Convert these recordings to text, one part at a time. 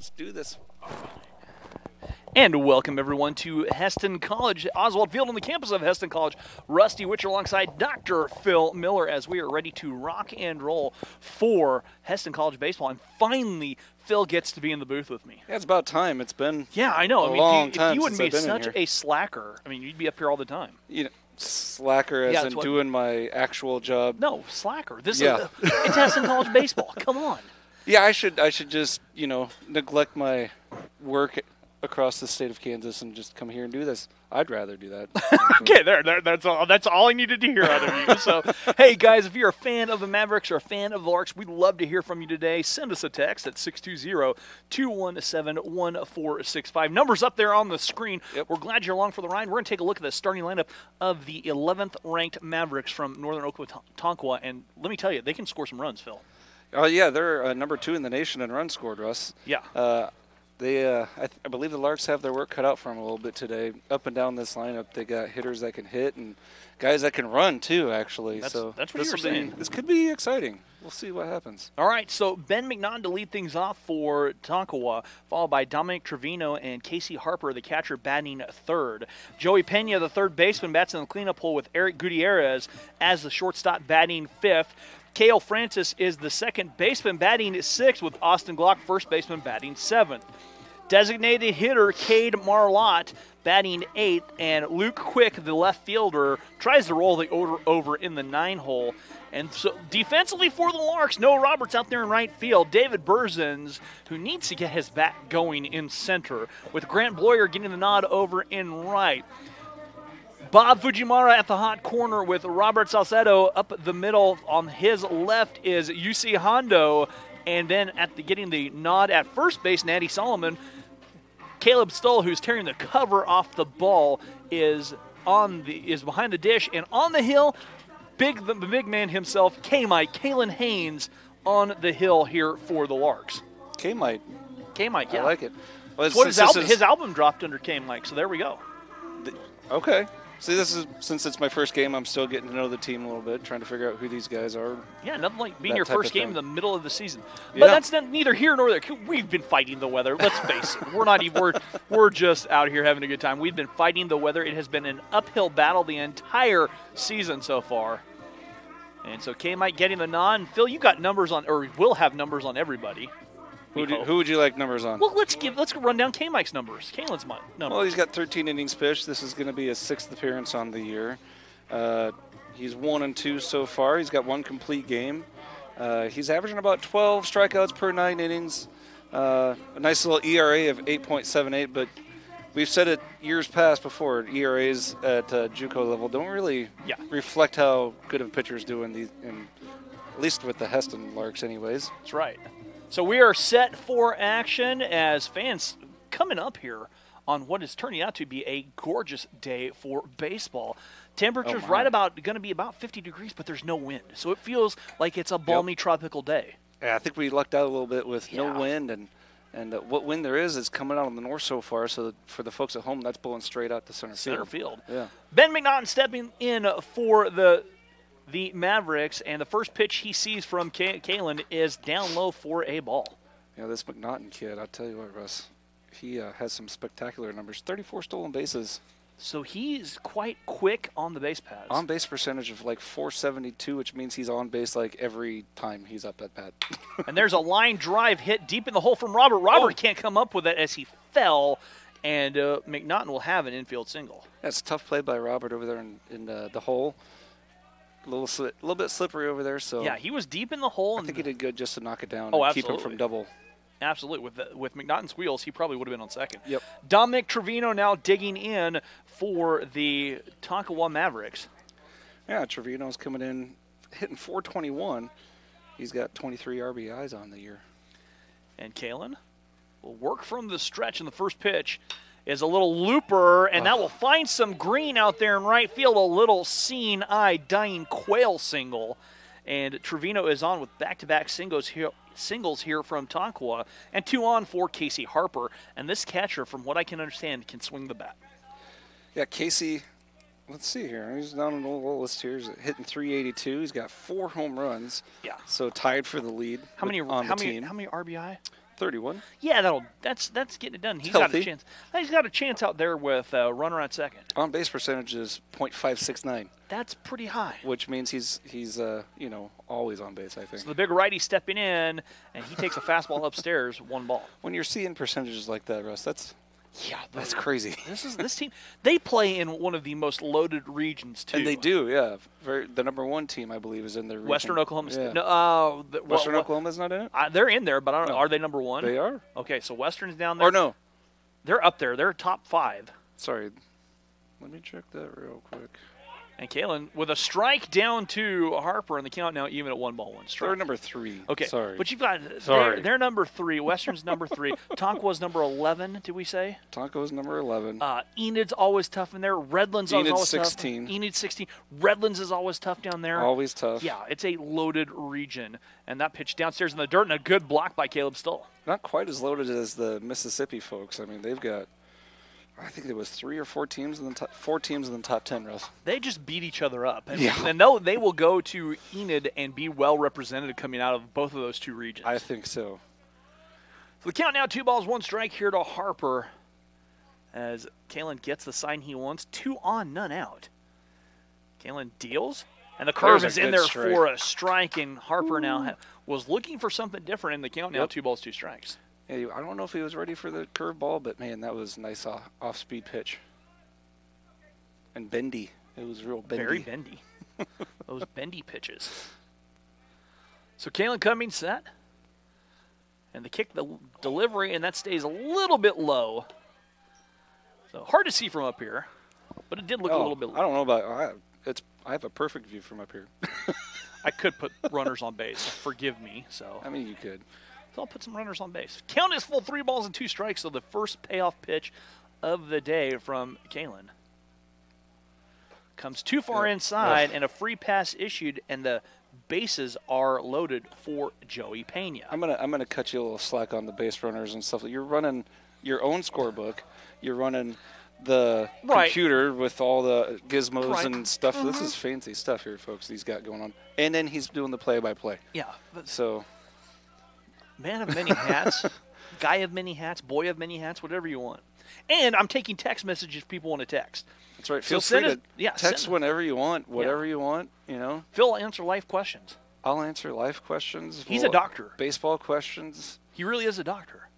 Let's do this. And welcome, everyone, to Heston College, Oswald Field on the campus of Heston College. Rusty Witcher alongside Dr. Phil Miller as we are ready to rock and roll for Heston College baseball. And finally, Phil gets to be in the booth with me. Yeah, it's about time. It's been I know. long time if you wouldn't since be I've been in such here. a slacker, I mean, you'd be up here all the time. You know, slacker as in doing my actual job. No, slacker. This is it's Heston College baseball. Come on. Yeah, I should just, you know, neglect my work across the state of Kansas and just come here and do this. I'd rather do that. Okay, that's all I needed to hear out of you. So, hey, guys, if you're a fan of the Mavericks or a fan of the Larks, we'd love to hear from you today. Send us a text at 620-217-1465. Numbers up there on the screen. Yep. We're glad you're along for the ride. We're going to take a look at the starting lineup of the 11th-ranked Mavericks from Northern Tonkawa, and let me tell you, they can score some runs, Phil. Oh, yeah, they're number 2 in the nation in runs scored, Russ. Yeah. I believe the Larks have their work cut out for them a little bit today. Up and down this lineup, they got hitters that can hit and guys that can run too. Actually, that's what you were saying. This could be exciting. We'll see what happens. All right, so Ben McNaughton to lead things off for Tonkawa, followed by Dominic Trevino and Casey Harper, the catcher, batting third. Joey Pena, the third baseman, bats in the cleanup hole with Eric Gutierrez as the shortstop, batting fifth. Cale Francis is the second baseman, batting sixth, with Austin Glock, first baseman, batting seventh. Designated hitter Cade Marlott batting eighth, and Luke Quick, the left fielder, tries to roll the over in the 9-hole. And so defensively for the Larks, Noah Roberts out there in right field. David Burzins, who needs to get his bat going in center, with Grant Bloyer getting the nod over in right. Bob Fujimara at the hot corner with Robert Salcedo up the middle. On his left is UC Hondo. And then getting the nod at first base, Natty Solomon. Caleb Stoll, who's tearing the cover off the ball, is behind the dish. And on the hill, the big man himself, K-Mike, Kalen Haynes, on the hill here for the Larks. K-Mike. K-Mike, yeah. I like it. Well, his album dropped under K-Mike, so there we go. Okay. See, since it's my first game, I'm still getting to know the team a little bit, trying to figure out who these guys are. Yeah, nothing like being your first game in the middle of the season. But Yeah. that's neither here nor there. We've been fighting the weather. Let's face it. We're just out here having a good time. We've been fighting the weather. It has been an uphill battle the entire season so far. And so K-Mike getting the nod. Phil, you got numbers on, or will have numbers on everybody. Who would you like numbers on? Well, let's run down K-Mike's numbers. Kalen's numbers. Well, he's got 13 innings pitched. This is going to be his 6th appearance on the year. He's 1-2 so far. He's got one complete game. He's averaging about 12 strikeouts per 9 innings. A nice little ERA of 8.78, but we've said it years past before. ERAs at JUCO level don't really reflect how good of a pitchers do at least with the Heston Larks, anyways. That's right. So we are set for action as fans coming up here on what is turning out to be a gorgeous day for baseball. Temperature's going to be about 50 degrees, but there's no wind. So it feels like it's a balmy tropical day. Yeah, I think we lucked out a little bit with no wind, and what wind there is coming out on the north so far. So for the folks at home, that's blowing straight out to center field. Yeah. Ben McNaughton stepping in for the Mavericks, and the first pitch he sees from Kalen is down low for a ball. Yeah, this McNaughton kid, I'll tell you what, Russ, he has some spectacular numbers. 34 stolen bases. So he's quite quick on the base pads. On base percentage of like .472, which means he's on base like every time he's up at bat. And there's a line drive hit deep in the hole from Robert. Robert can't come up with it as he fell, and McNaughton will have an infield single. That's a tough play by Robert over there in the hole. A little bit slippery over there. So yeah, he was deep in the hole. I think he did good just to knock it down and keep him from double. Absolutely. With McNaughton's wheels, he probably would have been on second. Yep. Dominic Trevino now digging in for the Tonkawa Mavericks. Yeah, Trevino's coming in, hitting .421. He's got 23 RBIs on the year. And Kalen will work from the stretch in the first pitch. Is a little looper, and that will find some green out there in right field. A little seeing eye dying quail single. And Trevino is on with back-to-back singles here from Tonkawa, and 2 on for Casey Harper. And this catcher, from what I can understand, can swing the bat. Yeah, Casey, let's see here. He's down on the little list here. He's hitting .382. He's got 4 home runs. Yeah. So tied for the lead. How many on the team. How many RBI? 31. Yeah, that's getting it done. He's got a chance. He's got a chance out there with runner at second. On base percentage is .569. That's pretty high. Which means he's you know, always on base, I think. So the big righty stepping in, and he takes a fastball upstairs, 1 ball. When you're seeing percentages like that, Russ, that's crazy. This team. They play in one of the most loaded regions too. And they do, yeah. The number 1 team, I believe, is in their region. Western Oklahoma. Yeah. No, Western Oklahoma's not in it. They're in there, but I don't know. Are they number 1? They are. Okay, so Western's down there. Or no, they're up there. They're top 5. sorry. Let me check that real quick. And Kalen with a strike down to Harper, and the count now even at 1 ball, 1 strike. They're number 3. Okay, sorry. But you've got they're number 3. Western's number 3. Tonkawa's number 11. Did we say? Tonkawa's number 11. Enid's always tough in there. Redlands always tough. 16. Enid's 16. Redlands is always tough down there. Always tough. Yeah, it's a loaded region, and that pitch downstairs in the dirt and a good block by Caleb Stoll. Not quite as loaded as the Mississippi folks. I mean, they've got, I think there was 3 or 4 teams in the top, 4 teams in the top 10, Russ. They just beat each other up, and, yeah. and they will go to Enid and be well represented coming out of both of those 2 regions. I think so. So the count now 2 balls, 1 strike here to Harper, as Kalen gets the sign he wants. 2 on, none out. Kalen deals, and the curve is in there for a strike, and Harper now was looking for something different in the count now. 2 balls, 2 strikes. Yeah, I don't know if he was ready for the curveball, but man, that was a nice off-speed pitch. And bendy. It was real bendy. Very bendy. Those bendy pitches. So Kalen coming set. And the kick, the delivery, and that stays a little bit low. So hard to see from up here, but it did look a little bit low. I don't know about I have a perfect view from up here. I could put runners on base. Forgive me. So I mean, you could. So I'll put some runners on base. Count is full, 3 balls and 2 strikes. So the first payoff pitch of the day from Kalen comes too far inside, and a free pass issued, and the bases are loaded for Joey Pena. I'm gonna cut you a little slack on the base runners and stuff. You're running your own scorebook. You're running the computer with all the gizmos and stuff. This is fancy stuff here, folks. He's got going on, and then he's doing the play-by-play. Yeah. So. Man of many hats, guy of many hats, boy of many hats, whatever you want. And I'm taking text messages if people want to text. That's right. Feel free to text whenever you want, whatever you want, you know. Phil will answer life questions. I'll answer life questions. He's a doctor. Baseball questions. He really is a doctor.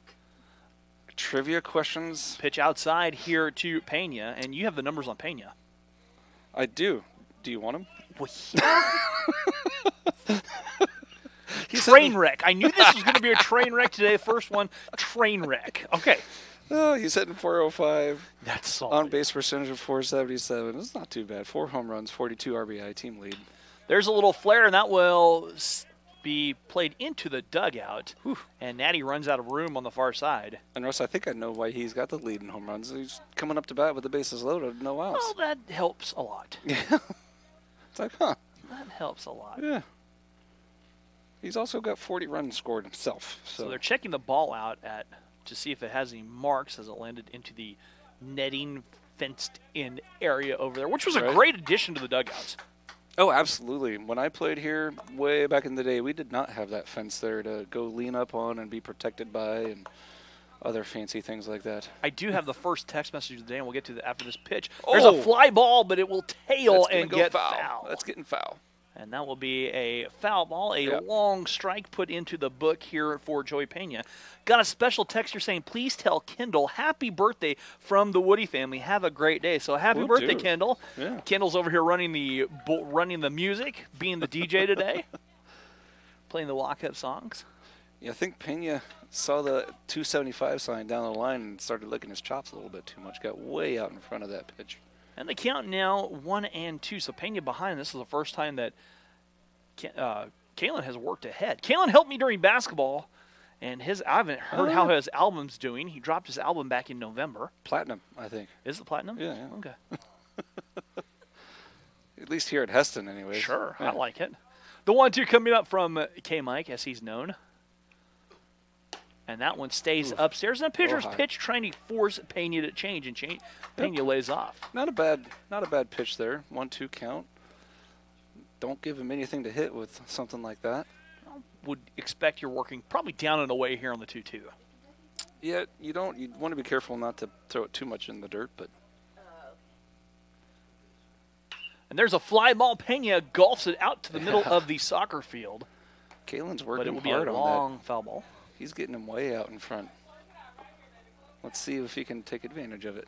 Trivia questions. Pitch outside here to Pena, and you have the numbers on Pena. I do. Do you want them? Well, yeah. Train wreck. I knew this was going to be a train wreck today. First one, train wreck. Okay. Oh, he's hitting 405. That's solid. On base percentage of 477. It's not too bad. 4 home runs, 42 RBI, team lead. There's a little flare, and that will be played into the dugout. Whew. And Natty runs out of room on the far side. And Russ, I think I know why he's got the lead in home runs. He's coming up to bat with the bases loaded, no outs. Well, that helps a lot. Yeah. It's like, huh. That helps a lot. Yeah. He's also got 40 runs scored himself. So they're checking the ball out to see if it has any marks as it landed into the netting fenced-in area over there, which was a great addition to the dugouts. Oh, absolutely. When I played here way back in the day, we did not have that fence there to go lean up on and be protected by and other fancy things like that. I do have the first text message of the day, and we'll get to that after this pitch. There's a fly ball, but it will tail and get foul. That's getting foul. And that will be a foul ball, a long strike put into the book here for Joey Pena. Got a special text here saying, please tell Kendall happy birthday from the Woody family. Have a great day. So happy birthday, Kendall. Yeah. Kendall's over here running the music, being the DJ today, playing the walk-up songs. Yeah, I think Pena saw the 275 sign down the line and started licking his chops a little bit too much. Got way out in front of that pitch. And the count now 1-2. So Pena behind. This is the first time that Kalen has worked ahead. Kalen helped me during basketball, and I haven't heard how his album's doing. He dropped his album back in November. Platinum, I think. Is it platinum? Yeah. Okay. At least here at Heston, anyway. Sure, I like it. The 1-2 coming up from K-Mike, as he's known. And that one stays upstairs. And the pitcher's pitch trying to force Pena to change, and Pena lays off. Not a bad pitch there. 1-2 count. Don't give him anything to hit with something like that. would expect you're working probably down and away here on the 2-2. Yeah, you want to be careful not to throw it too much in the dirt, but. And there's a fly ball. Pena golfs it out to the middle of the soccer field. Kalen's But working it will be hard a on long that. foul ball. He's getting him way out in front. Let's see if he can take advantage of it.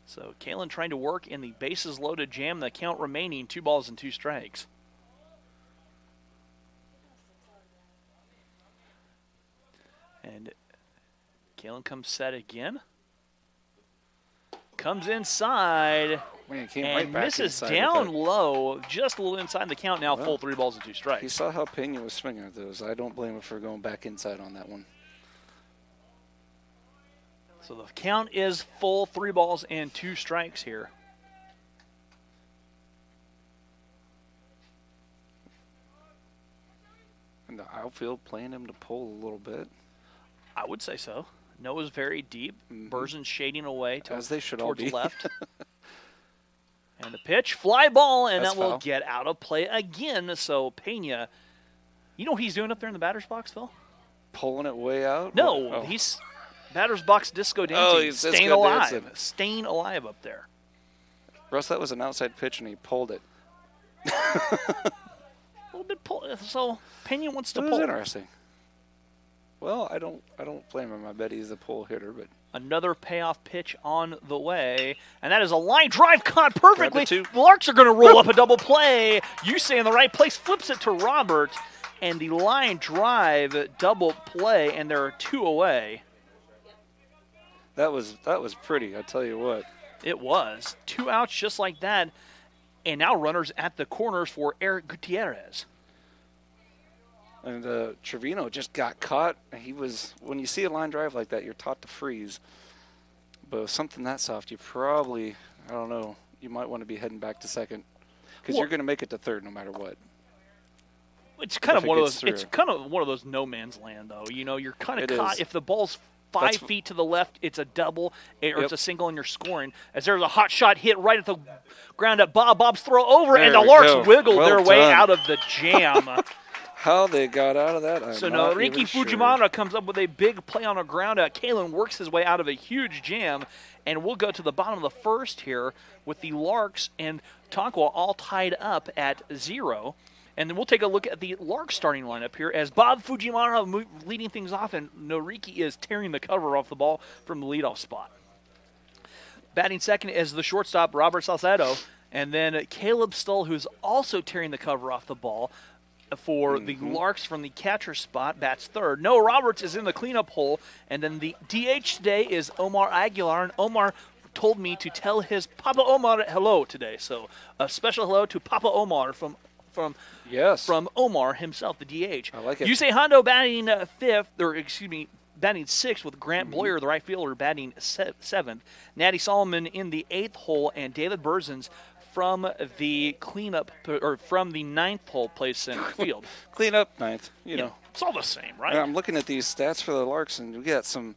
So Kalen trying to work in the bases loaded jam. The count remaining 2 balls and 2 strikes. And Kalen comes set again. Comes inside. Man, came And right back misses inside down with that. low, just a little inside the count. Now Well, full 3 balls and 2 strikes. He saw how Pena was swinging at those. I don't blame him for going back inside on that one. So the count is full 3 balls and 2 strikes here. And the outfield playing him to pull a little bit. I would say so. Noah's very deep. Burzen's shading away As they should all towards be. the left. And the pitch, fly ball, and That's that will foul. get out of play again. So Pena, you know what he's doing up there in the batter's box, Phil? Pulling it way out? No, Oh. he's batter's box disco dancing, Oh, he's staying disco alive, dancing. staying alive up there. Russ, that was an outside pitch, and he pulled it. A little bit pull. So Pena wants to That was pull. interesting. Well, I don't blame him. I bet he's a pull hitter, but Another payoff pitch on the way, and that is a line drive caught perfectly. two. The Larks are going to roll up a double play. You stay in the right place, flips it to Robert, and the line drive double play, and there are 2 away. that was pretty. I tell you what. It was 2 outs just like that, and now runners at the corners for Eric Gutierrez. And Trevino just got caught. He was, when you see a line drive like that, you're taught to freeze. But with something that soft, you probably, I don't know, you might want to be heading back to second because you're going to make it to third no matter what. It's kind If of it one of gets those. through. It's kind of one of those no man's land, though. You know, you're kind of It caught is. if the ball's 5 That's- feet to the left, it's a double, or Yep. it's a single, and you're scoring. As there's a hot shot hit right at the ground at Bob's throw over, and There the we Larks go. wiggled Well their way done. out of the jam. How they got out of that, I'm So not Noriki even sure. Fujimara comes up with a big play on a ground out. Kalen works his way out of a huge jam, and we'll go to the bottom of the first here with the Larks and Tonkawa all tied up at 0. And then we'll take a look at the Larks starting lineup here as Bob Fujimara leading things off, and Noriki is tearing the cover off the ball from the leadoff spot. Batting second is the shortstop, Robert Salcedo, and then Caleb Stull, who's also tearing the cover off the ball for the Larks from the catcher spot, bats third. Noah Roberts is in the cleanup hole, and then the DH today is Omar Aguilar, and Omar told me to tell his Papa Omar hello today. So a special hello to Papa Omar from Yes. Omar himself, the DH. I like it. Yusei Hondo batting batting 6th with Grant Boyer, the right fielder, batting 7th. Natty Solomon in the 8th hole, and David Burzens from the cleanup or from the 9th hole plays center field. Clean up ninth, you know. It's all the same, right? And I'm looking at these stats for the Larks, and we got some,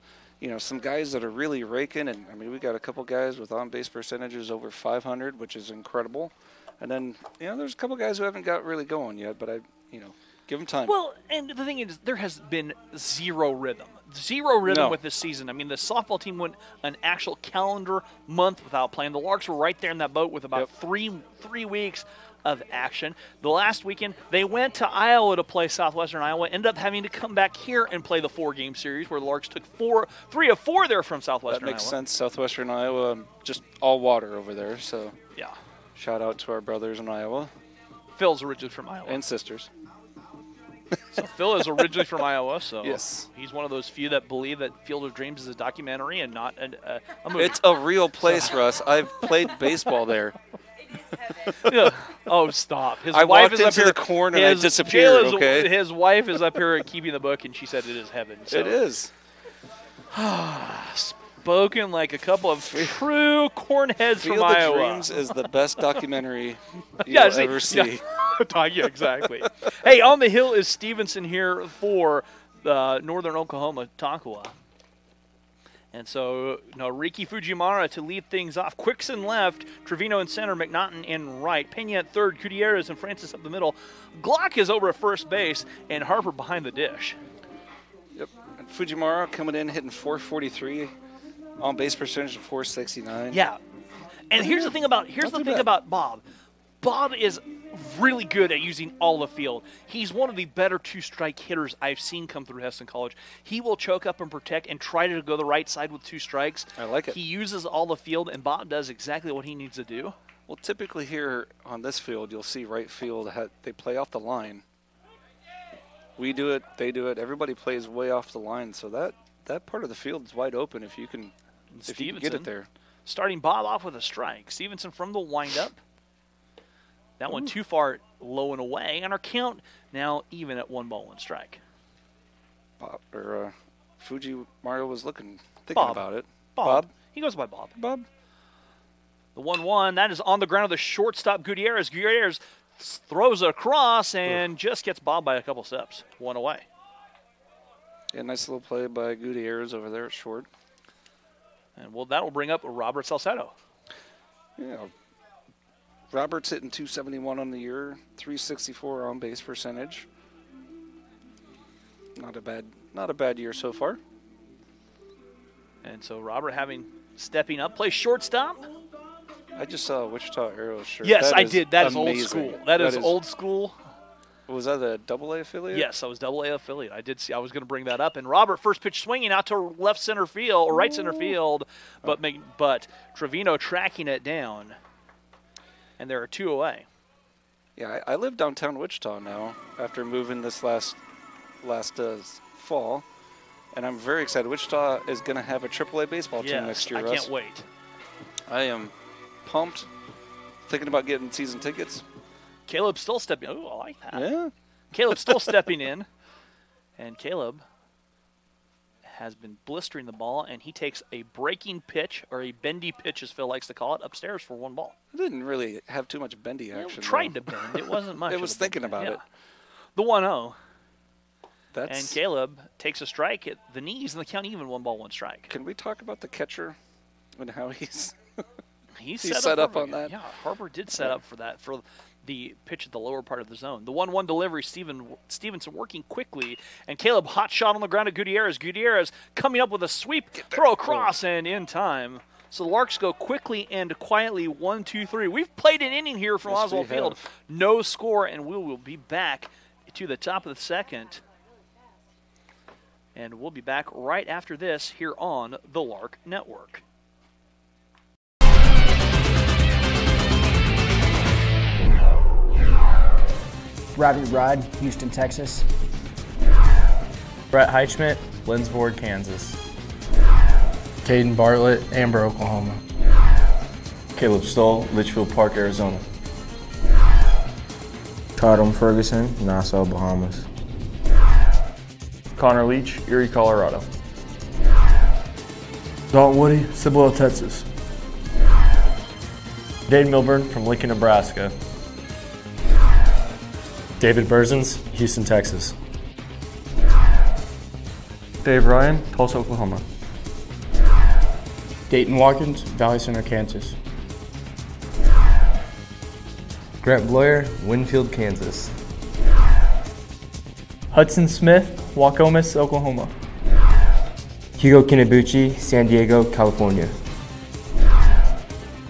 some guys that are really raking. And I mean, we got a couple guys with on-base percentages over 500, which is incredible. And then, there's a couple guys who haven't got really going yet, but give them time. Well, and the thing is, there has been zero rhythm. Zero rhythm No. with this season. I mean, the softball team went an actual calendar month without playing. The Larks were right there in that boat with about three weeks of action. The last weekend, they went to Iowa to play Southwestern Iowa, ended up having to come back here and play the 4-game series where the Larks took 3 of 4 there from that Southwestern makes Iowa. sense. Southwestern Iowa, just all water over there. So Yeah. shout out to our brothers in Iowa Phil's originally from Iowa. and sisters. So Phil is originally from Iowa, so Yes. he's one of those few that believe that Field of Dreams is a documentary and not a movie. It's a real place, Russ. I've played baseball there. Yeah. Oh, stop. His I wife walked is up into here. the corner and I his- disappeared, Jayla's- okay? His wife is up here keeping the book, and she said it is heaven. So. It is. Spoken like a couple of true cornheads Field from of Iowa. Dreams is the best documentary Yeah, you'll ever see. Yeah, exactly. Hey, on the hill is Stevenson here for Northern Oklahoma, Tonkawa. And so Riki Fujimura to lead things off. Quicks in left, Trevino in center, McNaughton in right. Pena at third, Gutierrez and Francis up the middle. Glock is over at first base, and Harper behind the dish. Yep. And Fujimura coming in, hitting 443, on base percentage of 469. Yeah. And here's the thing about Bob. Bob is really good at using all the field. He's one of the better two-strike hitters I've seen come through Hesston College. He will choke up and protect and try to go the right side with 2 strikes. I like it. He uses all the field, and Bob does exactly what he needs to do. Well, typically here on this field, you'll see right field, they play off the line. We do it, they do it. Everybody plays way off the line, so that part of the field is wide open if you can get it there. Starting Bob off with a strike. Stevenson from the windup. That one too far low and away, and our count now even at 1 ball, 1 strike. Fujimura was thinking Bob. about it. Bob. He goes by Bob. Bob. The 1-1, that is on the ground of the shortstop, Gutierrez. Gutierrez throws it across and just gets Bob by a couple steps. 1 away. Yeah, nice little play by Gutierrez over there at short. And that will bring up Robert Salcedo. Yeah. Robert's hitting 271 on the year, 364 on base percentage. Not a bad year so far. And so Robert stepping up, plays shortstop. I just saw a Wichita Arrows shirt. Yes, I did. That is amazing. old school. That is old school. Was that a AA affiliate? Yes, I was AA affiliate. I did see. I was going to bring that up. And Robert, first pitch swinging out to left center field or right center field, but Trevino tracking it down. And there are 2 away. Yeah, I live downtown Wichita now after moving this last fall, and I'm very excited. Wichita is going to have a AAA baseball team next year. I can't wait. I am pumped. Thinking about getting season tickets. Caleb's still stepping. Oh, I like that. Yeah. Caleb's still stepping in, and Caleb has been blistering the ball, and he takes a breaking pitch, or a bendy pitch, as Phil likes to call it, upstairs for 1 ball. It didn't really have too much bendy action. Tried to bend. It wasn't much. It was thinking about it. The 1-0. And Caleb takes a strike at the knees, and the count even 1 ball, 1 strike. Can we talk about the catcher and how he's set up on that? Yeah, Harper did set up for that, for the pitch at the lower part of the zone. The 1-1 delivery, Stevenson working quickly, and Caleb hot shot on the ground at Gutierrez. Gutierrez coming up with a sweep, throw across, and in time. So the Larks go quickly and quietly 1-2-3. We've played an inning here from Oswald Field. No score, and we will be back to the top of the second. And we'll be back right after this here on the Lark Network. Robbie McBride, Houston, Texas. Brett Heichman, Lindsborg, Kansas. Caden Bartlett, Amber, Oklahoma. Caleb Stoll, Litchfield Park, Arizona. Chartom Ferguson, NASSAU, Bahamas. Connor Leach, Erie, Colorado. Dalton Woody, Cibolo, Texas. Dave Milburn from Lincoln, Nebraska. David Berzins, Houston, Texas. Dave Ryan, Tulsa, Oklahoma. Dayton Watkins, Valley Center, Kansas. Grant Bloyer, Winfield, Kansas. Hudson Smith, Waukomis, Oklahoma. Hugo Kinabuchi, San Diego, California.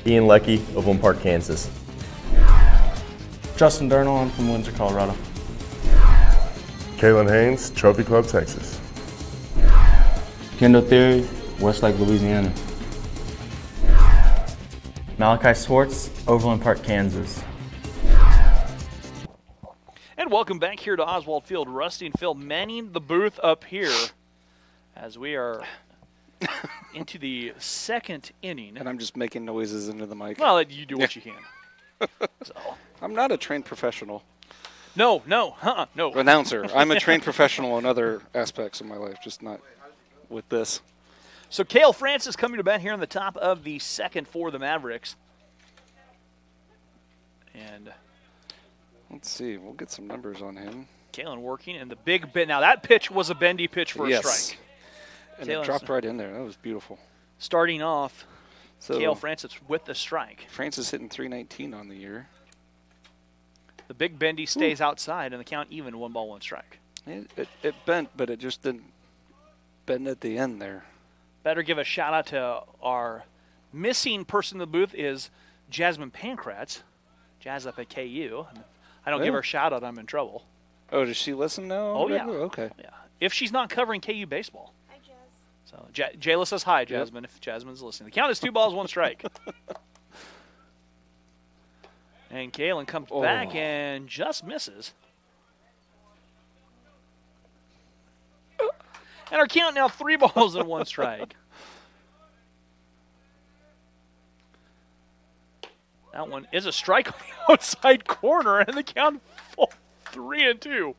Ian Leckie, Overland Park, Kansas. Justin Durnall, I'm from Windsor, Colorado. Kalen Haynes, Trophy Club, Texas. Kendall Theory, Westlake, Louisiana. Malachi Swartz, Overland Park, Kansas. And welcome back here to Oswald Field. Rusty and Phil manning the booth up here as we are into the second inning. And I'm just making noises into the mic. Well, you do what you can. So. I'm not a trained professional. No. Announcer. I'm a trained professional in other aspects of my life, just not with this. So Cale Francis coming to bat here on the top of the second for the Mavericks. And let's see. We'll get some numbers on him. Kalen working, and the big bit. Now, that pitch was a bendy pitch for a strike. And it dropped right in there. That was beautiful. Starting off, so Kale Francis with the strike. Francis hitting 319 on the year. The big bendy stays outside, and the count even, 1 ball, 1 strike. It bent, but it just didn't bend at the end there. Better give a shout out to our missing person in the booth is Jasmine Pancratz. Jazz up at KU. I don't give her a shout out, I'm in trouble. Oh, does she listen now? Oh, yeah. Okay. Yeah. If she's not covering KU baseball. Hi, Jazz. So, Jayla says hi, Jasmine, if Jasmine's listening. The count is 2 balls, 1 strike. And Kalen comes back and just misses. And our count now 3 balls and 1 strike. That one is a strike on the outside corner, and the count 3-2.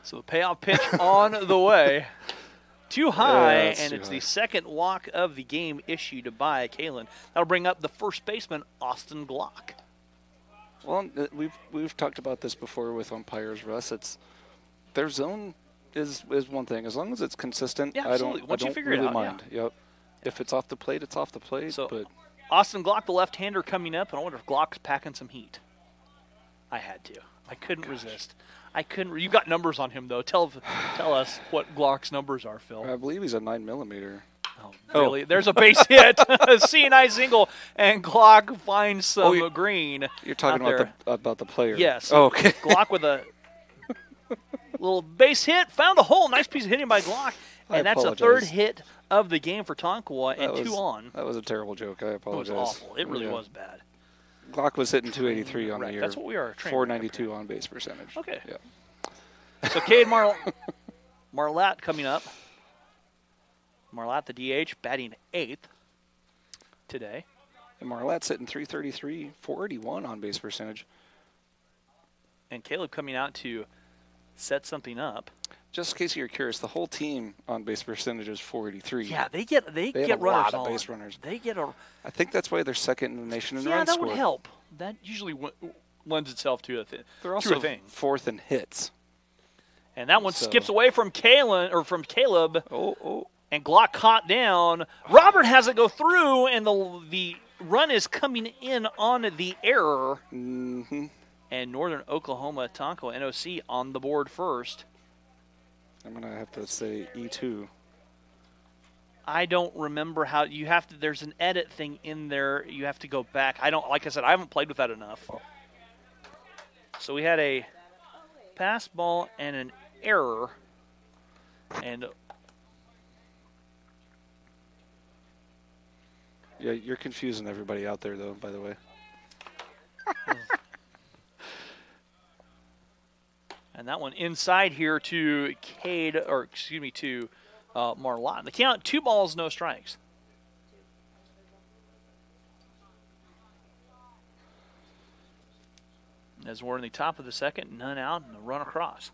So the payoff pitch on the way. Too high, and it's the second walk of the game issued by Kalen. That'll bring up the first baseman, Austin Glock. Well, we've talked about this before with umpires, Russ. It's their zone is one thing. As long as it's consistent, yeah, I don't really mind. Yeah. Yep. If it's off the plate, it's off the plate. So but Austin Glock, the left-hander, coming up, and I wonder if Glock's packing some heat. I had to. I couldn't resist. I couldn't. You got numbers on him though. Tell us what Glock's numbers are, Phil. I believe he's a 9mm. Oh, really? There's a base hit, a C&I single, and Glock finds some green. You're talking about the player. Yes. Oh, okay. Glock with a little base hit, found a hole. Nice piece of hitting by Glock, and that's a third hit of the game for Tonkawa, and 2 on. That was a terrible joke. I apologize. It was awful. It really was bad. Glock was hitting 283 on the year. That's what we are. 492 on base percentage. Okay. Yeah. So Cade Marlatt coming up. Marlatt, the DH, batting 8th today. And Marlatt's hitting 333, 481 on base percentage. And Caleb coming out to set something up. Just in case you're curious, the whole team on base percentage is 483. Yeah, they get a runners lot on. of base runners. They get a. I think that's why they're second in the nation in runs Yeah, that scored. would help. That usually lends itself to a thing. They're also to a thing. 4th in hits. And that one skips away from Caleb. And Glock caught down. Robert has it go through, and the run is coming in on the error. Mm-hmm. And Northern Oklahoma Tonkawa NOC on the board first. I'm going to have to say E2. I don't remember how you have to. There's an edit thing in there. You have to go back. Like I said, I haven't played with that enough. So we had a pass ball and an error. And yeah, you're confusing everybody out there, though, by the way. And that one inside here to to Marlatt. The count, 2 balls, no strikes. As we're in the top of the second, none out, and a run across.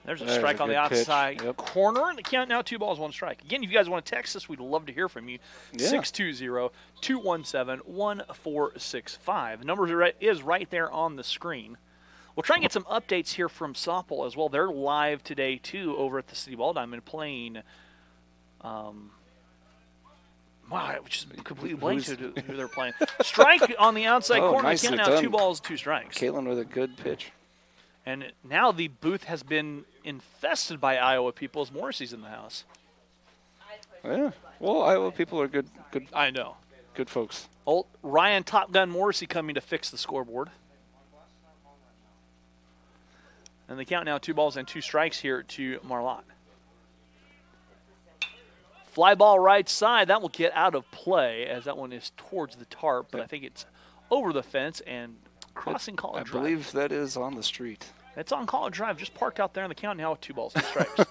There's a strike on the outside corner, and the count now 2 balls, 1 strike. Again, if you guys want to text us, we'd love to hear from you. 620-217-1465. The number is right there on the screen. We'll try and get some updates here from softball as well. They're live today, too, over at the City Ball Diamond playing. Wow, I just completely blanked who they're playing. Strike on the outside corner. The count now 2 balls, 2 strikes. Caitlin with a good pitch. And now the booth has been infested by Iowa people as Morrissey's in the house. Yeah. Well, Iowa people are good. I know. Good folks. Old Ryan Top Gun Morrissey coming to fix the scoreboard. And the count now 2 balls and 2 strikes here to Marlatt. Fly ball right side. That will get out of play as that one is towards the tarp, but I think it's over the fence and crossing College Drive. I believe that is on the street. It's on College Drive, just parked out there on the count now with 2 balls, 2 strikes.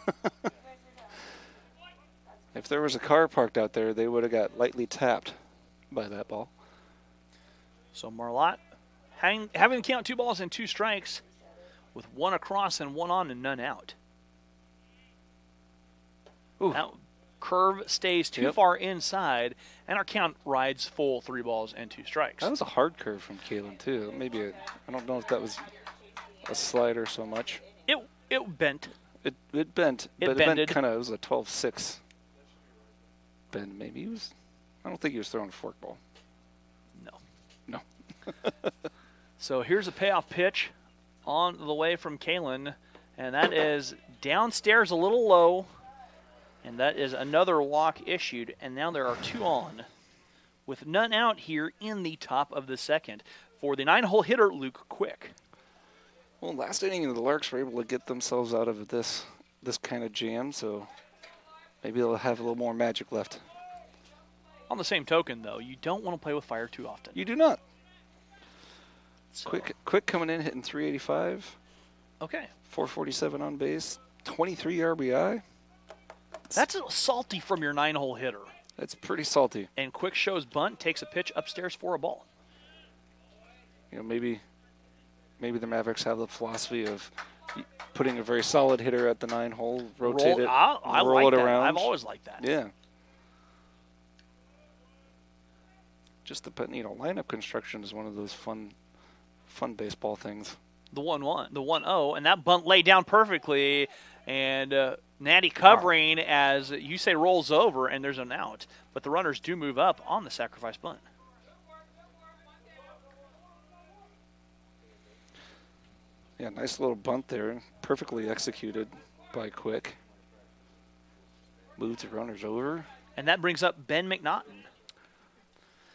If there was a car parked out there, they would have got lightly tapped by that ball. So Marlatt having the count 2 balls and 2 strikes with 1 across and 1 on and none out. Ooh. Now, curve stays too far inside, and our count rides full 3 balls and 2 strikes. That was a hard curve from Kalen, too. Maybe I don't know if that was a slider so much. It bent. It bent, but it bent kind of. It was a 12-6 bend. Maybe I don't think he was throwing a fork ball. No. So here's a payoff pitch on the way from Kalen, and that is downstairs a little low, and that is another walk issued, and now there are 2 on with none out here in the top of the second for the 9-hole hitter, Luke Quick. Well, last inning, the Larks were able to get themselves out of this kind of jam, so maybe they'll have a little more magic left. On the same token, though, you don't want to play with fire too often. You do not. So. Quick coming in, hitting 385. Okay. 447 on base, 23 RBI. That's salty from your 9-hole hitter. That's pretty salty. And Quick shows bunt, takes a pitch upstairs for a ball. You know, maybe the Mavericks have the philosophy of putting a very solid hitter at the 9-hole, rotate it, roll it around. I've always liked that. Yeah. Just the lineup construction is one of those fun baseball things. The 1-1, the 1-0, and that bunt laid down perfectly, and Natty covering as you say rolls over, and there's an out. But the runners do move up on the sacrifice bunt. Yeah, nice little bunt there, perfectly executed by Quick. Moves the runners over. And that brings up Ben McNaughton.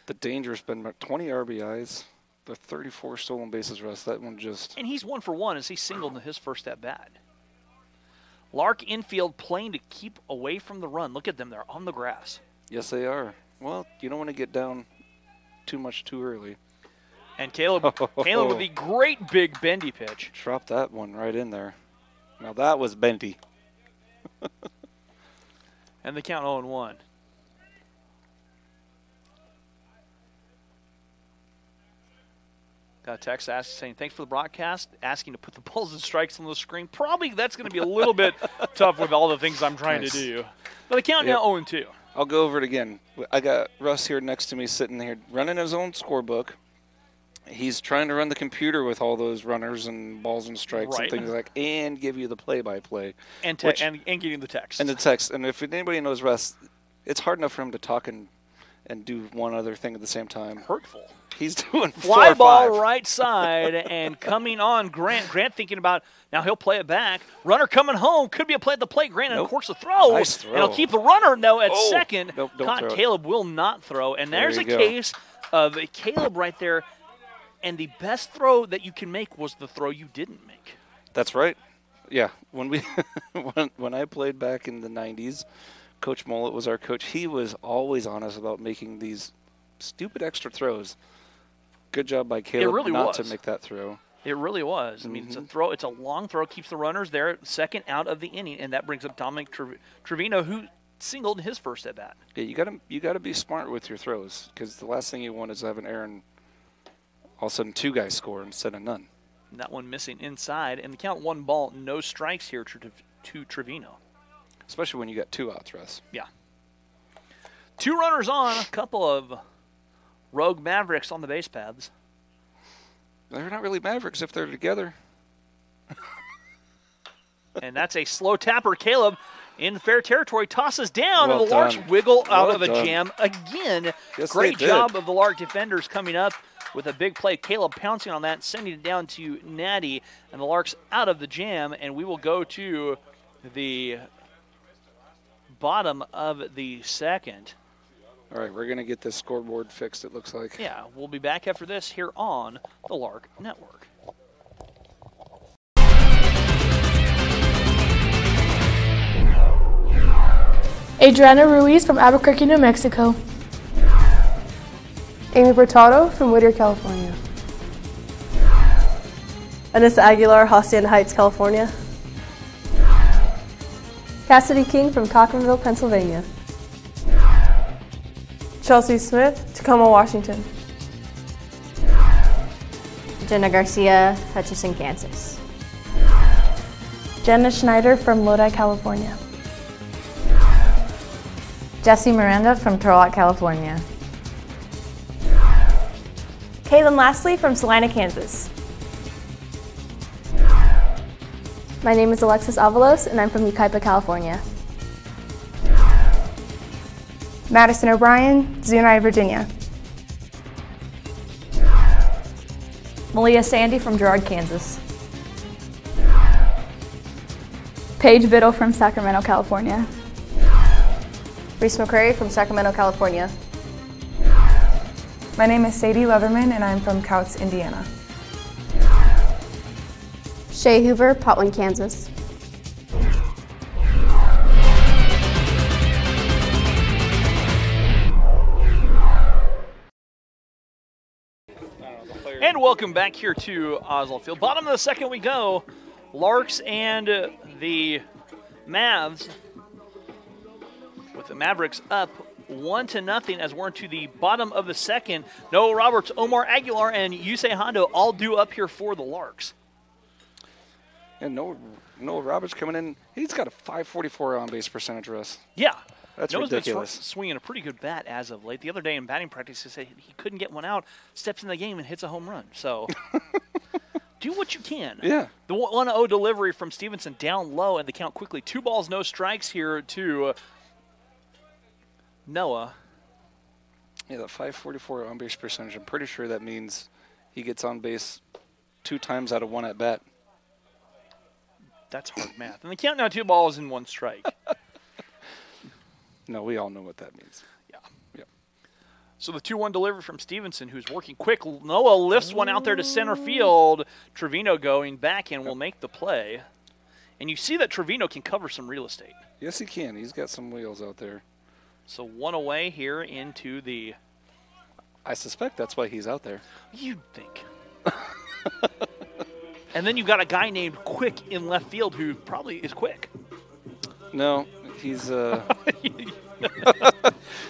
The dangerous Ben, 20 RBIs, the 34 stolen bases rest. That one just... And he's 1 for 1 as he singled in his first at-bat. Lark infield playing to keep away from the run. Look at them, they're on the grass. Yes, they are. Well, you don't want to get down too much too early. And Caleb with the great big bendy pitch. Dropped that one right in there. Now that was bendy. And the count 0-1. Got a text saying, thanks for the broadcast, asking to put the balls and strikes on the screen. Probably that's going to be a little bit tough with all the things I'm trying to do. But the count now 0-2. I'll go over it again. I got Russ here next to me sitting here running his own scorebook. He's trying to run the computer with all those runners and balls and strikes and things like, and give you the play-by-play. And getting the text. And the text. And if anybody knows Russ, it's hard enough for him to talk and do one other thing at the same time. Hurtful. He's doing 4 Fly or 5. ball right side and coming on Grant. Grant thinking about, now he'll play it back. Runner coming home. Could be a play at the plate. Grant, and of course, a throw. Nice throw. And he'll keep the runner, though, at second. Nope, don't throw Caleb will not throw. And there's a case of Caleb right there. And the best throw that you can make was the throw you didn't make. That's right. Yeah. When we when I played back in the 90s, Coach Mullet was our coach. He was always on us about making these stupid extra throws. Good job by Caleb to make that throw. It really was. I mean, it's a throw. It's a long throw. Keeps the runners there. Second out of the inning, and that brings up Dominic Trevino, who singled in his first at bat. Yeah, you gotta be smart with your throws, because the last thing you want is to have an error and all of a sudden 2 guys score instead of none. And that one missing inside, and the count 1 ball, no strikes here to Trevino. Especially when you got 2 outs, Russ. Yeah. 2 runners on, a couple of rogue Mavericks on the base paths. They're not really Mavericks if they're together. And that's a slow tapper. Caleb in fair territory tosses down, and the Larks wiggle out of the jam again. Yes, great job of the Lark defenders coming up with a big play. Caleb pouncing on that, sending it down to Natty, and the Larks out of the jam, and we will go to the bottom of the second. All right, we're going to get this scoreboard fixed, it looks like. Yeah, we'll be back after this here on the Lark Network. Adriana Ruiz from Albuquerque, New Mexico. Amy Bertado from Whittier, California. Anissa Aguilar, Hacienda Heights, California. Cassidy King from Cochranville, Pennsylvania. Chelsea Smith, Tacoma, Washington. Jenna Garcia, Hutchinson, Kansas. Jenna Schneider from Lodi, California. Jessie Miranda from Turlock, California. Kaylin Lastly from Salina, Kansas. My name is Alexis Avalos, and I'm from Yucaipa, California. Madison O'Brien, Zuni, Virginia. Malia Sandy from Girard, Kansas. Paige Bittle from Sacramento, California. Reese McCrary from Sacramento, California. My name is Sadie Leatherman, and I'm from KOUTS, Indiana. Shay Hoover, Potwin, Kansas. And welcome back here to Oswald Field. Bottom of the second we go. Larks and the Mavs, with the Mavericks up 1-0 as we're into the bottom of the second. Noah Roberts, Omar Aguilar, and Yusei Hondo all due up here for the Larks. And Noah Roberts coming in, he's got a .544 on-base percentage, Russ. Yeah. That's Noah's ridiculous. been swinging a pretty good bat as of late. The other day in batting practice, he said he couldn't get one out, steps in the game and hits a home run. So do what you can. Yeah. The 1-0 delivery from Stevenson down low, and the count quickly. 2 balls, no strikes here to Noah. Yeah, that .544 on-base percentage, I'm pretty sure that means he gets on base 2 times out of 1 at bat. That's hard math. And the count now 2 balls and 1 strike. No, we all know what that means. Yeah. So the 2-1 delivery from Stevenson, who's working quick. Noah lifts one out there to center field. Trevino going back and will make the play. And you see that Trevino can cover some real estate. Yes, he can. He's got some wheels out there. So 1 away here into the... I suspect that's why he's out there. You'd think. And then you've got a guy named Quick in left field who probably is quick. No, he's so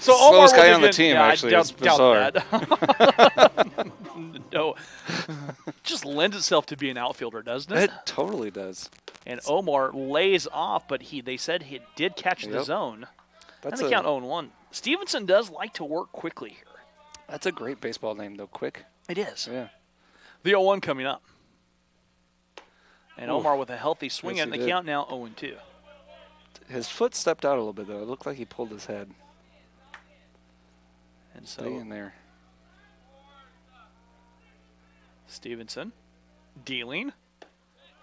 slowest guy on the team, actually. I it's bizarre. doubt that. No. Just lends itself to be an outfielder, doesn't it? It totally does. And Omar lays off, but they said he did catch the zone. That's and the count 0-1. Stevenson does like to work quickly here. That's a great baseball name, though, Quick. It is. Yeah. The 0-1 coming up. And Omar with a healthy swing, and the count now 0-2. His foot stepped out a little bit, though. It looked like he pulled his head. And so stay in there. Stevenson dealing.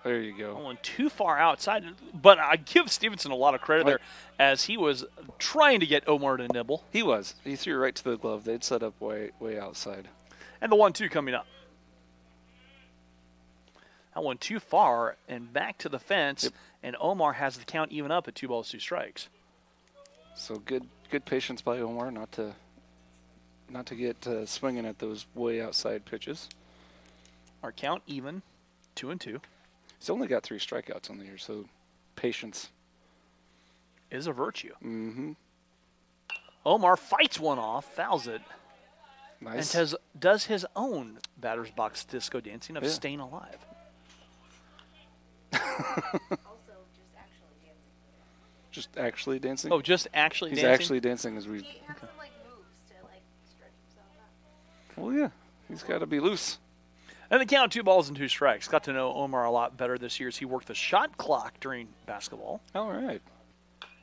There you go. Going too far outside. But I give Stevenson a lot of credit there, as he was trying to get Omar to nibble. He was. He threw right to the glove. They'd set up way outside. And the 1-2 coming up. That one too far and back to the fence, and Omar has the count even up at 2 balls, 2 strikes. So good patience by Omar not to get swinging at those way outside pitches. Our count even, 2-2. He's only got 3 strikeouts on the year, so patience is a virtue. Mm-hmm. Omar fights one off, fouls it. Nice. And does his own batter's box disco dancing of staying alive. Just actually dancing? Oh, just actually He's dancing? He's actually dancing as we... He has some, moves to, stretch himself out. Well, yeah. He's got to be loose. And the count 2 balls and 2 strikes. Got to know Omar a lot better this year as he worked the shot clock during basketball. All right.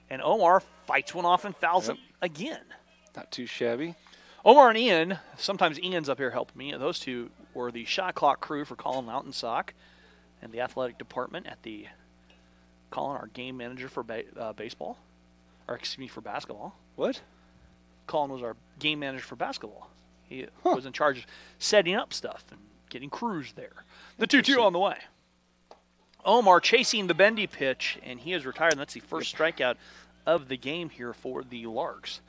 And Omar fights one off and fouls it again. Not too shabby. Omar and Ian, sometimes Ian's up here helping me. Those two were the shot clock crew for Colin Mountainsock and the athletic department at the Colin, our game manager for baseball, or excuse me, for basketball. What? Colin was our game manager for basketball. He was in charge of setting up stuff and getting crews there. The 2-2 on the way. Omar chasing the bendy pitch, and he is retired, and that's the first strikeout of the game here for the Larks.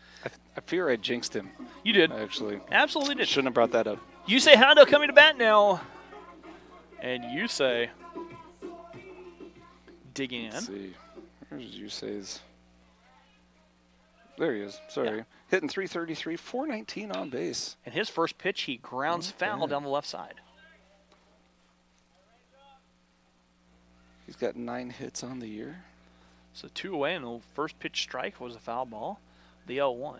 I fear I jinxed him. You did. Actually. Absolutely did. Shouldn't have brought that up. Yusei Hondo coming to bat now. And Yusei digging in. Let's see. Where's Yusei's? There he is. Sorry. Yeah. Hitting .333, .419 on base. And his first pitch, he grounds foul down the left side. He's got 9 hits on the year. So 2 away, and the first pitch strike was a foul ball. the 0-1.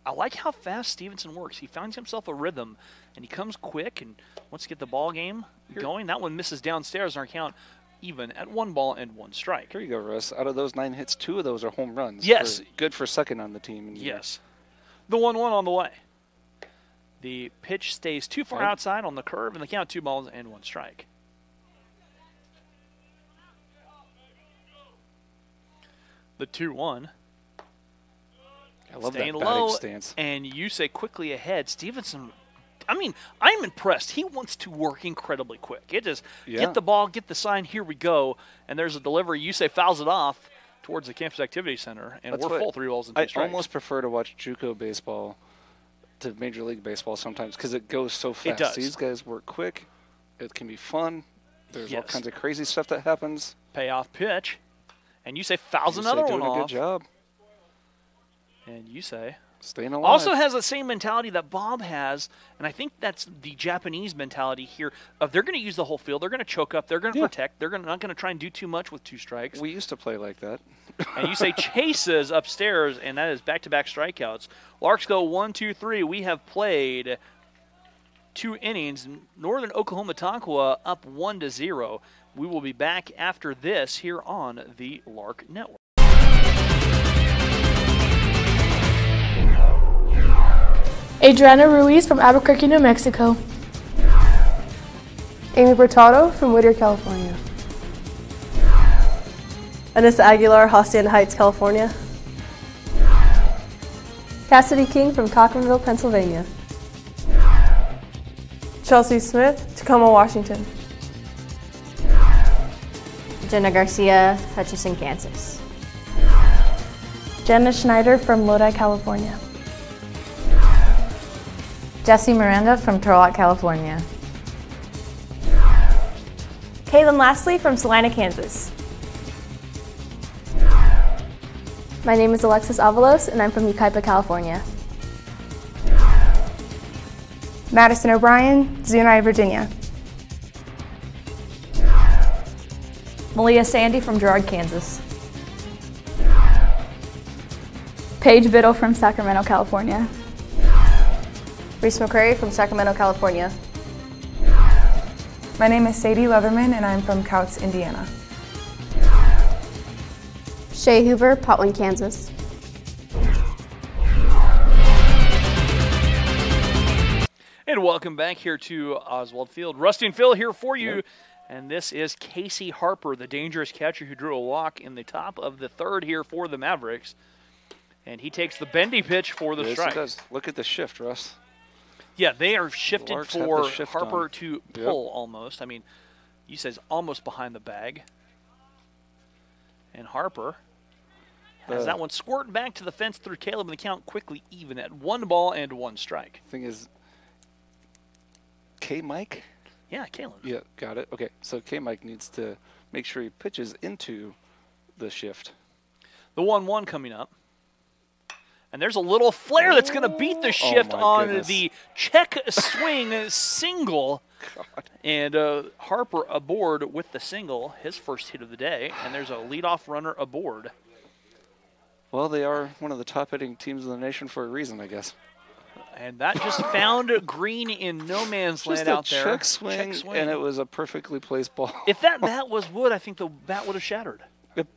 I like how fast Stevenson works. He finds himself a rhythm, and he comes quick and wants to get the ball game going. That one misses downstairs in our count, even at 1 ball and 1 strike. Here you go, Russ. Out of those 9 hits, 2 of those are home runs. Yes. Good for second on the team. Yes. The 1-1 on the way. The pitch stays too far outside on the curve, and the count 2 balls and 1 strike. The 2-1. I love staying that low, stance. And you say quickly ahead. Stevenson, I mean, I'm impressed. He wants to work incredibly quick. It just get the ball, get the sign, here we go, and there's a delivery. You say fouls it off towards the Campus Activity Center, and we're full 3 balls and 2 strikes. I almost prefer to watch JUCO baseball to Major League Baseball sometimes because it goes so fast. It does. These guys work quick. It can be fun. There's all kinds of crazy stuff that happens. Payoff pitch. And you say fouls another one off. Doing a good job. And you say staying alive. Also has the same mentality that Bob has, and I think that's the Japanese mentality here of they're going to use the whole field, they're going to choke up, they're going to protect, they're not going to try and do too much with 2 strikes. We used to play like that. And you say chases upstairs, and that is back-to-back strikeouts. Larks go 1, 2, 3. We have played 2 innings. Northern Oklahoma Tonkawa up 1-0. We will be back after this here on the Lark Network. Adriana Ruiz from Albuquerque, New Mexico. Amy Bertado from Whittier, California. Anissa Aguilar, Hacienda Heights, California. Cassidy King from COCHRANVILLE, Pennsylvania. Chelsea Smith, Tacoma, Washington. Jenna Garcia, Hutchinson, Kansas. Jenna Schneider from Lodi, California. Jessie Miranda from Turlock, California. Kaylin Lastly from Salina, Kansas. My name is Alexis Avalos, and I'm from Yucaipa, California. Madison O'Brien, Zuni, Virginia. Malia Sandy from Girard, Kansas. Paige Bittle from Sacramento, California. Reese McCrary from Sacramento, California. My name is Sadie Leatherman, and I'm from KOUTS, Indiana. Shay Hoover, Potwin, Kansas. And welcome back here to Oswald Field. Rusty and Phil here for you. Yep. And this is Casey Harper, the dangerous catcher who drew a walk in the top of the 3rd here for the Mavericks. And he takes the bendy pitch for the strike. He does. Look at the shift, Russ. Yeah, they are shifted for Harper on. to pull almost. I mean, you says almost behind the bag. And Harper has that one squirting back to the fence through Caleb, and the count quickly even at 1 ball and 1 strike. Thing is, K-Mike? Yeah, Kalen. Yeah, got it. Okay, so K-Mike needs to make sure he pitches into the shift. The 1-1 coming up. And there's a little flare that's going to beat the shift on the check swing single. God. And Harper aboard with the single, his first hit of the day. And there's a leadoff runner aboard. Well, they are one of the top hitting teams in the nation for a reason, I guess. And that just found green in no man's land out there. Check swing, and it was a perfectly placed ball. If that bat was wood, I think the bat would have shattered.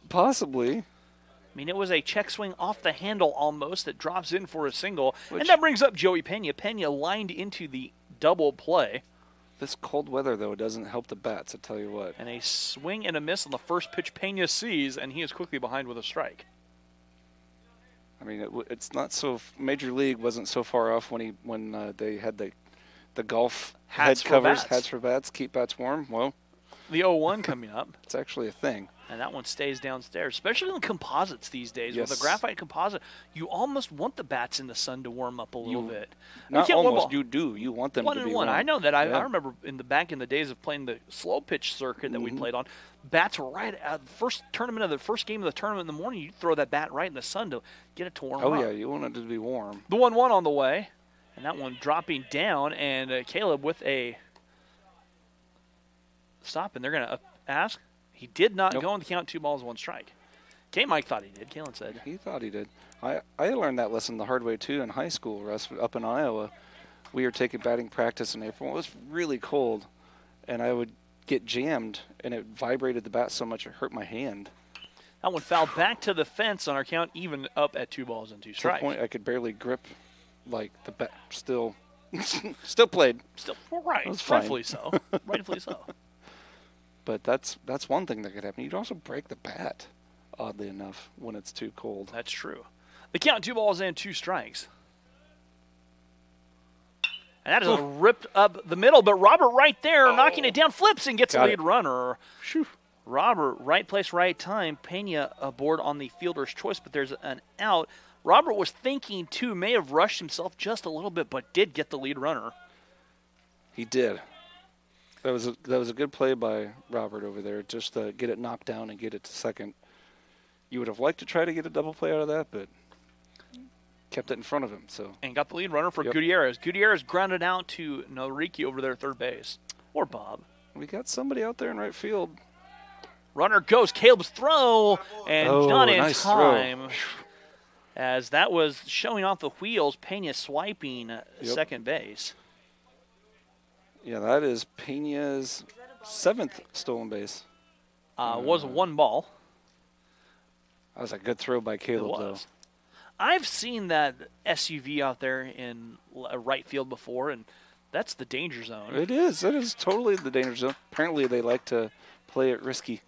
Possibly. I mean, it was a check swing off the handle almost that drops in for a single. And that brings up Joey Pena. Pena lined into the double play. This cold weather, though, doesn't help the bats, I tell you what. And a swing and a miss on the first pitch Pena sees, and he is quickly behind with a strike. I mean, it's not so. Major League wasn't so far off when they had the golf hats head covers, bats. hats for bats, keep bats warm. Well, the 0-1 coming up. It's actually a thing. And that one stays downstairs, especially in composites these days. Yes. With a graphite composite, you almost want the bats in the sun to warm up a little bit. Not almost, you do. You want them to be warm. I know that. I remember back in the days of playing the slow pitch circuit that we played on, bats were right at the first game of the tournament in the morning. You throw that bat right in the sun to get it to warm up. Oh, yeah, you want it to be warm. The 1-1 on the way, and that one dropping down, and Caleb with a stop, and they're going to ask. He did not go on the count, 2 balls, 1 strike. K-Mike thought he did. Kalen said. He thought he did. I learned that lesson the hard way, too, in high school, Russ, up in Iowa. We were taking batting practice in April. It was really cold, and I would get jammed, and it vibrated the bat so much it hurt my hand. That one fouled back to the fence on our count, even up at 2 balls and 2 strikes. To the point I could barely grip, like, the bat. Still played. Still, right. It was fine. Rightfully so. Rightfully so. But that's one thing that could happen. You'd also break the bat, oddly enough, when it's too cold. That's true. The count, 2 balls and 2 strikes. And that is ripped up the middle, but Robert right there knocking it down, flips and gets a lead runner. Shoo. Robert, right place, right time. Pena aboard on the fielder's choice, but there's an out. Robert was thinking, too, may have rushed himself just a little bit, but did get the lead runner. He did. That was a good play by Robert over there, just to get it knocked down and get it to second. You would have liked to try to get a double play out of that, but kept it in front of him. And got the lead runner for Gutierrez. Gutierrez grounded out to Noriki over there at third base. Or Bob. We got somebody out there in right field. Runner goes. Caleb's throw, and not in nice time. Throw. As that was showing off the wheels, Pena swiping second base. Yeah, that is Pena's 7th stolen base. Was 1 ball. That was a good throw by Caleb, though. I've seen that SUV out there in right field before, and that's the danger zone. It is. It is totally the danger zone. Apparently, they like to play it risky.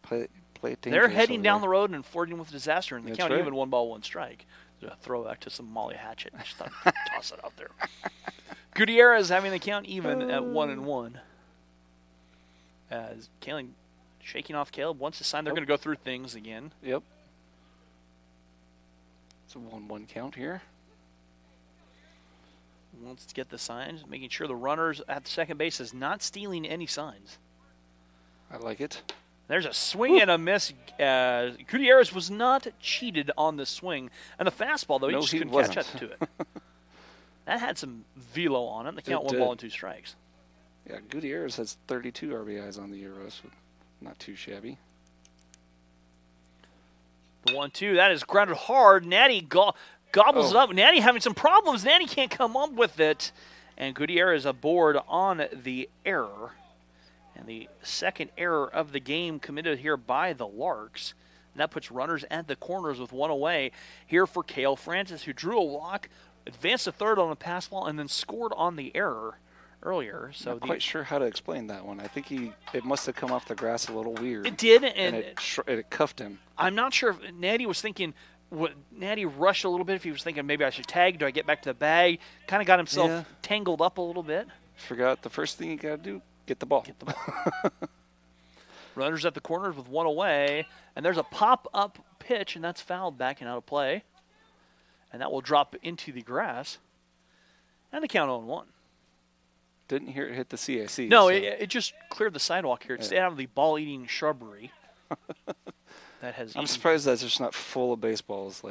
Play it dangerous. They're heading down the road and flirting with disaster, and they count right. even 1 ball, 1 strike. A throwback to some Molly Hatchet. Just thought toss it out there. Gutierrez having the count even at 1-1. As Kalen shaking off Caleb wants to sign. They're going to go through things again. Yep. It's a 1-1 count here. Wants to get the signs, making sure the runners at the second base is not stealing any signs. I like it. There's a swing and a miss. Gutierrez was not cheated on the swing. And the fastball, though, he just couldn't catch up to it. That had some velo on it. The count 1 ball and 2 strikes. Yeah, Gutierrez has 32 RBIs on the year, Russ. Not too shabby. The 1-2, that is grounded hard. Natty gobbles it up. Natty having some problems. Natty can't come up with it. And Gutierrez aboard on the error. And the second error of the game committed here by the Larks. And that puts runners at the corners with 1 away here for Cale Francis, who drew a walk, advanced to third on a pass ball, and then scored on the error earlier. So not quite sure how to explain that one. I think it must have come off the grass a little weird. It did, and it cuffed him. I'm not sure if Natty was thinking. Natty rushed a little bit. If he was thinking maybe I should tag, do I get back to the bag? Kind of got himself tangled up a little bit. Forgot the first thing you got to do. Get the ball. Runners at the corners with 1 away. And there's a pop-up pitch, and that's fouled back and out of play. And that will drop into the grass. And the count 0-1. Didn't hear it hit the CAC. No, so. it just cleared the sidewalk here. It stayed out of the ball-eating shrubbery. I'm surprised that's just not full of baseballs.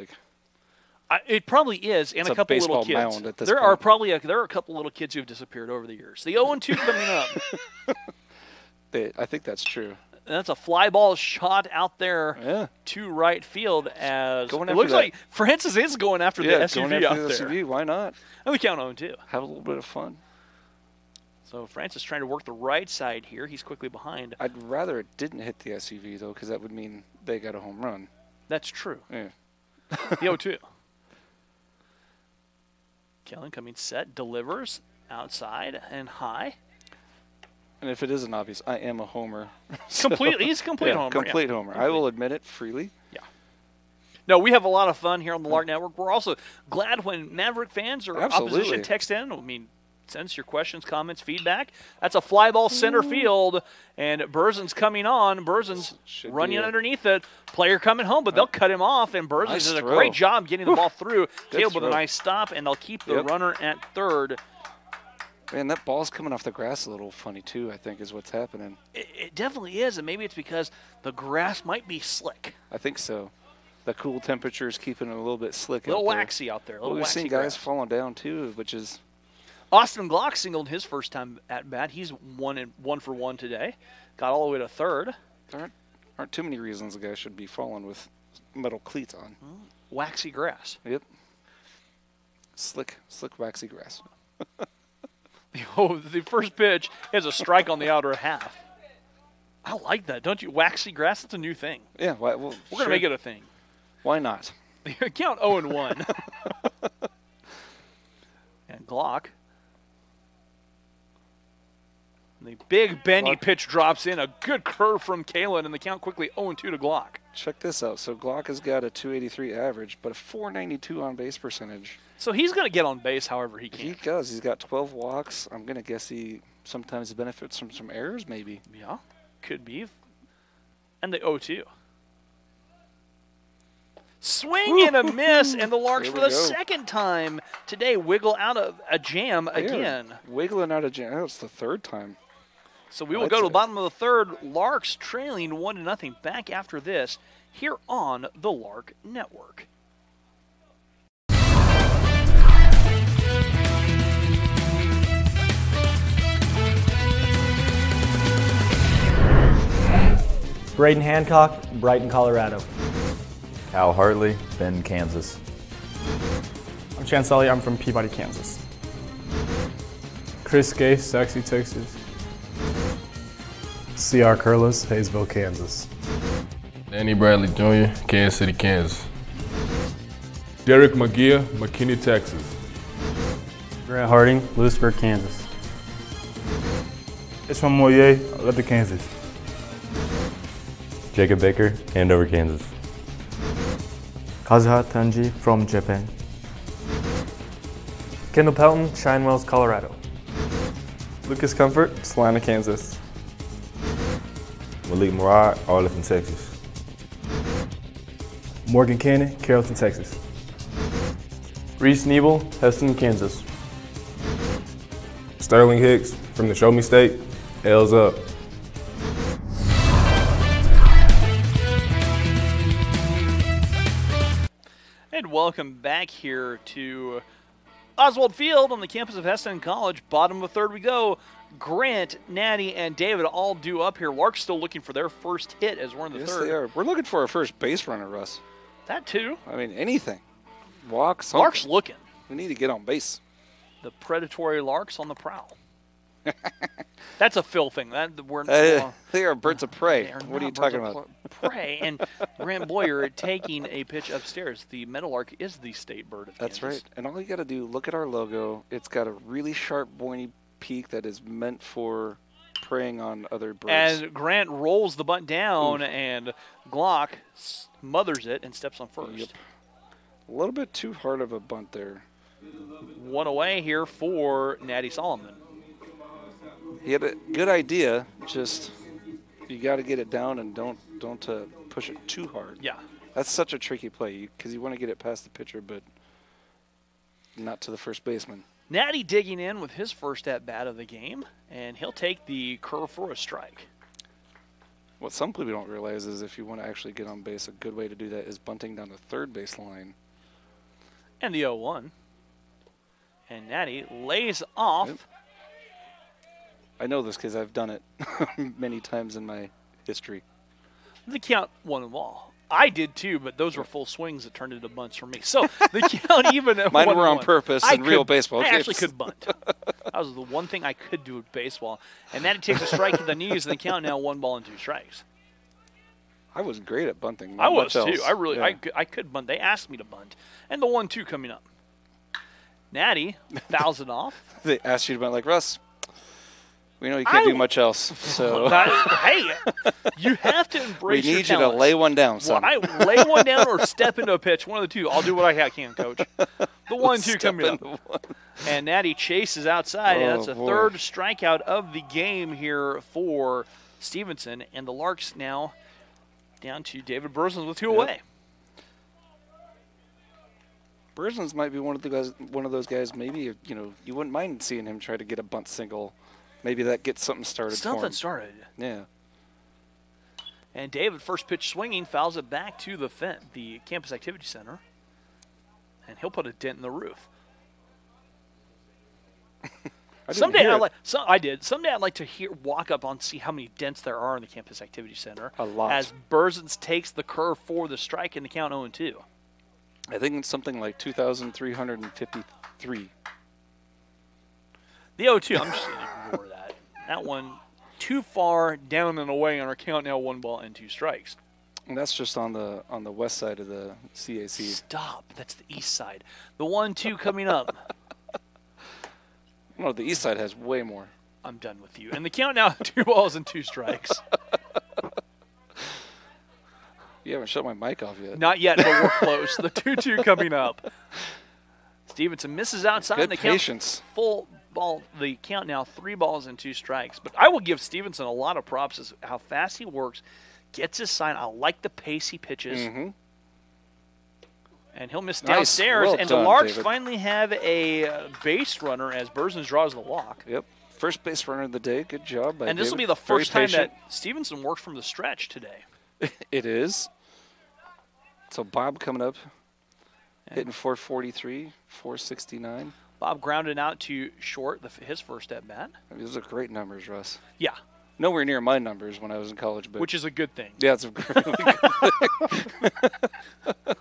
It probably is, and a couple little kids. Mound at this there point. are a couple little kids who have disappeared over the years. The 0-2 coming up. I think that's true. And that's a fly ball shot out there to right field as it looks like Francis is going after the SUV going after out the there. SUV, why not? And we count 0-2. Have a little bit of fun. So Francis trying to work the right side here. He's quickly behind. I'd rather it didn't hit the SUV, though, because that would mean they got a home run. That's true. Yeah. The 0-2. Kellen coming set, delivers outside and high. And if it isn't obvious, I am a homer. He's a complete homer. Complete homer. I will admit it freely. Yeah. No, we have a lot of fun here on the Lark Network. We're also glad when Maverick fans or opposition text in. I mean, send us your questions, comments, feedback. That's a fly ball center field, and Burzen's coming on. Burzen's running underneath it. Player coming home, but they'll cut him off, and Burzen does a great job getting the ball through. Caleb with a nice stop, and they'll keep the runner at third. Man, that ball's coming off the grass a little funny, too, I think, is what's happening. It definitely is, and maybe it's because the grass might be slick. I think so. The cool temperature is keeping it a little bit slick. A little waxy out there. We've seen guys falling down, too, which is... Austin Glock singled his first time at bat. He's 1 for 1 today. Got all the way to third. There aren't too many reasons a guy should be falling with metal cleats on. Waxy grass. Yep. Slick waxy grass. The first pitch is a strike on the outer half. I like that, don't you? Waxy grass, that's a new thing. Yeah, well, we're going to make it a thing. Why not? Count 0-1. And Glock. The big bendy pitch drops in. A good curve from Kalen, and the count quickly 0-2 to Glock. Check this out. So Glock has got a 283 average, but a 492 on base percentage. So he's going to get on base however he can. He does. He's got 12 walks. I'm going to guess he sometimes benefits from some errors, maybe. Yeah, could be. And the 0-2. Swing and a miss, and the Larks for the second time today wiggle out of a jam again. Wiggling out of jam. That's the third time. So we will go to the bottom of the third. Larks trailing 1-0. Back after this here on the Lark Network. Braden Hancock, Brighton, Colorado. Al Hartley, Bend, Kansas. I'm Chance Elliott, I'm from Peabody, Kansas. Chris Gay, Saxby, Texas. C.R. Curlis, Hayesville, Kansas. Danny Bradley Jr., Kansas City, Kansas. Derek McGeer, McKinney, Texas. Grant Harding, Lewisburg, Kansas. Ishmael Moyer, Lubbock, Kansas. Jacob Baker, Andover, Kansas. Kazuha Tanji from Japan. Kendall Pelton, Shinewells, Colorado. Lucas Comfort, Salina, Kansas. Malik Murad, Arlington, Texas. Morgan Cannon, Carrollton, Texas. Reese Nebel, Heston, Kansas. Sterling Hicks from the Show Me State, L's up. And welcome back here to Oswald Field on the campus of Heston College. Bottom of the third we go. Grant, Natty, and David all due up here. Lark's still looking for their first hit as we're in the third. Yes, they are. We're looking for our first base runner, Russ. That too. I mean, anything. Walk, something. Lark's looking. We need to get on base. The predatory Larks on the prowl. That's a Phil thing. They are birds of prey. What are you talking about? Prey. And Grant Boyer taking a pitch upstairs. The Meadowlark is the state bird of Kansas. That's right. And all you got to do, look at our logo. It's got a really sharp, pointy peak that is meant for preying on other birds. And Grant rolls the bunt down, and Glock smothers it and steps on first. Yep. A little bit too hard of a bunt there. One away here for Natty Solomon. He had a good idea, just you got to get it down and don't push it too hard. Yeah. That's such a tricky play because you want to get it past the pitcher, but not to the first baseman. Natty digging in with his first at-bat of the game, and he'll take the curve for a strike. What some people don't realize is if you want to actually get on base, a good way to do that is bunting down the third base line. And the 0-1. And Natty lays off. Yep. I know this because I've done it many times in my history. The count 1-1. I did too, but those were full swings that turned into bunts for me. So the count even at mine were on purpose in real baseball. I actually could bunt. That was the one thing I could do with baseball. And then it takes a strike to the knees, and the count now 1 ball and 2 strikes. I was great at bunting. I was too. I could bunt. They asked me to bunt. And the 1-2 coming up. Natty fouls it off. They asked you to bunt like Russ. We know you can't do much else. So hey, you have to embrace your We need talents. you to lay one down, son. Well, I lay one down or step into a pitch. One of the two. I'll do what I can, Coach. The 1-2 coming up. And Natty chases outside, and that's a third strikeout of the game here for Stevenson. And the Larks now down to David Bursons with 2 away. Bursons might be one of those guys. Maybe you wouldn't mind seeing him try to get a bunt single. Maybe that gets something started. Something started. Yeah. And David, first pitch swinging, fouls it back to the Campus Activity Center. And he'll put a dent in the roof. Someday I'd like to walk up and see how many dents there are in the campus activity center. A lot. As Berzins takes the curve for the strike in the count 0-2. I think it's something like 2,353. The 0-2, I'm just going to ignore that. That one too far down and away on our count now, 1 ball and 2 strikes. And that's just on the west side of the CAC. Stop. That's the east side. The 1-2 coming up. No, the east side has way more. I'm done with you. And the count now, 2 balls and 2 strikes. You haven't shut my mic off yet. Not yet, but we're close. The 2-2 coming up. Stevenson misses outside. Good the patience. Count full ball. The count now 3 balls and 2 strikes. But I will give Stevenson a lot of props as how fast he works, gets his sign. I like the pace he pitches. And he'll miss downstairs. Well and done, the Larks David. finally have a base runner as Berzins draws the walk. Yep. First base runner of the day. Good job by And this will be David. the first Very time that patient. Stevenson worked from the stretch today. It is. So Bob coming up, hitting 443, 469. Bob grounded out to short, his first at bat. I mean, those are great numbers, Russ. Yeah. Nowhere near my numbers when I was in college, but Which is a good thing. yeah, it's a really good thing.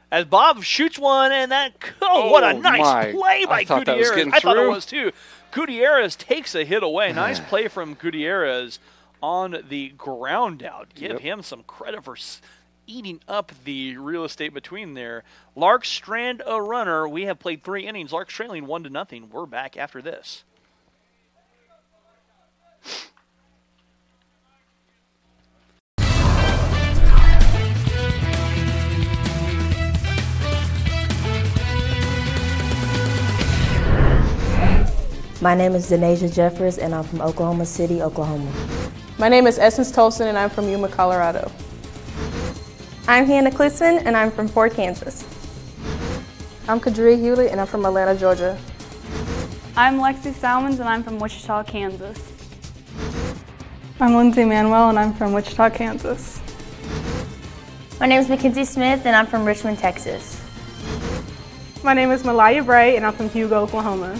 As Bob shoots one, and what a nice play by Gutierrez. I thought it was too. Gutierrez takes a hit away. Nice play from Gutierrez on the ground out. Give him some credit for eating up the real estate between there. Larks strand a runner. We have played 3 innings. Larks trailing 1-0. We're back after this. My name is Denasia Jeffers, and I'm from Oklahoma City, Oklahoma. My name is Essence Tolson, and I'm from Yuma, Colorado. I'm Hannah Klitzman, and I'm from Fort Kansas. I'm Kadri Hewlett, and I'm from Atlanta, Georgia. I'm Lexi Salmons, and I'm from Wichita, Kansas. I'm Lindsay Manuel, and I'm from Wichita, Kansas. My name is Mackenzie Smith, and I'm from Richmond, Texas. My name is Malaya Bright, and I'm from Hugo, Oklahoma.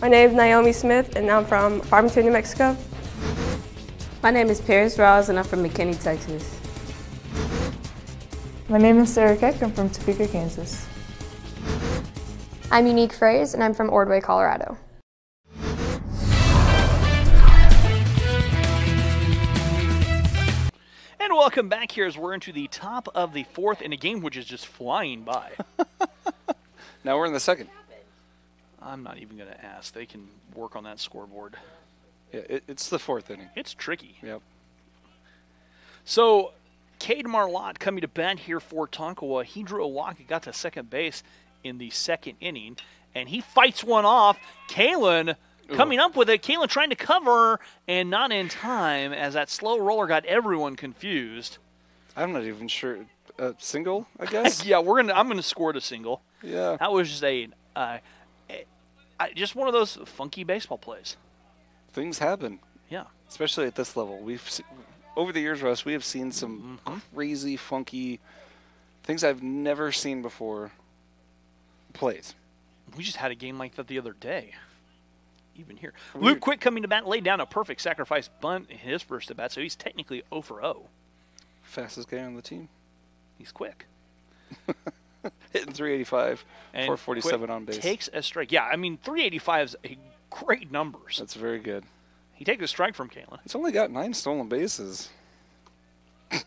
My name is Naomi Smith, and I'm from Farmington, New Mexico. My name is Paris Rouse, and I'm from McKinney, Texas. My name is Sarah Keck, I'm from Topeka, Kansas. I'm Unique Phrase, and I'm from Ordway, Colorado. And welcome back here as we're into the top of the 4th in a game which is just flying by. Now we're in the 2nd. I'm not even going to ask. They can work on that scoreboard. Yeah, it's the 4th inning. It's tricky. Yep. So, Cade Marlott coming to bat here for Tonkawa. He drew a walk and got to second base in the 2nd inning, and he fights one off. Kalen coming up with it. Kalen trying to cover and not in time as that slow roller got everyone confused. I'm not even sure. Single, I guess? Yeah, I'm gonna score it a single. Yeah. That was just just one of those funky baseball plays. Things happen. Yeah. Especially at this level. Over the years, Russ, we have seen some crazy, funky things I've never seen before plays. We just had a game like that the other day. Even here. Luke Quick coming to bat, laid down a perfect sacrifice bunt in his first at bat, so he's technically 0 for 0. Fastest guy on the team. He's quick. Hitting 385, and 447 on base. Takes a strike. Yeah, I mean, 385 is a great numbers. That's very good. He takes a strike from Kalen. He's only got 9 stolen bases. It's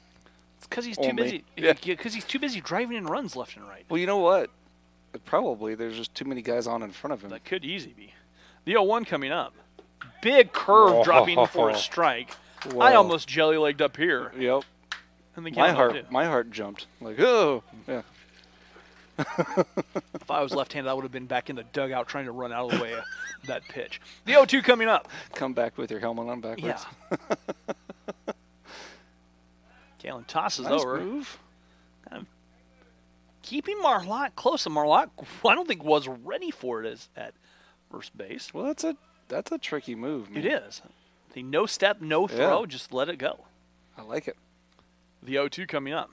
because he's too busy. Yeah. Because he's too busy driving in runs left and right. Well, you know what? Probably there's just too many guys on in front of him. That could easily be. The 0-1 coming up. Big curve dropping for a strike. Whoa. I almost jelly-legged up here. Yep. And the my heart jumped. Like, oh, yeah. If I was left-handed, I would have been back in the dugout trying to run out of the way of that pitch. The 0-2 coming up. Come back with your helmet on backwards. Yeah. Kalen tosses nice over. Move. Kind of keeping Marlott close. And Marlott, I don't think was ready for it at first base. Well, that's a tricky move, man. It is. The no step, no throw, just let it go. I like it. The 0-2 coming up.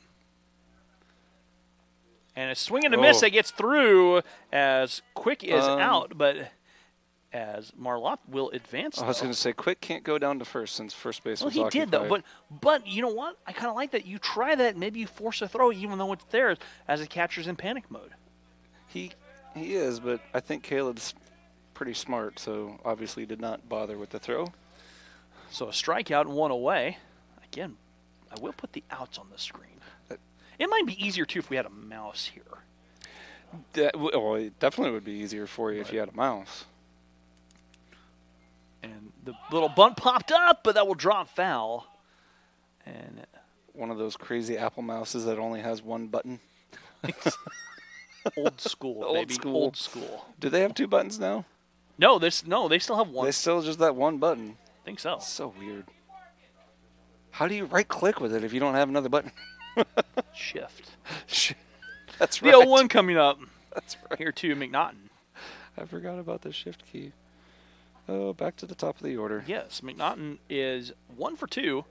And a swing and a miss that gets through as Quick is out, but as Marlott will advance. I was going to say, Quick can't go down to first since first base was occupied. He did, though. But you know what? I kind of like that. You try that, maybe you force a throw even though it's there as a catcher's in panic mode. He is, but I think Caleb's pretty smart, so obviously did not bother with the throw. So a strikeout and one away. Again, I will put the outs on the screen. It might be easier, too, if we had a mouse here. Well, it definitely would be easier for you if you had a mouse. And the little bunt popped up, but that will drop foul. And one of those crazy Apple mouses that only has one button. Old school, baby. Old school. Do they have two buttons now? No, they still have one. They still just that one button. I think so. That's so weird. How do you right-click with it if you don't have another button? Shift. That's right. The 0-1 coming up. That's right. Here to McNaughton. I forgot about the shift key. Oh, back to the top of the order. Yes, McNaughton is 1 for 2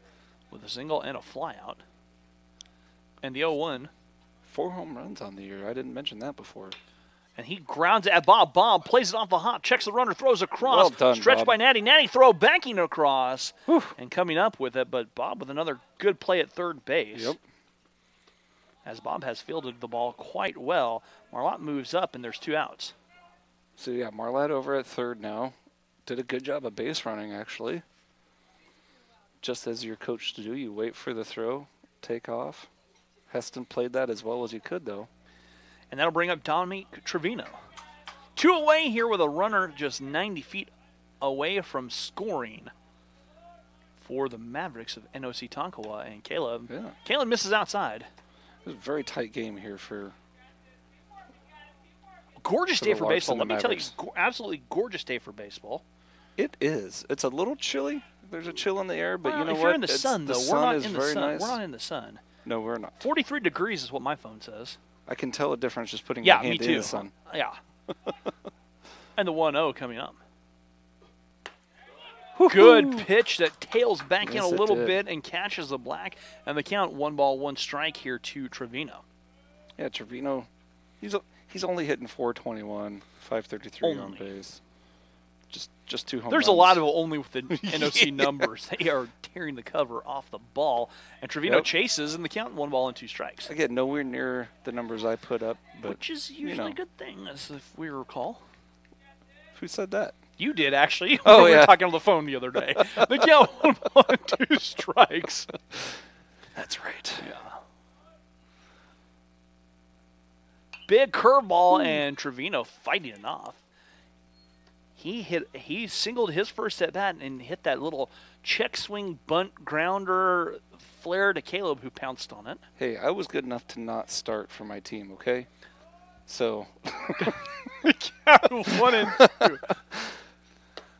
with a single and a flyout. And the 0-1. 4 home runs on the year. I didn't mention that before. And he grounds it at Bob. Bob plays it off the hop, checks the runner, throws across. Well done, stretched Bob. by Natty. Natty throw backing across and coming up with it. But Bob with another good play at third base. Yep. As Bob has fielded the ball quite well. Marlott moves up, and there's 2 outs. So, yeah, Marlott over at third now. Did a good job of base running, actually. Just as you're coached to do, you wait for the throw, take off. Heston played that as well as he could, though. And that'll bring up Dominic Trevino. 2 away here with a runner just 90 feet away from scoring for the Mavericks of NOC-Tonkawa and Caleb. Yeah. Caleb misses outside. It was a very tight game here for gorgeous day for baseball. Let me tell you, Mavericks. absolutely gorgeous day for baseball. It is. It's a little chilly. There's a chill in the air, but you know if what? you're in the sun, though, we're not in the sun. Nice. We're not in the sun. No, we're not. 43 degrees is what my phone says. I can tell a difference just putting my hand in the sun. Yeah. And the 1-0 coming up. Good pitch that tails back in a little bit and catches the black. And the count 1-1 here to Trevino. Yeah, Trevino, he's only hitting 421, 533 on base. Just 2 home There's runs. a lot of only with the NOC numbers. They are tearing the cover off the ball. And Trevino chases, and the count 1-2. Again, nowhere near the numbers I put up. But, which is usually a good thing, as if we recall. Who said that? You did, actually. Oh, we yeah. were talking on the phone the other day. The count 1-2. That's right. Yeah. Big curveball, and Trevino fighting it off. He singled his first at bat and hit that little check swing bunt grounder flare to Caleb, who pounced on it. Hey, I was good enough to not start for my team, okay? So 1-2.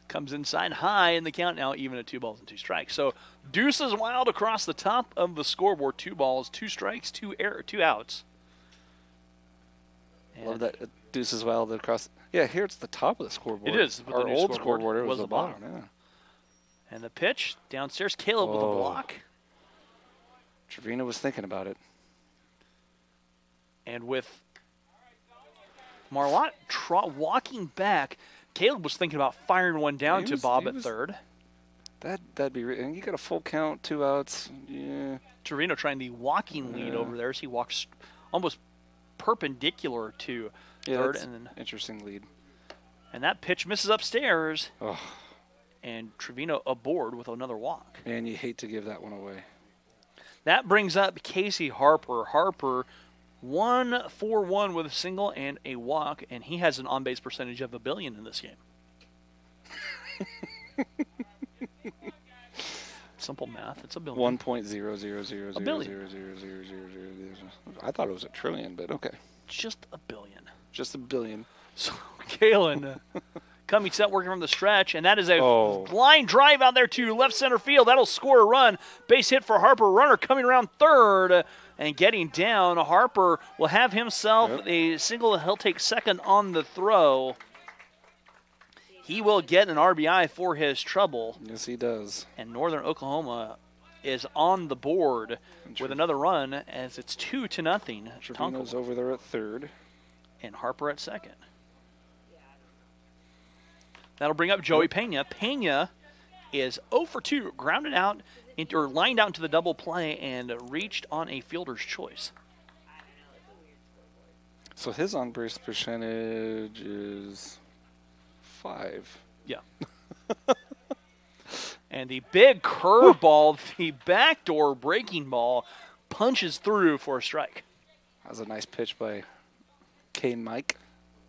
Comes inside high, and the count now even at 2-2. So Deuces Wild across the top of the scoreboard. 2 balls, 2 strikes, 2 outs. And love that Deuces Wild across. Yeah, here it's the top of the scoreboard. It is. Our old scoreboard, it was the bottom. Yeah. And the pitch downstairs, Caleb with a block. Trevino was thinking about it. And with Marlott walking back, Caleb was thinking about firing one down to Bob at third. That'd be. And you got a full count, 2 outs. Yeah. Trevino trying the walking lead over there as he walks almost perpendicular to third, and then interesting lead. And that pitch misses upstairs. Oh. And Trevino aboard with another walk. Man, you hate to give that one away. That brings up Casey Harper. Harper 1 for 1 with a single and a walk, and he has an on-base percentage of 1 billion in this game. Simple math. It's 1 billion. 1.000000000. I thought it was a trillion, but okay. Just 1 billion. Just 1 billion. So Kalen coming set working from the stretch, and that is a line drive out there to left center field. That'll score a run. Base hit for Harper. Runner coming around third and getting down. Harper will have himself a single. He'll take second on the throw. He will get an RBI for his trouble. Yes, he does. And Northern Oklahoma is on the board with another run as it's 2-0. Trevino's over there at third. And Harper at second. That'll bring up Joey Pena. Pena is 0 for 2, grounded out or lined out into the double play and reached on a fielder's choice. So his on-base percentage is 5. Yeah. And the big curveball, the backdoor breaking ball, punches through for a strike. That was a nice pitch by K-Mike.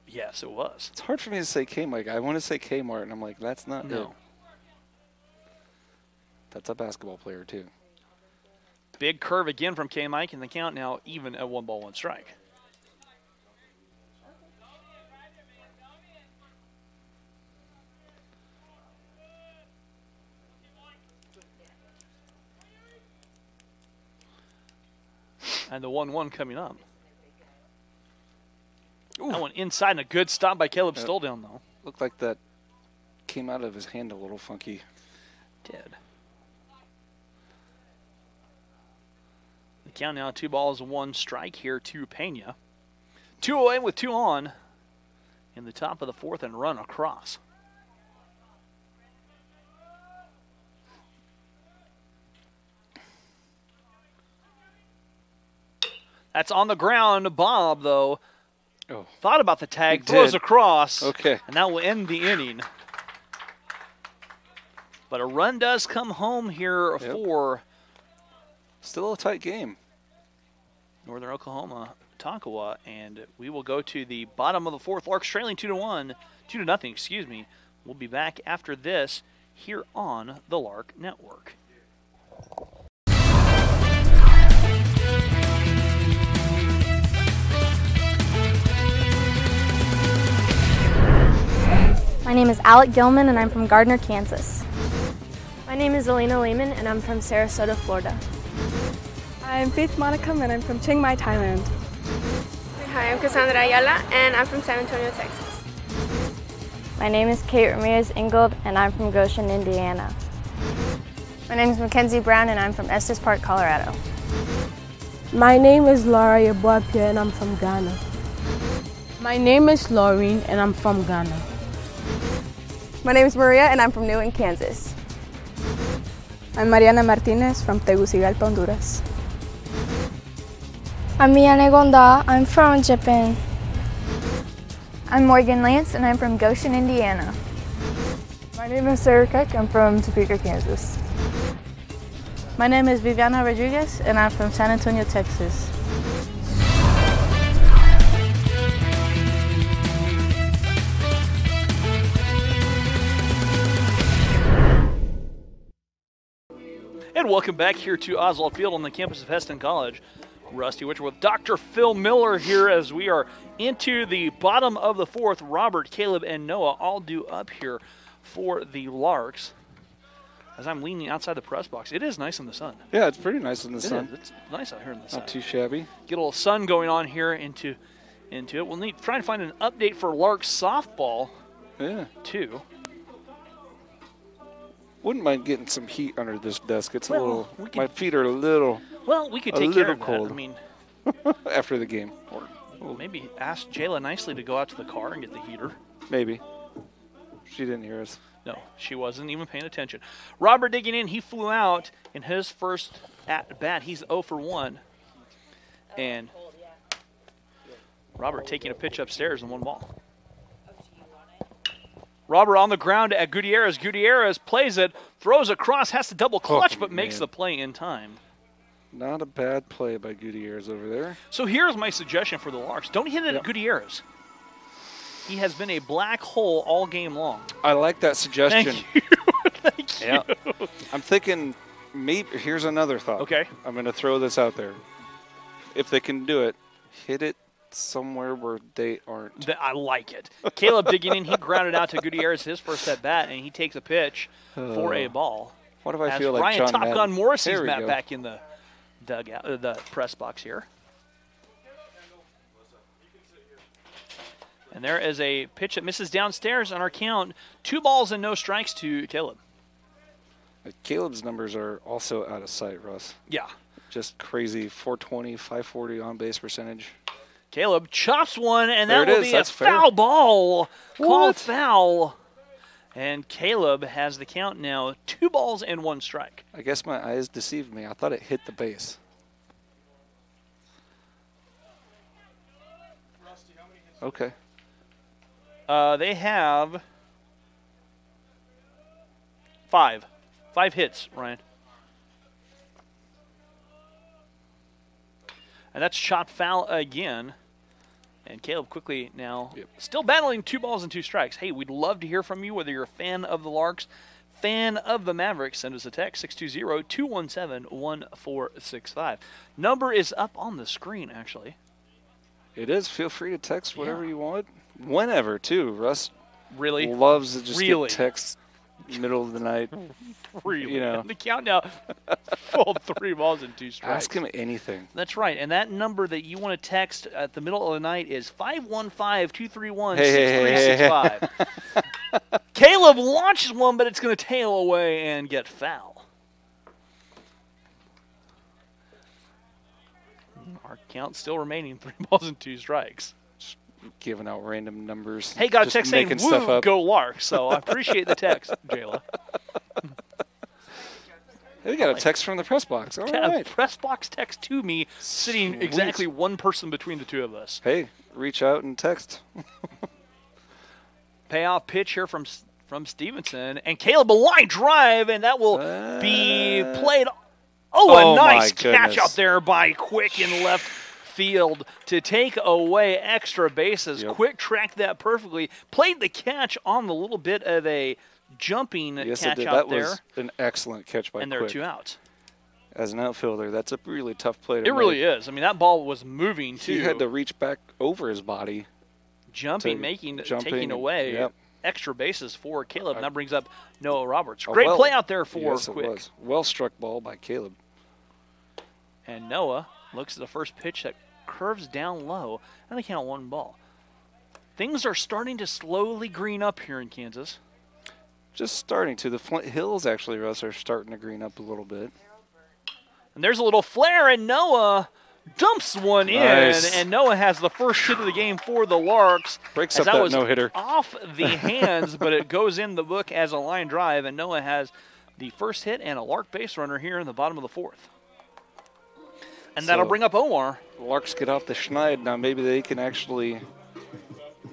Yes, it was. It's hard for me to say K-Mike. I want to say K-Mart, and I'm like, that's not it. That's a basketball player, too. Big curve again from K-Mike, and the count now even at 1 ball, 1 strike. And the 1-1 coming up. Ooh. That one inside and a good stop by Caleb Stoldown, though. Looked like that came out of his hand a little funky. Did. The count now 2 balls, 1 strike here to Pena. 2 away with 2 on in the top of the 4th and run across. That's on the ground. Bob, though, thought about the tag, throws across, and that will end the inning. But a run does come home here for still a tight game. Northern Oklahoma, Tonkawa, and we will go to the bottom of the 4th. Larks trailing 2-0, excuse me. We'll be back after this here on the Lark Network. My name is Alec Gilman, and I'm from Gardner, Kansas. My name is Alina Lehman, and I'm from Sarasota, Florida. I'm Faith Monicum, and I'm from Chiang Mai, Thailand. Hi, I'm Cassandra Ayala, and I'm from San Antonio, Texas. My name is Kate Ramirez Ingold, and I'm from Goshen, Indiana. My name is Mackenzie Brown, and I'm from Estes Park, Colorado. My name is Laura Yabuapia, and I'm from Ghana. My name is Laureen, and I'm from Ghana. My name is Maria, and I'm from Newland, Kansas. I'm Mariana Martinez from Tegucigalpa, Honduras. I'm Miyane Gonda. I'm from Japan. I'm Morgan Lance, and I'm from Goshen, Indiana. My name is Sarah Keck. I'm from Topeka, Kansas. My name is Viviana Rodriguez, and I'm from San Antonio, Texas. And welcome back here to Oswald Field on the campus of Heston College. Rusty Witcher with Dr. Phil Miller here as we are into the bottom of the 4th. Robert, Caleb, and Noah all due up here for the Larks. As I'm leaning outside the press box, it is nice in the sun. Yeah, it's pretty nice in the sun. It's nice out here in the sun. Not too shabby. Get a little sun going on here into it. We'll need try and find an update for Larks softball. Yeah. Too. Wouldn't mind getting some heat under this desk. It's a little. My feet are a little. Well, we could take care of that. Cold. I mean, after the game, or maybe ask Jayla nicely to go out to the car and get the heater. Maybe. She didn't hear us. No, she wasn't even paying attention. Robert digging in. He flew out in his first at bat. He's 0 for 1, and Robert taking a pitch upstairs in 1 ball. Robert on the ground at Gutierrez. Gutierrez plays it, throws across, has to double clutch, but makes the play in time. Not a bad play by Gutierrez over there. So here's my suggestion for the Larks. Don't hit it at Gutierrez. He has been a black hole all game long. I like that suggestion. Thank you. Thank you. Yeah. I'm thinking maybe, here's another thought. Okay. I'm going to throw this out there. If they can do it, hit it somewhere where they aren't. I like it. Caleb digging in. He grounded out to Gutierrez his first at bat, and he takes a pitch for a ball. What if I as feel like Ryan John Top Madden? Gun Morrissey's There we Matt go. back in the dugout, the press box here. And there is a pitch that misses downstairs on our count. 2 balls and no strikes to Caleb. Caleb's numbers are also out of sight, Russ. Yeah. Just crazy. 420, 540 on base percentage. Caleb chops one, and There that it will is. be That's a fair. foul ball. Called foul And Caleb has the count now, 2 balls and 1 strike. I guess my eyes deceived me. I thought it hit the base. Okay. They have 5. 5 hits, Ryan. And that's shot foul again. And Caleb quickly now still battling 2 balls and 2 strikes. Hey, we'd love to hear from you, whether you're a fan of the Larks, fan of the Mavericks. Send us a text, 620-217-1465. Number is up on the screen, actually. It is. Feel free to text whatever you want. Whenever, too. Russ really loves to just get texts middle of the night. Really? You know. The count now, full 3 balls and 2 strikes. Ask him anything. That's right. And that number that you want to text at the middle of the night is 515-231-6365. Caleb launches one, but it's going to tail away and get foul. Our count still remaining 3 balls and 2 strikes. Just giving out random numbers. Hey, got a text saying, woo, go Larks. So I appreciate the text, Jayla. Hey, we got a text from the press box. All right. Press box text to me, sitting exactly 1 person between the 2 of us. Hey, reach out and text. Payoff pitch here from Stevenson. And Caleb, a line drive, and that will be played. Oh, a nice catch up there by Quick in left field to take away extra bases. Quick tracked that perfectly. Played the catch on the little bit of a jumping catch out there. That was an excellent catch by Quick. And there are 2 outs. As an outfielder, that's a really tough play to make. It really is. I mean, that ball was moving, too. He had to reach back over his body. Taking away extra bases for Caleb. And that brings up Noah Roberts. Great play out there for Quick. It was. Well-struck ball by Caleb. And Noah looks at the first pitch that curves down low, and they count 1 ball. Things are starting to slowly green up here in Kansas. Just starting to. The Flint Hills, actually, Russ, are starting to green up a little bit. And there's a little flare, and Noah dumps one in, and Noah has the first hit of the game for the Larks. Breaks up that no-hitter. Off the hands, but it goes in the book as a line drive, and Noah has the first hit and a Lark base runner here in the bottom of the 4th. And that'll bring up Omar. Larks get off the schneid. Now maybe they can actually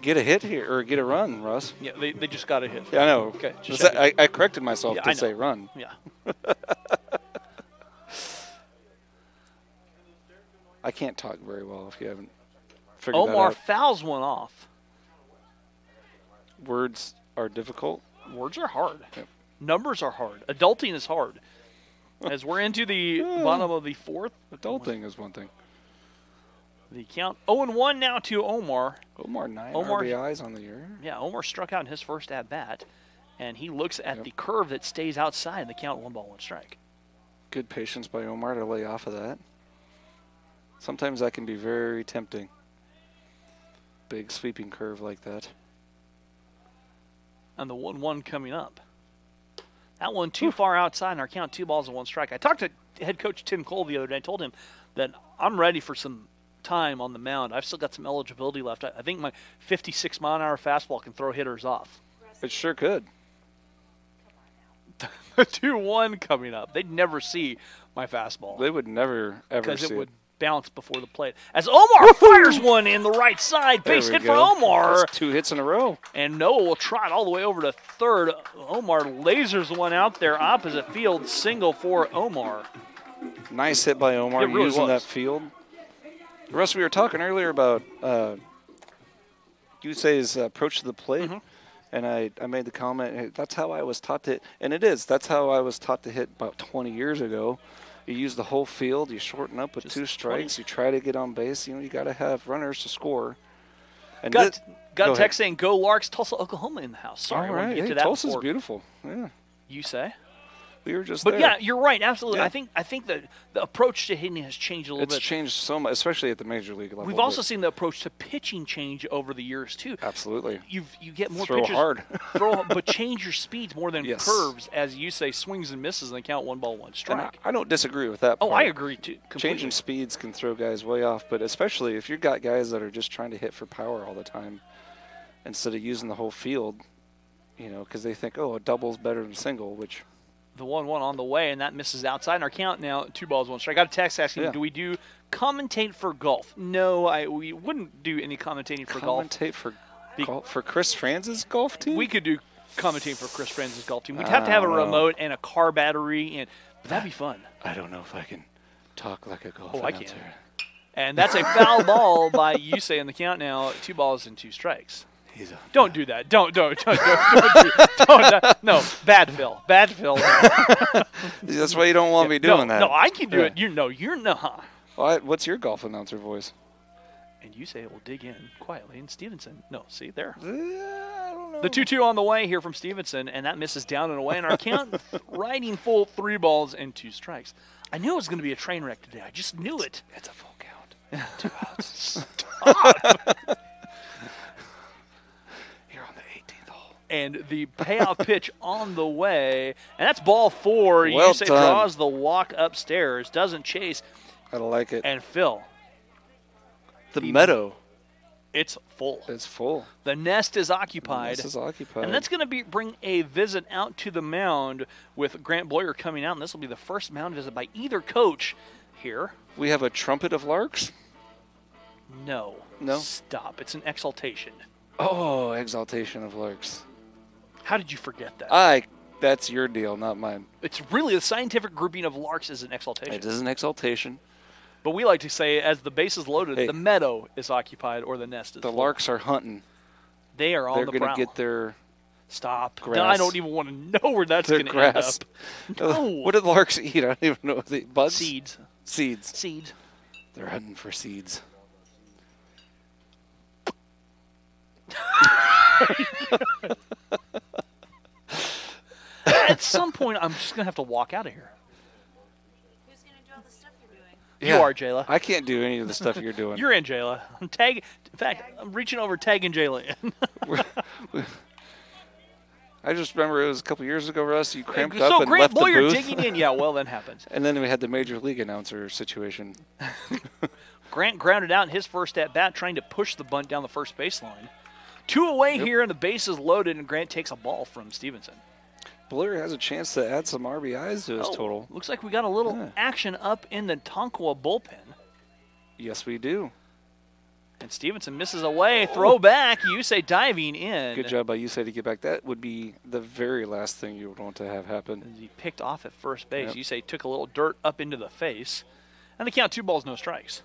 get a hit here, or get a run, Russ. Yeah, they just got a hit. Yeah, I know. Okay. I corrected myself to say run. Yeah. I can't talk very well if you haven't figured that out. Omar fouls one off. Words are difficult. Words are hard. Yep. Numbers are hard. Adulting is hard. As we're into the bottom of the 4th. Adulting is one thing. The count 0-1 now to Omar. Omar 9 RBIs on the year. Yeah, Omar struck out in his first at-bat. And he looks at the curve that stays outside. The count 1 ball, 1 strike. Good patience by Omar to lay off of that. Sometimes that can be very tempting. Big sweeping curve like that. And the 1-1 coming up. That one too far outside, and our count 2 balls and 1 strike. I talked to head coach Tim Cole the other day. I told him that I'm ready for some time on the mound. I've still got some eligibility left. I think my 56-mile-an-hour fastball can throw hitters off. It sure could. The 2-1 coming up. They'd never see my fastball. They would never, ever see it. Because it would bounce before the plate. As Omar fires one in the right side. Base hit for Omar. That's 2 hits in a row. And Noah will trot all the way over to third. Omar lasers one out there opposite field. Single for Omar. Nice hit by Omar using that field. Russ, we were talking earlier about Yusei's approach to the plate. And I made the comment, hey, that's how I was taught to hit. And it is. That's how I was taught to hit about 20 years ago. You use the whole field. You shorten up with 2 strikes. You try to get on base. You know, you got to have runners to score. And got a text saying, go Larks, Tulsa, Oklahoma in the house. Sorry, all right. I want to get to that Tulsa's beautiful. Yeah. You say? We were just But there. yeah, you're right. Absolutely. Yeah. I think that the approach to hitting has changed a little bit. It's changed so much, especially at the major league level. We've also seen the approach to pitching change over the years too. Absolutely. You get more throw pitches. Hard. But change your speeds more than curves, as you say, swings and misses, and they count 1 ball, 1 strike. I don't disagree with that. Oh, part. I agree too. Completely. Changing speeds can throw guys way off, but especially if you've got guys that are just trying to hit for power all the time, instead of using the whole field, You know, because they think, oh, a double's better than a single, which... The 1-1 on the way, and that misses outside. And our count now, 2 balls, 1 strike. I got a text asking, do we do commentate for golf? No, we wouldn't do any commentating for golf. Commentate for golf? For Chris Franz's golf team? We could do commentating for Chris Franz's golf team. We'd have to have a remote and a car battery, but that'd be fun. I don't know if I can talk like a golf announcer. I can. And that's a foul ball by Yusei in the count now, 2 balls and 2 strikes. Don't do that. Don't. No, bad Phil. Bad Phil. That's why you don't want me doing that. No, I can do it. You're not. What's your golf announcer voice? And Yusei will dig in quietly. And Stevenson. No, see there. I don't know. The 2-2 on the way here from Stevenson, and that misses down and away. And our count riding full 3 balls and 2 strikes. I knew it was going to be a train wreck today. I just knew it. It's a full count. 2 outs. Stop. And the payoff pitch on the way. And that's ball 4. Well Yusei done. draws the walk upstairs. Doesn't chase. I like it. And Phil. The meadow. It's full. It's full. The nest is occupied. The nest is occupied. And that's going to bring a visit out to the mound with Grant Boyer coming out. And this will be the first mound visit by either coach here. We have a trumpet of larks? No. No? Stop. It's an exaltation. Oh, exaltation of larks. How did you forget that? That's your deal, not mine. It's really the scientific grouping of larks is an exaltation. It is an exaltation. But we like to say, as the base is loaded, the meadow is occupied or the nest is The full. larks are hunting. They are on the prowl. They're going to get their grass. I don't even want to know where that's going to end up. No. What do the larks eat? I don't even know. Bugs? Seeds. Seeds. They're hunting for seeds. At some point, I'm just going to have to walk out of here. Who's going to do all the stuff you're doing? Yeah, you are, Jayla. I can't do any of the stuff you're doing. You're in, Jayla. In fact, I'm reaching over, tagging Jayla in. I just remember it was a couple years ago, Russ. You cramped up so and Grant left Boyer the booth. digging in. Yeah, well, that happens. And then we had the Major League announcer situation. Grant grounded out in his first at-bat, trying to push the bunt down the first baseline. 2 away here, and the base is loaded, and Grant takes a ball from Stevenson. Boyer has a chance to add some RBIs to his total. Looks like we got a little action up in the Tonkawa bullpen. Yes, we do. And Stevenson misses away. Throw back. Yusei diving in. Good job by Yusei to get back. That would be the very last thing you would want to have happen. He picked off at first base. Yusei took a little dirt up into the face. And the count 2 balls, no strikes.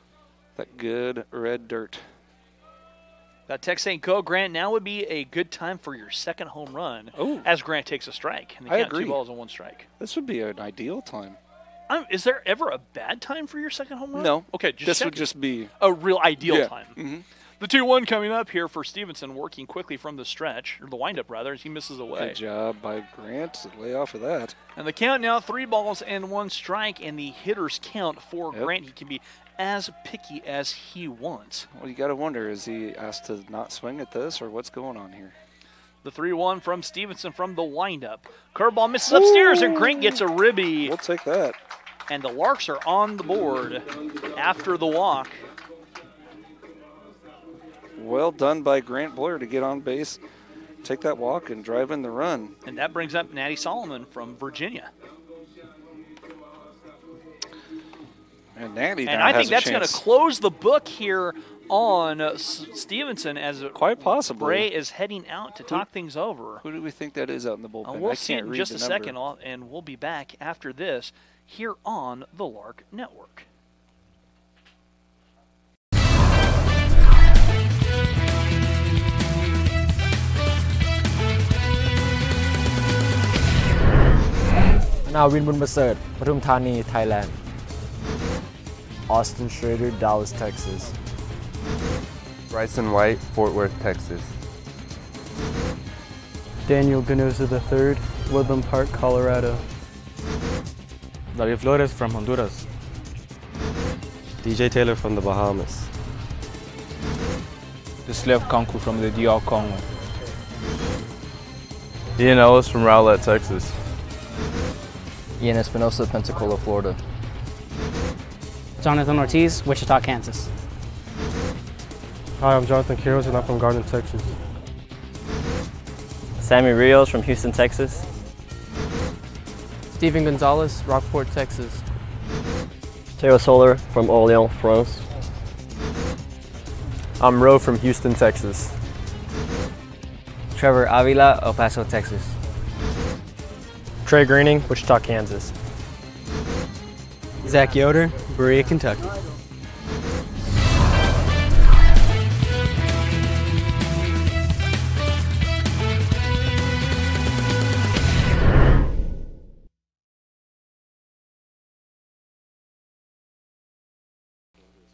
That good red dirt. That text saying, go, Grant, now would be a good time for your second home run as Grant takes a strike. And the count 2 balls and 1 strike. This would be an ideal time. Is there ever a bad time for your second home run? No. Okay, this would just be a real ideal time. Mm-hmm. The 2-1 coming up here for Stevenson, working quickly from the stretch, or the windup rather, as he misses away. Good job by Grant to lay off of that. And the count now 3 balls and 1 strike, and the hitters count for Grant. He can be as picky as he wants. Well, you got to wonder, is he asked to not swing at this, or what's going on here? The 3-1 from Stevenson from the windup. Curveball misses upstairs, and Grant gets a ribby. We'll take that. And the Larks are on the board after the walk. Well done by Grant Boyer to get on base, take that walk, and drive in the run. And that brings up Natty Solomon from Virginia. And Natty I think that's going to close the book here on Stevenson as quite possibly Bray is heading out to talk things over. Who do we think that is out in the bullpen? We'll see it in just a second, and we'll be back after this here on the Lark Network. Nawin Bunbasert, Patum Thani, Thailand. Austin Schrader, Dallas, Texas. Bryson White, Fort Worth, Texas. Daniel Ganoza III, Woodland Park, Colorado. David Flores from Honduras. DJ Taylor from the Bahamas. Dislev Kanku from the DR Congo. Ian Ellis from Rowlett, Texas. Ian Espinosa, Pensacola, Florida. Jonathan Ortiz, Wichita, Kansas. Hi, I'm Jonathan Quiroz and I'm from Garden, Texas. Sammy Rios from Houston, Texas. Steven Gonzalez, Rockport, Texas. Teo Soler from Orléans, France. I'm Ro from Houston, Texas. Trevor Avila, El Paso, Texas. Trey Greening, Wichita, Kansas. Zach Yoder, Berea, Kentucky.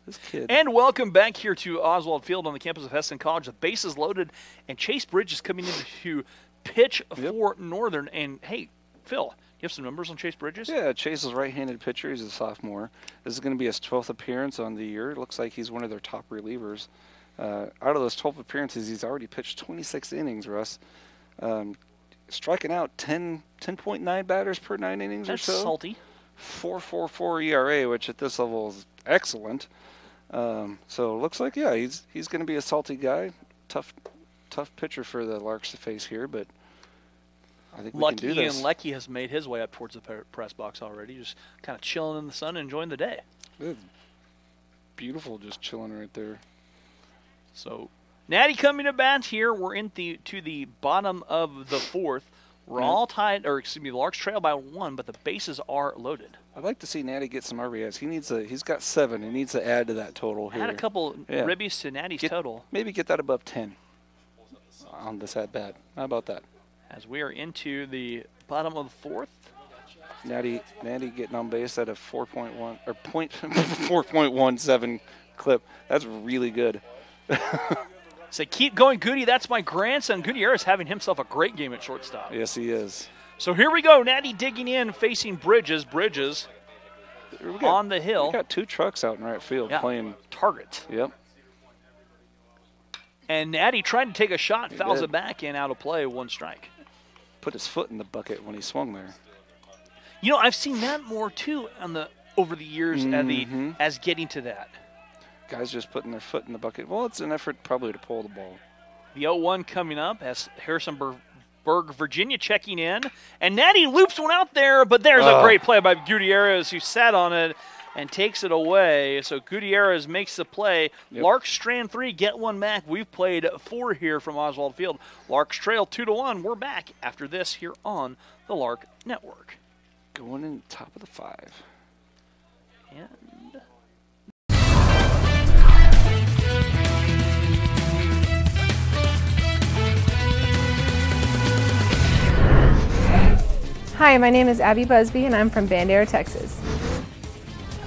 This kid. And welcome back here to Oswald Field on the campus of Hesston College. The base is loaded, and Chase Bridge is coming in to pitch for Northern. And, hey, Phil, you have some numbers on Chase Bridges? Yeah, Chase is a right-handed pitcher. He's a sophomore. This is going to be his 12th appearance on the year. It looks like he's one of their top relievers. Out of those 12 appearances, he's already pitched 26 innings, Russ. Striking out 10.9 batters per 9 innings That's or so. salty. 4.44 ERA, which at this level is excellent. So it looks like, yeah, he's going to be a salty guy. Tough pitcher for the Larks to face here, but I think we can do this. Ian Leckie has made his way up towards the press box already, just kind of chilling in the sun and enjoying the day. It's beautiful, just chilling right there. So, Natty coming to bat here. We're to the bottom of the fourth. We're all tied, or excuse me, the Larks trail by 1, but the bases are loaded. I'd like to see Natty get some RBIs. He's got 7. He needs to add to that total here. Add a couple ribbies to Natty's total. Maybe get that above 10 on this at bat. How about that? As we are into the bottom of the fourth. Natty getting on base at a 4.1 or 4.17 clip. That's really good. Say, keep going, Goody. That's my grandson. Gutierrez having himself a great game at shortstop. Yes, he is. So here we go. Natty digging in, facing Bridges. Bridges on the hill. We got 2 trucks out in right field playing target. Yep. And Natty trying to take a shot, fouls it back and out of play, 1 strike. Put his foot in the bucket when he swung there. You know, I've seen that more too over the years as getting to that. Guys just putting their foot in the bucket. Well, it's an effort probably to pull the ball. The 0-1 coming up as Harrisonburg, Virginia checking in. And Natty loops one out there, but there's a great play by Gutierrez who sat on it and takes it away. So Gutierrez makes the play. Yep. Larks strand 3, get 1 back. We've played 4 here from Oswald Field. Larks trail 2-1. We're back after this here on the Lark Network. Going in top of the 5. And Hi, my name is Abby Busby, and I'm from Bandera, Texas.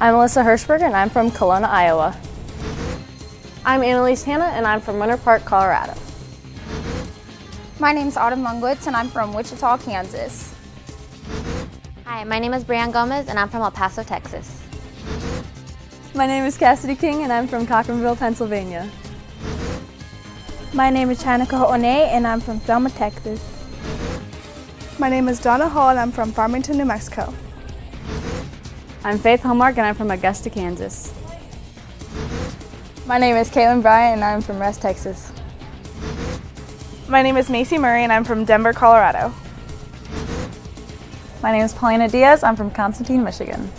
I'm Melissa Hirschberg, and I'm from Kelowna, Iowa. I'm Annalise Hanna, and I'm from Winter Park, Colorado. My name's Autumn Mungwitz, and I'm from Wichita, Kansas. Hi, my name is Brianne Gomez, and I'm from El Paso, Texas. My name is Cassidy King, and I'm from Cochranville, Pennsylvania. My name is Chanaka Ho'one, and I'm from Thelma, Texas. My name is Donna Hall, and I'm from Farmington, New Mexico. I'm Faith Hallmark, and I'm from Augusta, Kansas. My name is Caitlin Bryant, and I'm from West Texas. My name is Macy Murray, and I'm from Denver, Colorado. My name is Paulina Diaz. I'm from Constantine, Michigan.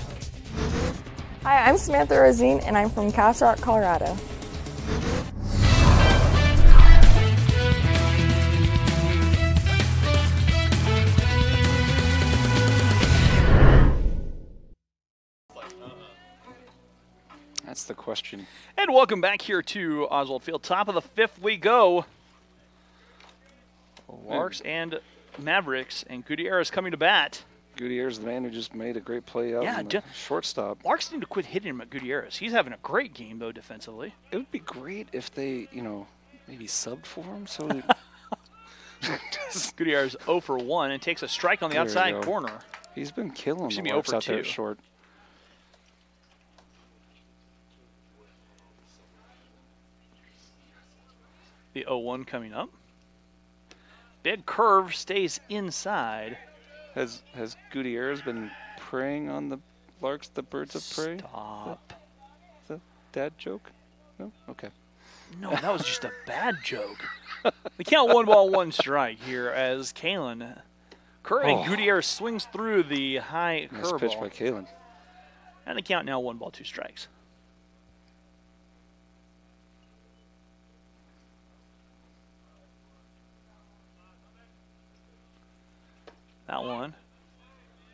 Hi, I'm Samantha Rosine, and I'm from Castle Rock, Colorado. That's the question. And welcome back here to Oswald Field. Top of the 5th we go. Larks and Mavericks, and Gutierrez coming to bat. Gutierrez, the man who just made a great play out in the shortstop. Larks need to quit hitting him at Gutierrez. He's having a great game, though, defensively. It would be great if they, maybe subbed for him. So Gutierrez 0 for 1 and takes a strike on the outside corner. He's been killing the Larks out there short. The 0-1 coming up. Big curve stays inside. Has Gutierrez been preying on the Larks, the birds of prey? Stop. Is that a dad joke? No? Okay. No, that was just a bad joke. The count 1 ball, 1 strike here as Kalen Gutierrez swings through the high curveball. Nice pitch by Kalen. And the count now 1 ball, 2 strikes. That one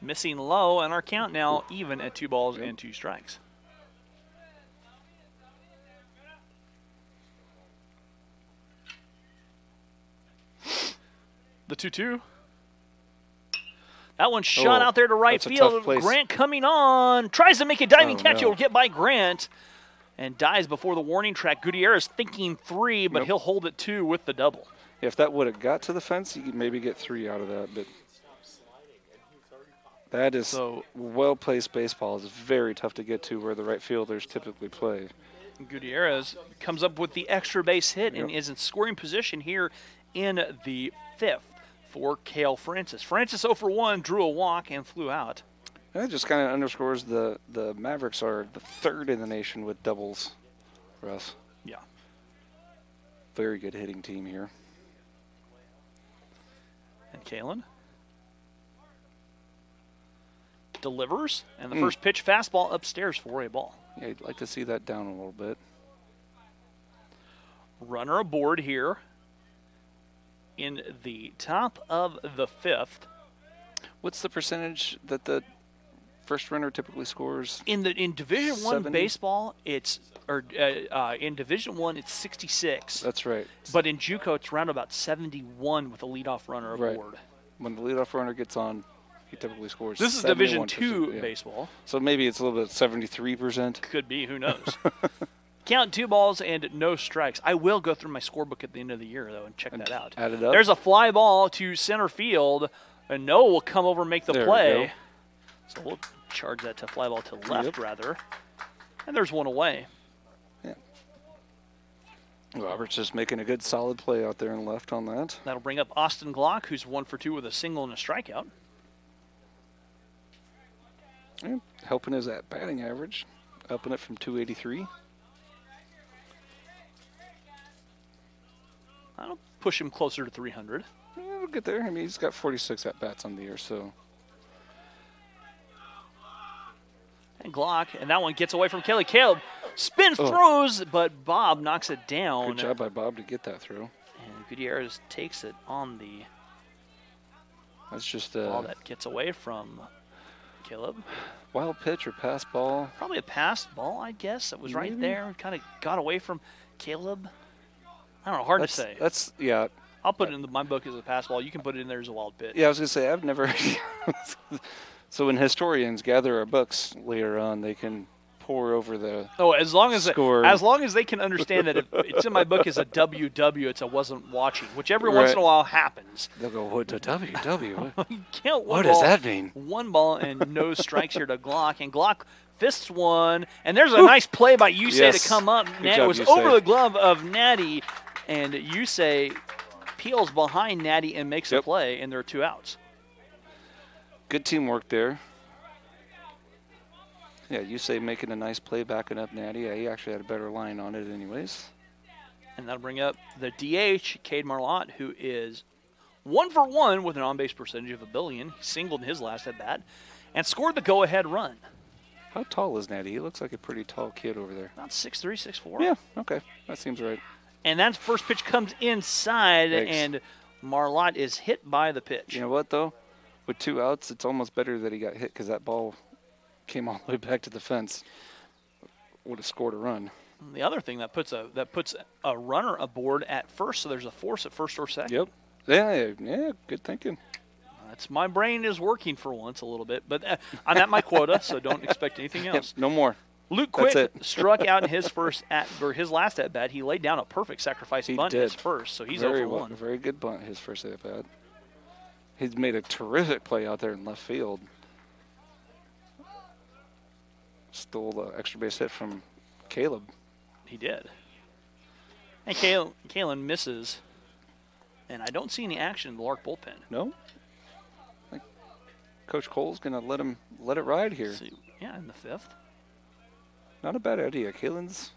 missing low, and our count now even at 2 balls and 2 strikes. The 2-2. That one shot out there to right field. Grant coming on. Tries to make a diving catch. It'll get by Grant. And dies before the warning track. Gutierrez thinking 3, but he'll hold it 2 with the double. If that would have got to the fence, you could maybe get 3 out of that. But that is well-placed baseball. It's very tough to get to where the right fielders typically play. Gutierrez comes up with the extra base hit and is in scoring position here in the 5th. For Cale Francis. Francis 0 for 1, drew a walk, and flew out. That just kind of underscores the Mavericks are the 3rd in the nation with doubles for us. Yeah. Very good hitting team here. And Kalen delivers, and the first pitch fastball upstairs for a ball. Yeah, you'd like to see that down a little bit. Runner aboard here. In the top of the 5th. What's the percentage that the first runner typically scores? In Division 1 baseball, it's in Division 1 it's 66. That's right. But in JUCO it's around about 71 with a leadoff runner aboard. When the leadoff runner gets on, he typically scores. This is Division 2 baseball. So maybe it's a little bit 73%. Could be, who knows. Count 2 balls and no strikes. I will go through my scorebook at the end of the year, though, and check that out. Add it up. There's a fly ball to center field, and Noah will come over and make the play. So we'll charge that to fly ball to left, rather. And there's one away. Yeah. Robert's just making a good, solid play out there and left on that. That'll bring up Austin Glock, who's 1 for 2 with a single and a strikeout. And helping his batting average, upping it from 283. I'll push him closer to 300. Yeah, we'll get there. I mean, he's got 46 at-bats on the year, so. And Glock, and that one gets away from Kelly. Caleb spins, throws, but Bob knocks it down. Good job by Bob to get that through. And Gutierrez takes it on the That's just ball that gets away from Caleb. Wild pitch or pass ball? Probably a pass ball, I guess. It was right there. Kind of got away from Caleb. I don't know, hard to say. Yeah. I'll put it in my book as a pass ball. You can put it in there as a wild pitch. Yeah, I was going to say, I've never. So when historians gather our books later on, they can pour over the as long as score. As long as they can understand that if it's in my book as a WW, it's a wasn't watching, which every once in a while happens. They'll go, what, a WW? What does that mean? 1 ball and no strikes here to Glock. And Glock fists one. And there's a nice play by Yusei to come up. It was over the glove of Natty. And Yusei peels behind Natty and makes a play, and there are 2 outs. Good teamwork there. Yeah, Yusei making a nice play, backing up Natty. Yeah, he actually had a better line on it anyways. And that'll bring up the DH, Cade Marlott, who is 1 for 1 with an on-base percentage of 1 billion. He singled in his last at-bat and scored the go-ahead run. How tall is Natty? He looks like a pretty tall kid over there. About 6'3", 6'4". Yeah, okay. That seems right. And that first pitch comes inside, and Marlott is hit by the pitch. You know what, though? With 2 outs, it's almost better that he got hit because that ball came all the way back to the fence. Would have scored a run. The other thing that puts a runner aboard at first, so there's a force at first or second. Yep. Yeah, good thinking. That's my brain is working for once a little bit, but I'm at my quota, so don't expect anything else. No more. Luke Quick struck out in his his last at bat. He laid down a perfect sacrifice bunt his first, so he's 0 for 1. Very good bunt his first at bat. He's made a terrific play out there in left field. Stole the extra base hit from Caleb. He did. And Kalen misses, and I don't see any action in the Lark bullpen. No. I think Coach Cole's gonna let it ride here. Yeah, in the 5th. Not a bad idea. Kalen's.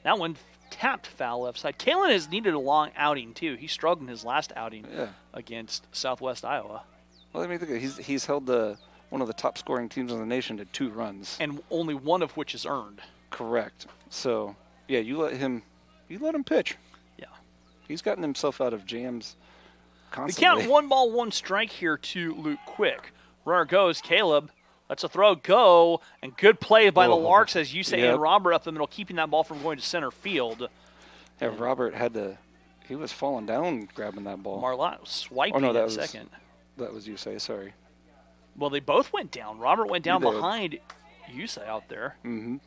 That one tapped foul left side. Kalen has needed a long outing, too. He struggled in his last outing against Southwest Iowa. Well, I mean, he's held one of the top scoring teams in the nation to 2 runs. And only one of which is earned. Correct. So, yeah, you let him pitch. Yeah. He's gotten himself out of jams constantly. The count 1 ball, 1 strike here to Luke Quick. Runner goes, Caleb lets a throw go, and good play by the Larks, as you say, and Robert up the middle, keeping that ball from going to center field. Yeah, Robert he was falling down grabbing that ball. Marlott was swiping in a second. That was Yusei, sorry. Well, they both went down. Robert went down behind Yusei out there. Mm-hmm.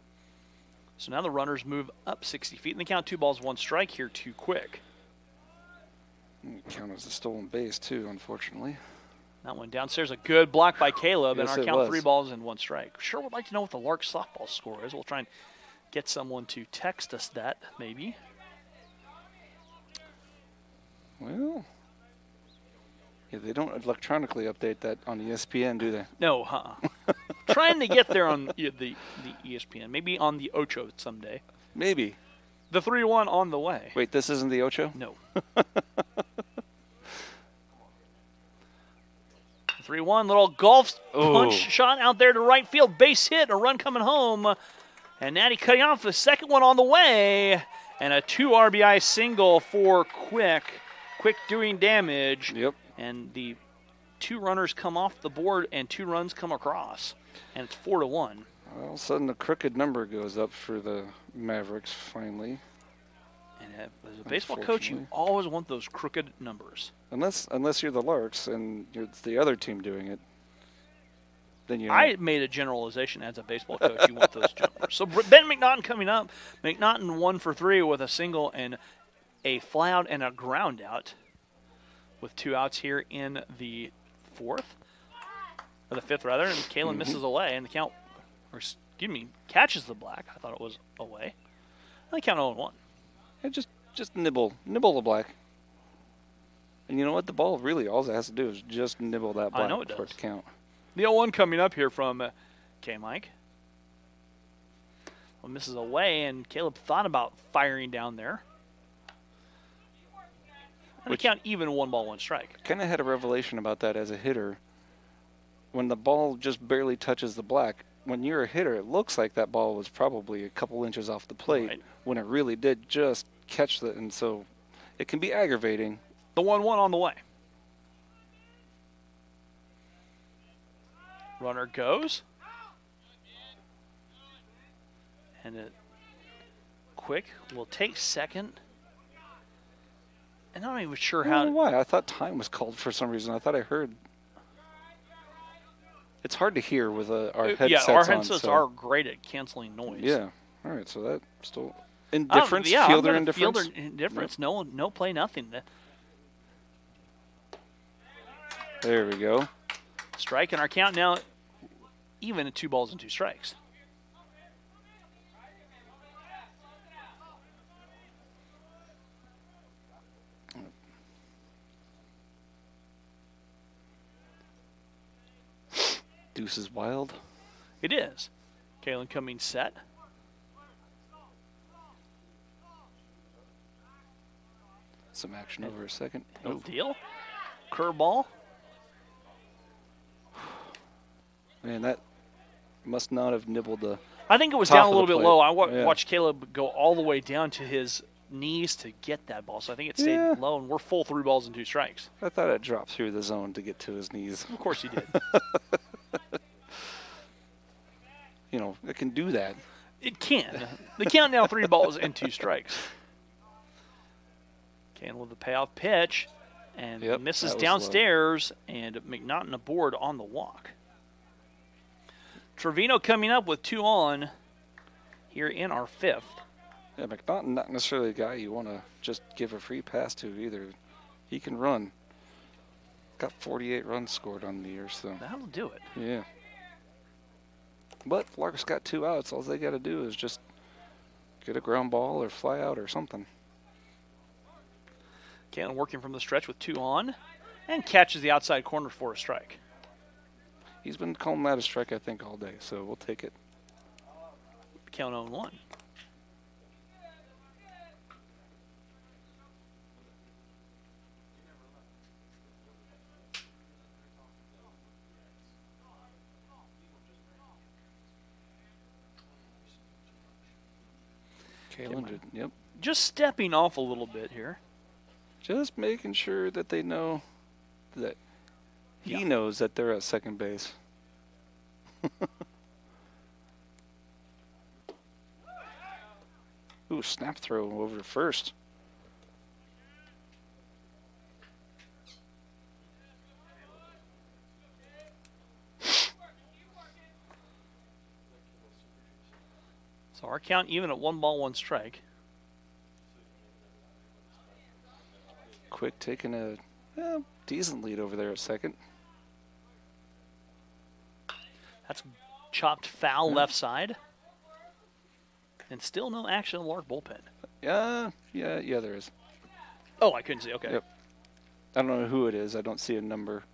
So now the runners move up 60 feet, and they count 2 balls, 1 strike here to Quick. Count as a stolen base, too, unfortunately. That one downstairs, a good block by Caleb, and Yes, our it count was. 3 balls and 1 strike. Sure would like to know what the Larks softball score is. We'll try and get someone to text us that, maybe. Well, yeah, they don't electronically update that on ESPN, do they? No, trying to get there on the ESPN. Maybe on the Ocho someday. Maybe. The 3-1 on the way. Wait, this isn't the Ocho? No. 3-1, little golf punch shot out there to right field. Base hit, a run coming home. And Natty cutting off the second one on the way. And a 2 RBI single for Quick. Quick doing damage. Yep. And the 2 runners come off the board and 2 runs come across. And it's 4-1. All of a sudden, the crooked number goes up for the Mavericks finally. And as a baseball coach, you always want those crooked numbers. Unless you're the Larks and it's the other team doing it, then you. I made a generalization as a baseball coach. You want those numbers. So Ben McNaughton coming up. McNaughton 1 for 3 with a single and a fly out and a ground out, with 2 outs here in the 4th, or the 5th rather. And Kalen misses away, and the count, or excuse me, catches the black. I thought it was away. And the count 0-1. Yeah, just nibble the black. And you know what? The ball really all it has to do is just nibble that black for it to count. The 0-1 coming up here from K-Mike. Well, misses away, and Caleb thought about firing down there. And the count even 1 ball, 1 strike. Kind of had a revelation about that as a hitter. When the ball just barely touches the black, when you're a hitter, it looks like that ball was probably a couple inches off the plate when it really did just catch the, and so it can be aggravating. The 1-1 on the way. Runner goes. And it Quick will take second. And I'm not even sure I don't know why. I thought time was called for some reason. I thought I heard. It's hard to hear with our headsets on. Yeah, our headsets are great at canceling noise. Yeah. All right, so that still indifference, fielder indifference. Fielder indifference. Yep. No play, nothing. There we go. Strike, and our count now even at 2 balls and 2 strikes. Deuce is wild. It is. Kalen Cummings set. Some action over a second. No deal. Curveball. Man, that must not have nibbled the. I think it was down a little bit low. I watched Caleb go all the way down to his knees to get that ball, so I think it stayed low, and we're full 3 balls and 2 strikes. I thought it dropped through the zone to get to his knees. Of course he did. You know, it can do that. It can. The count now 3 balls and 2 strikes. Can with the payoff pitch, and misses downstairs, and McNaughton aboard on the walk. Trevino coming up with 2 on here in our 5th. Yeah, McNaughton not necessarily a guy you want to just give a free pass to either. He can run. Got 48 runs scored on the year, so. That'll do it. Yeah. But Larks got 2 outs. All they got to do is just get a ground ball or fly out or something. Cannon working from the stretch with 2 on, and catches the outside corner for a strike. He's been calling that a strike, I think, all day, so we'll take it. Count 0-1. K100, yep. Just stepping off a little bit here. Just making sure that they know that he knows that they're at second base. Ooh, snap throw over to first. So our count even at 1 ball, 1 strike. Quick taking a decent lead over there at second. That's chopped foul left side. And still no action in the Lark bullpen. Yeah, there is. Oh, I couldn't see. Okay. Yep. I don't know who it is. I don't see a number.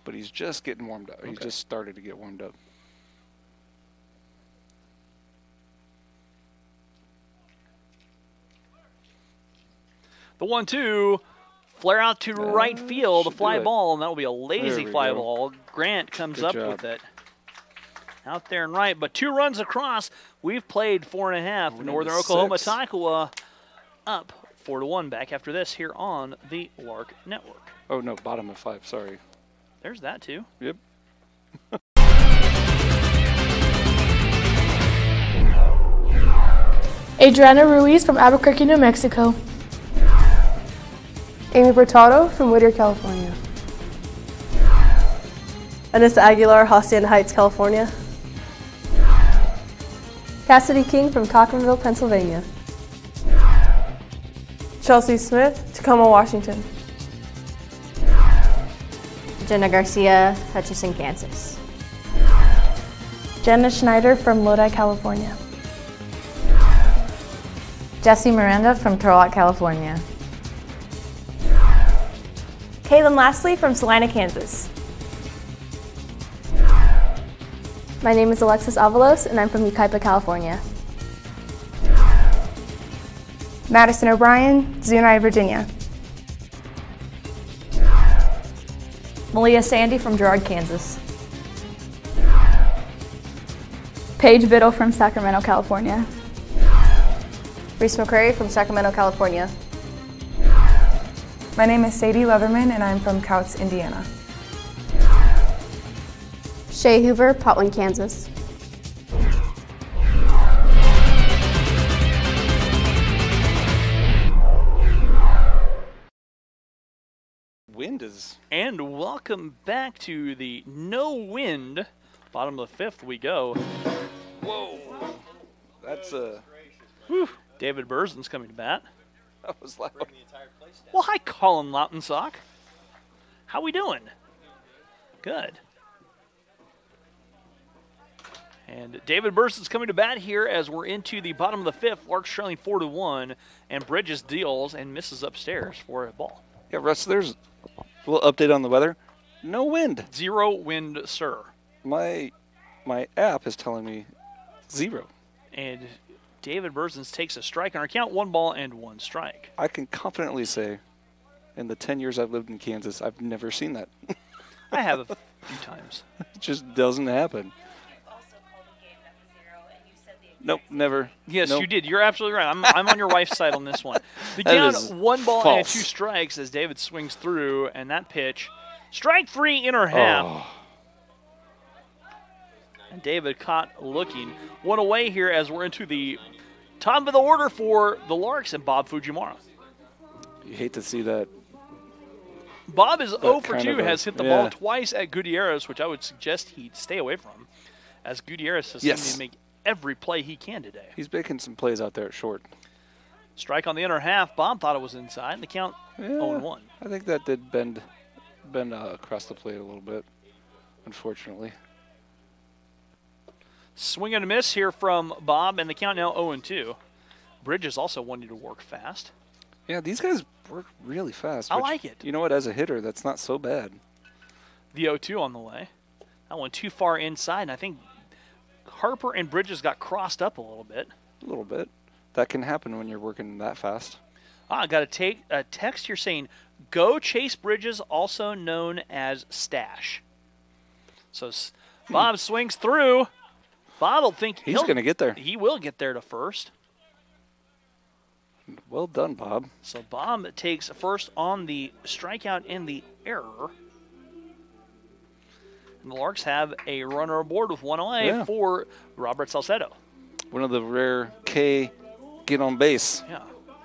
But he's just getting warmed up. Okay. He's just started to get warmed up. The 1-2, flare out to right field, a fly ball, and that will be a lazy fly ball. Grant comes up with it. Out there and right, but 2 runs across. We've played 4.5. Northern Oklahoma TACOMA up 4-1. Back after this here on the Lark Network. Oh no, bottom of 5. Sorry. There's that too. Yep. Adriana Ruiz from Albuquerque, New Mexico. Amy Bertado from Whittier, California. Anissa Aguilar, Hacienda Heights, California. Cassidy King from Cochranville, Pennsylvania. Chelsea Smith, Tacoma, Washington. Jenna Garcia, Hutchinson, Kansas. Jenna Schneider from Lodi, California. Jessie Miranda from Turlock, California. Caitlin Lastly from Salina, Kansas. My name is Alexis Avalos, and I'm from Yucaipa, California. Madison O'Brien, Zuni, Virginia. Malia Sandy from Girard, Kansas. Paige Bittle from Sacramento, California. Reese McCrary from Sacramento, California. My name is Sadie Leatherman, and I'm from KOUTS, Indiana. Shay Hoover, Potland, Kansas. Wind is... And welcome back to the no wind. Bottom of the 5th we go. Whoa. That's a... Whew. David Burzen's coming to bat. That was loud. Well, hi, Colin Lautensock. How we doing? Good. And David Bursen's coming to bat here as we're into the bottom of the 5th. Lark's trailing 4-1, and Bridges deals and misses upstairs for a ball. Yeah, Russ, there's a little update on the weather. No wind. 0 wind, sir. My app is telling me 0. And David Bursens takes a strike on our count, 1 ball and 1 strike. I can confidently say, in the 10 years I've lived in Kansas, I've never seen that. I have a few times. It just doesn't happen. Nope, never. Yes, nope. You did. You're absolutely right. I'm on your wife's side on this one. The count, 1 ball and 2 strikes as David swings through, and that pitch, strike 3, inner half. Oh. And David caught looking. 1 away here as we're into the top of the order for the Larks and Bob Fujimura. You hate to see that. Bob is 0 for 2, has hit the ball twice at Gutierrez, which I would suggest he stay away from, as Gutierrez has seemed to make every play he can today. He's making some plays out there at short. Strike on the inner half. Bob thought it was inside, and the count 0-1. I think that did bend across the plate a little bit, unfortunately. Swing and a miss here from Bob, and the count now 0-2. Bridges also wanting to work fast. Yeah, these guys work really fast. I like it. You know what? As a hitter, that's not so bad. The 0-2 on the way. That one too far inside, and I think Harper and Bridges got crossed up a little bit. A little bit. That can happen when you're working that fast. I got a text here saying, go Chase Bridges, also known as Stash. So Bob swings through. Bob will think he's going to get there. He will get there to first. Well done, Bob. So Bob takes first on the strikeout and the error. And the Larks have a runner aboard with one away for Robert Salcedo. One of the rare K get on base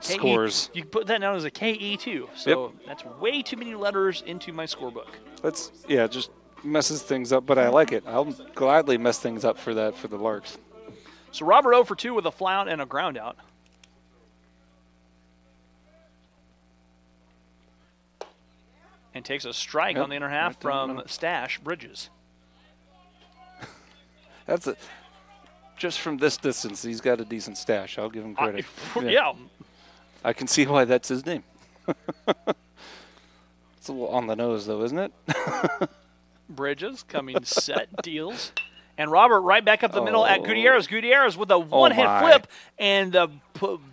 scores. You can put that down as a KE too. So that's way too many letters into my scorebook. That's just messes things up, but I like it. I'll gladly mess things up for that for the Larks. So Robert 0 for 2 with a fly out and a ground out. And takes a strike on the inner half from Stash Bridges. That's a just from this distance, he's got a decent stash. I'll give him credit. I can see why that's his name. It's a little on the nose, though, isn't it? Bridges coming set, deals. And Robert right back up the middle at Gutierrez. Gutierrez with a one-hand flip, and the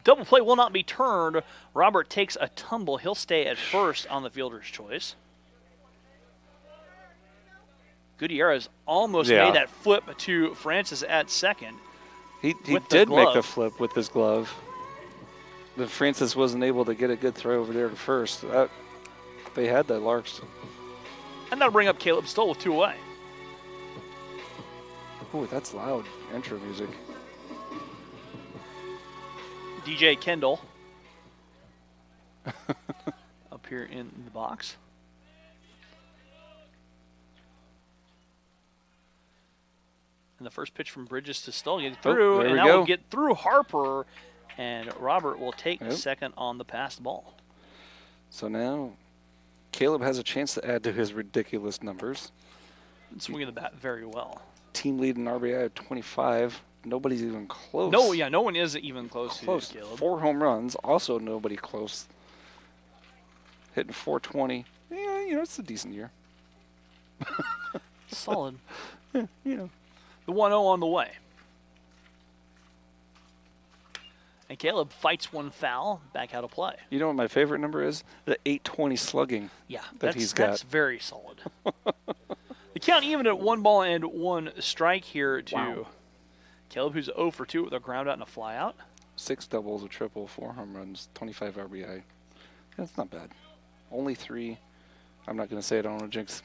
double play will not be turned. Robert takes a tumble. He'll stay at first on the fielder's choice. Gutierrez almost made that flip to Francis at second. He did make the flip with his glove. But Francis wasn't able to get a good throw over there to first. They had the Larks. And that'll bring up Caleb Stoll with 2 away. Oh, that's loud intro music. DJ Kendall up here in the box. And the first pitch from Bridges to Stoll get through, and that will get through Harper, and Robert will take second on the passed ball. So now Caleb has a chance to add to his ridiculous numbers. Swinging the bat very well. Team lead in RBI at 25. Nobody's even close. No one is even close. To Caleb. 4 home runs. Also nobody close. Hitting 420. Yeah, it's a decent year. Solid. The 1-0 on the way. And Caleb fights one foul, back out of play. You know what my favorite number is? The 820 slugging that he's got. That's very solid. The count even at 1 ball and 1 strike here to Caleb, who's 0 for 2 with a ground out and a fly out. 6 doubles, a triple, 4 home runs, 25 RBI. That's not bad. Only 3. I'm not going to say it, I don't want to jinx.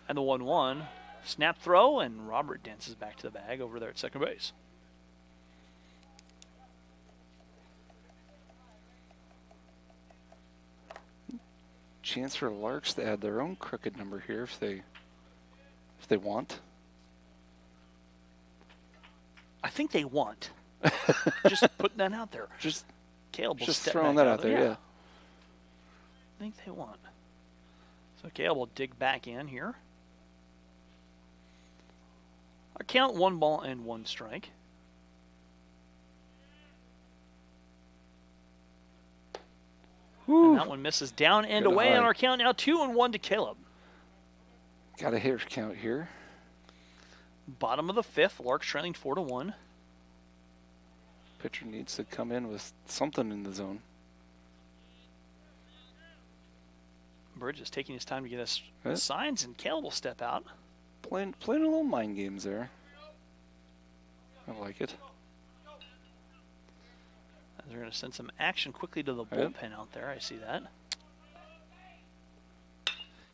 And the 1-1. Snap throw, and Robert dances back to the bag over there at second base. Chance for Larks to add their own crooked number here if they want. I think they want. Just putting that out there. Caleb will just step throwing back that out there, yeah. I think they want. So Caleb will dig back in here. Our count 1 ball and 1 strike. And that one misses down and away on our count now 2-1 to Caleb. Got a hitter count here. Bottom of the 5th, Larks trailing 4-1. Pitcher needs to come in with something in the zone. Bridges taking his time to get us signs, and Caleb will step out. Playing a little mind games there. I like it. They're going to send some action quickly to the bullpen out there. I see that.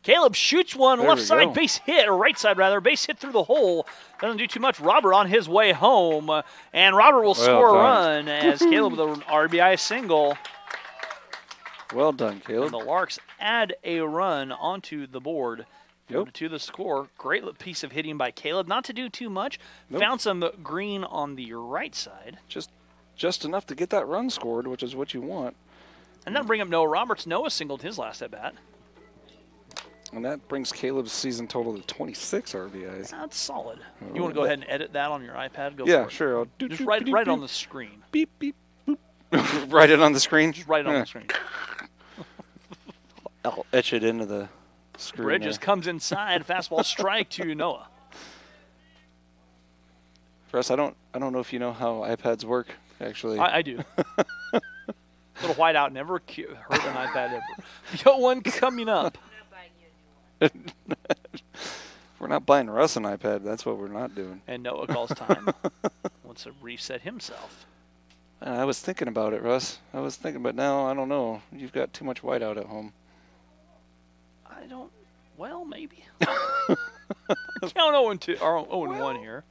Caleb shoots one left side base hit, or right side rather, base hit through the hole. Doesn't do too much. Robert on his way home, and Robert will score a run as Caleb with an RBI single. Well done, Caleb. And the Larks add a run onto the board. To the score. Great piece of hitting by Caleb. Not to do too much. Found some green on the right side. Just enough to get that run scored, which is what you want. And that'll bring up Noah Roberts. Noah singled his last at bat. And that brings Caleb's season total to 26 RBIs. That's solid. You want to go ahead and edit that on your iPad? Go yeah, for it. Sure. I'll just write it on the screen. Beep, beep, boop. Write it on the screen? Just write it on the screen. I'll etch it into the screen. Bridges comes inside. Fastball strike to Noah. Russ, I don't know if you know how iPads work, actually. I do. Little whiteout never hurt an iPad ever. We got one coming up. We're not buying Russ an iPad. That's what we're not doing. And Noah calls time. Wants to reset himself. I was thinking about it, Russ. I was thinking, but now I don't know. You've got too much white out at home. I don't. Well, maybe. Count 0-1 here.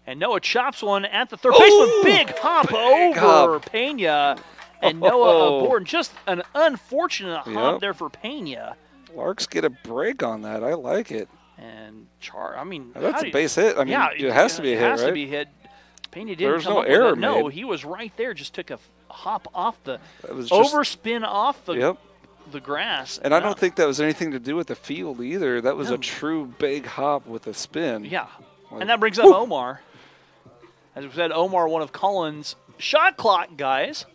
And Noah chops one at the third baseman. Big hop over Pena. And Noah aboard. Just an unfortunate hop there for Pena. Larks get a break on that. I like it. And I mean, that's a base hit. I mean, it has to be a hit, right? It has to be hit. Pena didn't There's come no up error with that. No, made. he was right there. Just took a hop off the overspin off the grass. And I don't think that was anything to do with the field either. That was a true big hop with a spin. Yeah. And that brings up Omar. As we said, Omar, one of Colin's shot clock guys.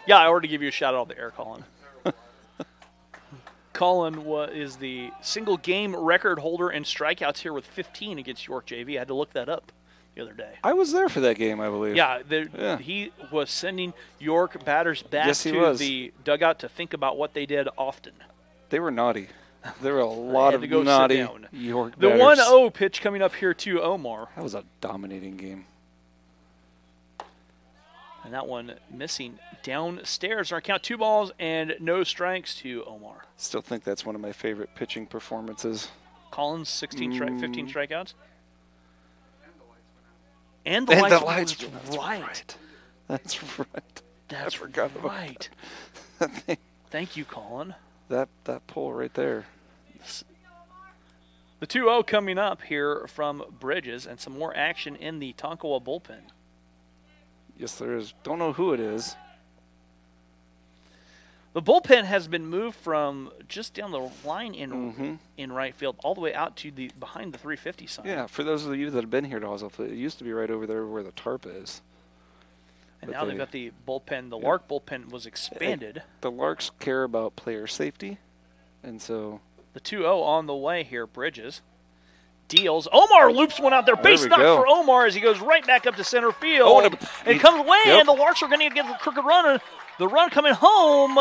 Yeah, I already give you a shout out off the air, Colin. Colin is the single game record holder in strikeouts here with 15 against York JV. I had to look that up the other day. I was there for that game, I believe. Yeah, he was sending York batters back to the dugout to think about what they did often. They were naughty. There were a lot of naughty York batters. The 1-0 pitch coming up here to Omar. That was a dominating game. And that one missing downstairs. Our count 2 balls and no strikes to Omar. Still think that's one of my favorite pitching performances. Collins, 15 strikeouts. And the lights went right. That's right. That's I forgot right. About that. Thank you, Colin. That pull right there. The 2-0 coming up here from Bridges, and some more action in the Tonkawa bullpen. Yes, there is. Don't know who it is. The bullpen has been moved from just down the line in right field all the way out to the behind the 350 sign. Yeah, for those of you that have been here to Oswald, it used to be right over there where the tarp is. And now they've got the bullpen. The Lark bullpen was expanded. The Larks care about player safety, and so the 2-0 on the way here. Bridges deals. Omar loops one out there. Base knock for Omar as he goes right back up to center field. And it comes away, and the Larks are going to get the crooked run. The run coming home.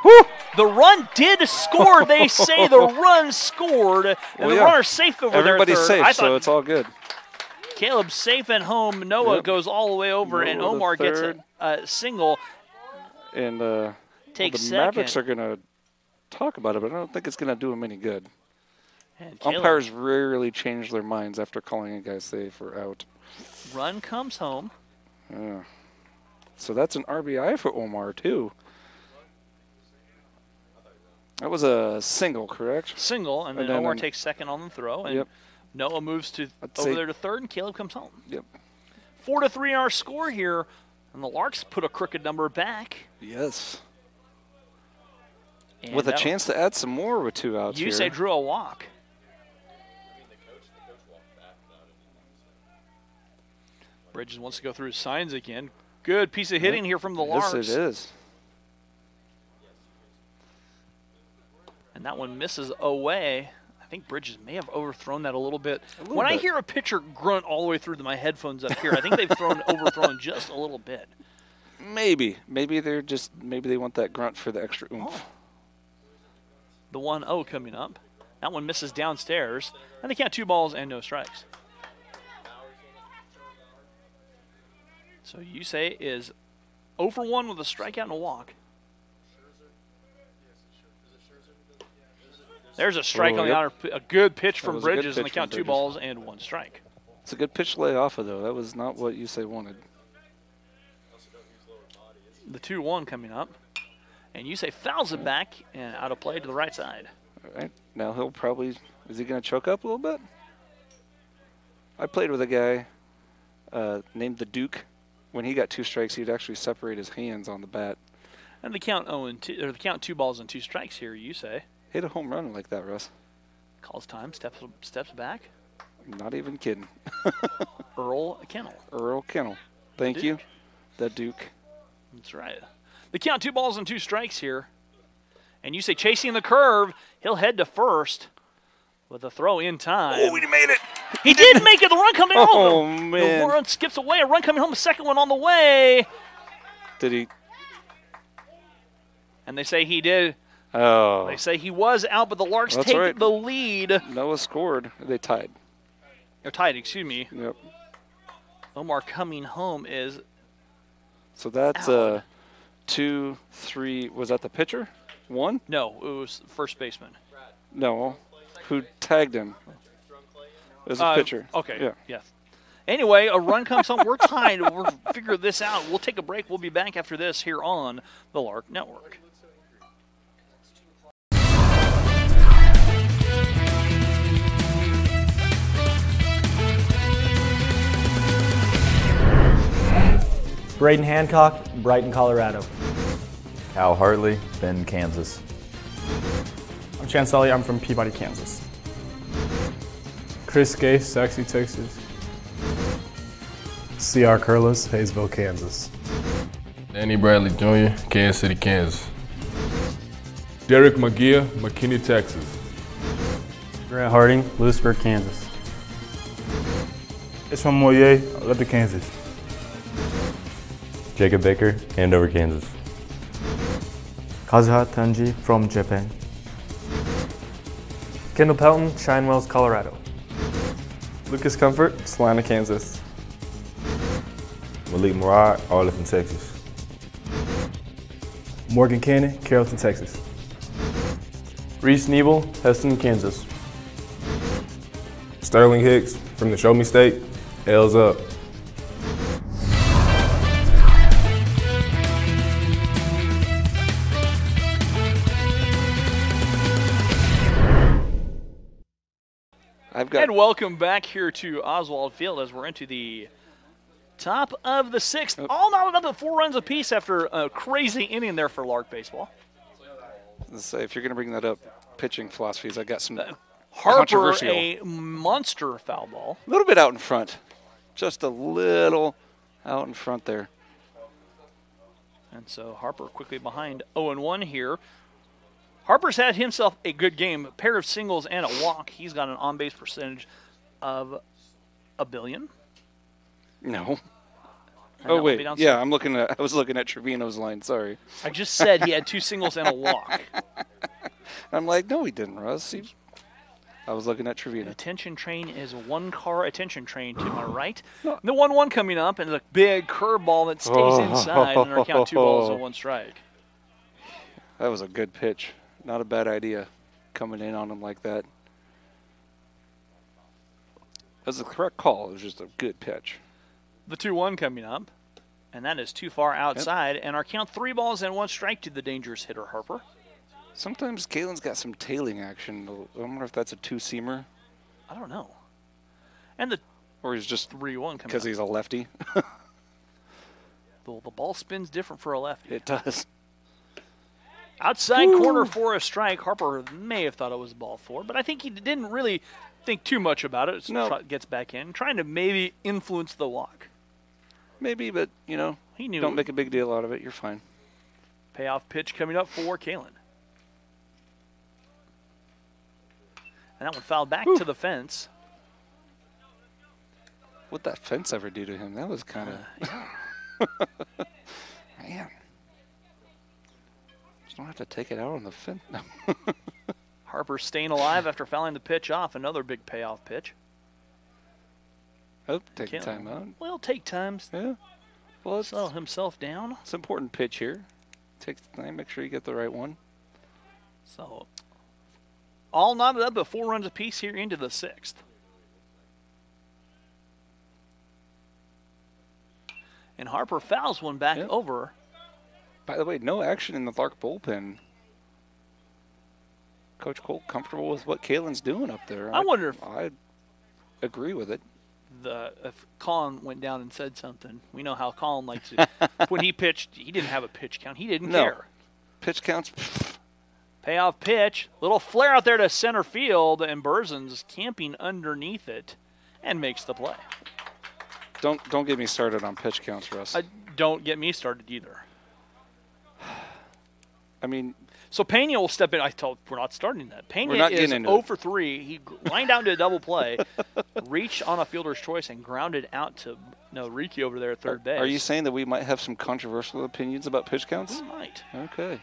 Woo. The run did score. They say the run scored. And the runner's safe over there. Everybody's safe, so it's all good. Caleb's safe at home. Noah goes all the way over, and Omar gets a single. And takes the Mavericks are going to talk about it, but I don't think it's going to do them any good. Umpires rarely change their minds after calling a guy safe or out. Run comes home. Yeah. So that's an RBI for Omar, too. That was a single, correct? Single, and then Omar takes second on the throw. And Noah moves over there to third, and Caleb comes home. Yep. 4-3 our score here, and the Larks put a crooked number back. Yes. And with a chance to add some more with 2 outs here. You say drew a walk. Bridges wants to go through his signs again. Good piece of hitting here from the Larks. Yes, it is. And that one misses away. I think Bridges may have overthrown that a little bit. When I hear a pitcher grunt all the way through my headphones up here, I think they've overthrown just a little bit. Maybe. Maybe they want that grunt for the extra oomph. Oh. The 1-0 coming up. That one misses downstairs. And they count 2 balls and no strikes. So you say is 0 for 1 with a strikeout and a walk. There's a strike on the outer. A good pitch from Bridges, and they count 2 balls and 1 strike. It's a good pitch to lay off of, though. That was not what you say wanted. The 2-1 coming up. And you say fouls it back and out of play to the right side. All right. Now he'll probably, is he going to choke up a little bit? I played with a guy named the Duke. When he got 2 strikes, he'd actually separate his hands on the bat. And they count 2 balls and 2 strikes here, you say. Hit a home run like that, Russ. Calls time, steps back. Not even kidding. Earl Kennel. Earl Kennel. Thank you. The Duke. That's right. They count 2 balls and 2 strikes here. And you say chasing the curve, he'll head to first with a throw in time. Oh, he made it. He did make it. The run coming home. Oh, man. The run skips away. A run coming home. A second one on the way. Did he? And they say he did Oh. They say he was out, but the Larks take the lead. Noah scored. They tied. They're tied, excuse me. Yep. Omar coming home is So that's out. 2, 3. Was that the pitcher? 1? No, it was first baseman. No. Who tagged him? It was a pitcher. Okay. Yeah. Yes. Anyway, a run comes home. We're tied. We'll figure this out. We'll take a break. We'll be back after this here on the Lark Network. Braden Hancock, Brighton, Colorado. Kyle Hartley, Bend, Kansas. I'm Chance Elliott. I'm from Peabody, Kansas. Chris Gay, Saxby, Texas. C.R. Curlis, Hayesville, Kansas. Danny Bradley Jr., Kansas City, Kansas. Derek McGeer, McKinney, Texas. Grant Harding, Lewisburg, Kansas. It's from Moyer, Lefty, Kansas. Jacob Baker, Andover, Kansas. Kazuha Tanji from Japan. Kendall Pelton, Shinewells, Colorado. Lucas Comfort, Salina, Kansas. Malik Murad, Arlington, Texas. Morgan Cannon, Carrollton, Texas. Reese Nebel, Heston, Kansas. Sterling Hicks from the Show Me State, L's up. And welcome back here to Oswald Field as we're into the top of the 6th. All knotted up at 4 runs apiece after a crazy inning there for Lark baseball. Let's say if you're going to bring that up, pitching philosophies, I got some Harper, controversial. a monster foul ball. A little bit out in front. Just a little out in front there. And so Harper quickly behind 0-1 here. Harper's had himself a good game, a pair of singles and a walk. He's got an on-base percentage of 1 billion. No. And Oh wait, yeah, I was looking at Trevino's line. Sorry. I just said he had 2 singles and a walk. I'm like, no, he didn't, Russ. I was looking at Trevino. Attention train is 1 car attention train to my right. The 1-1 coming up, and a big curveball that stays inside, and our count 2 balls and 1 strike. That was a good pitch. Not a bad idea coming in on him like that. That's the correct call. It was just a good pitch. The 2-1 coming up, and that is too far outside, and our count 3 balls and 1 strike to the dangerous hitter Harper. Sometimes Kalen's got some tailing action. I wonder if that's a 2-seamer. I don't know. And or he's just 3-1 coming because he's a lefty. The ball spins different for a lefty. It does. Outside corner for a strike. Harper may have thought it was ball 4, but I think he didn't really think too much about it. So gets back in, trying to maybe influence the walk. Maybe, but, you know, he knew. Don't make a big deal out of it. You're fine. Payoff pitch coming up for Kalen. And that one fouled back to the fence. What'd that fence ever do to him? That was kind of... Man. Just don't have to take it out on the fence. Harper staying alive after fouling the pitch off. Another big payoff pitch. Oh, take time out. Well, take time. Yeah. Well, settle himself down. It's an important pitch here. Take time. Make sure you get the right one. So, all knotted up at 4 runs apiece here into the 6th. And Harper fouls one back over. By the way, no action in the Lark bullpen. Coach Cole comfortable with what Kalen's doing up there. I wonder if I agree with it. If Colin went down and said something. We know how Colin likes it. When he pitched, he didn't have a pitch count. He didn't care. Pitch counts. Payoff pitch. Little flare out there to center field, and Berzin's camping underneath it and makes the play. Don't get me started on pitch counts, Russ. Don't get me started either. I mean, so Pena will step in. We're not starting that. Pena is 0 for 3. He lined out into a double play, reached on a fielder's choice, and grounded out to Riki over there at third base. Are you saying that we might have some controversial opinions about pitch counts? We might. Okay.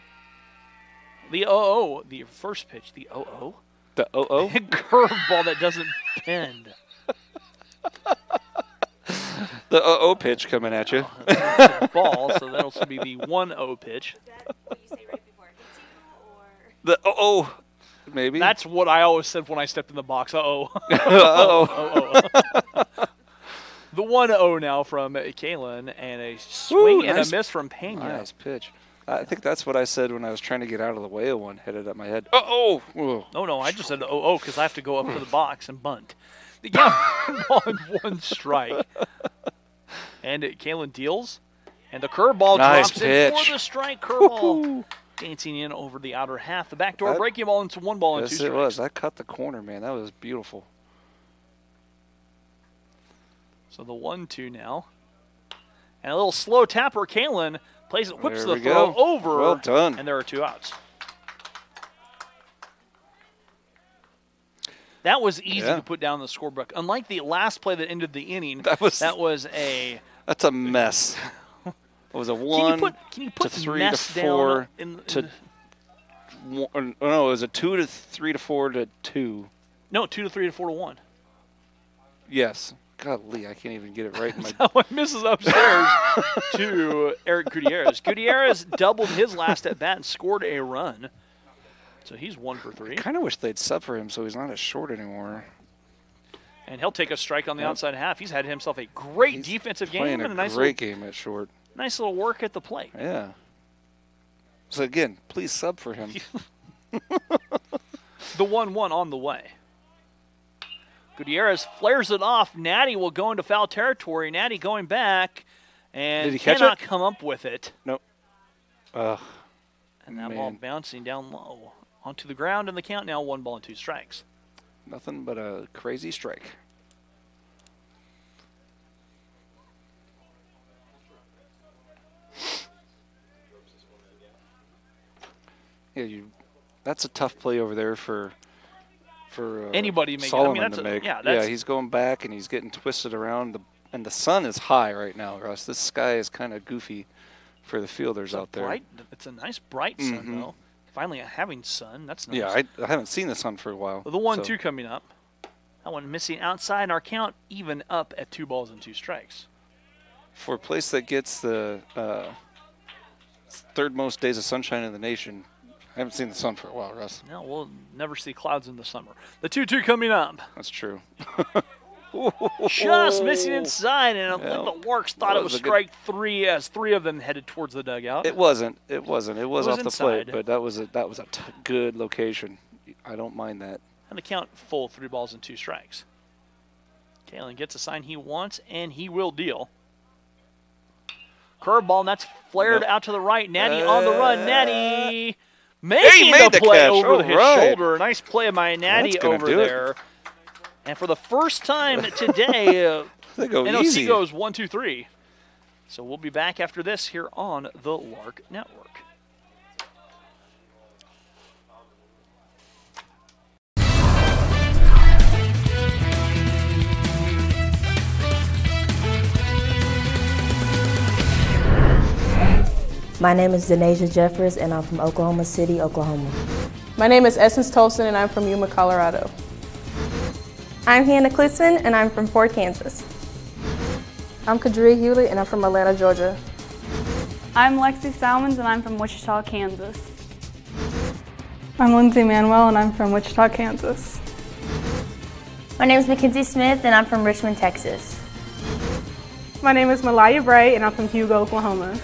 The 0-0, the first pitch, the 0-0. The 0-0? Curveball that doesn't bend. The 0-0 pitch coming at you. That's a ball, so that'll be the 1-0 pitch. The 0-0, maybe. That's what I always said when I stepped in the box. Uh-oh. The 1-0 now from Kalen, and a swing and a miss from Pena. Nice pitch. I think that's what I said when I was trying to get out of the way of one headed up my head. Oh, no, I just said 0-0 because I have to go up to the box and bunt. Yeah, ball and 1 strike. And Kalen deals, and the curveball drops in for the strike. Curveball dancing in over the outer half. The backdoor breaking ball into 1 ball and 2 strikes. Yes, it was. That cut the corner, man. That was beautiful. So the 1-2 now. And a little slow tapper. Kalen plays it, whips the throw over. Well done. And there are 2 outs. That was easy to put down the scorebook. Unlike the last play that ended the inning, that's a mess. It was a 1 to 3 to 4 to no, it was a 2 to 3 to 4 to 2. No, 2 to 3 to 4 to 1. Yes. Golly, I can't even get it right. That one misses upstairs to Eric Gutierrez. Gutierrez doubled his last at bat and scored a run. So he's 1 for 3. I kind of wish they'd sub for him so he's not as short anymore. And he'll take a strike on the outside half. He's had himself a great defensive game and a nice great game at short. Nice little work at the plate. Yeah. So again, please sub for him. The 1-1 on the way. Gutierrez flares it off. Natty will go into foul territory. Natty going back and cannot come up with it. Nope. And that ball bouncing down low onto the ground, and the count now 1 ball and 2 strikes. Nothing but a crazy strike. Yeah, that's a tough play over there for anybody making. Solomon to make. Yeah, he's going back and he's getting twisted around. And the sun is high right now, Russ. This sky is kind of goofy for the fielders out there. It's a nice bright sun, though. Finally having sun. That's nice. Yeah, I haven't seen the sun for a while. The 1-2 coming up. That one missing outside, and our count even up at 2 balls and 2 strikes. For a place that gets the 3rd most days of sunshine in the nation, I haven't seen the sun for a while, Russ. No, we'll never see clouds in the summer. The 2-2 coming up. That's true. Just missing inside, and the Works thought it was strike 3 as 3 of them headed towards the dugout. It wasn't. It was off the plate, but that was a good location. I don't mind that. And the count full 3 balls and 2 strikes. Kalen gets a sign he wants, and he will deal. Curveball, and that's flared out to the right. Natty on the run. Natty making the play over his shoulder. Nice play by Natty over there. And for the first time today, NOC goes 1-2-3. So we'll be back after this here on the Lark Network. My name is Denasia Jeffers, and I'm from Oklahoma City, Oklahoma. My name is Essence Tolson, and I'm from Yuma, Colorado. I'm Hannah Klitzman, and I'm from Fort, Kansas. I'm Kadri Hewlett, and I'm from Atlanta, Georgia. I'm Lexi Salmons, and I'm from Wichita, Kansas. I'm Lindsay Manuel, and I'm from Wichita, Kansas. My name is Mackenzie Smith, and I'm from Richmond, Texas. My name is Malaya Bright, and I'm from Hugo, Oklahoma.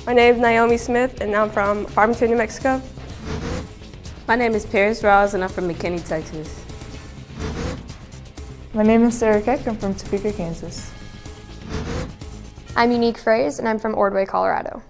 My name is Naomi Smith, and I'm from Farmington, New Mexico. My name is Paige Rouse, and I'm from McKinney, Texas. My name is Sarah Keck. I'm from Topeka, Kansas. I'm Unique Phrase, and I'm from Ordway, Colorado.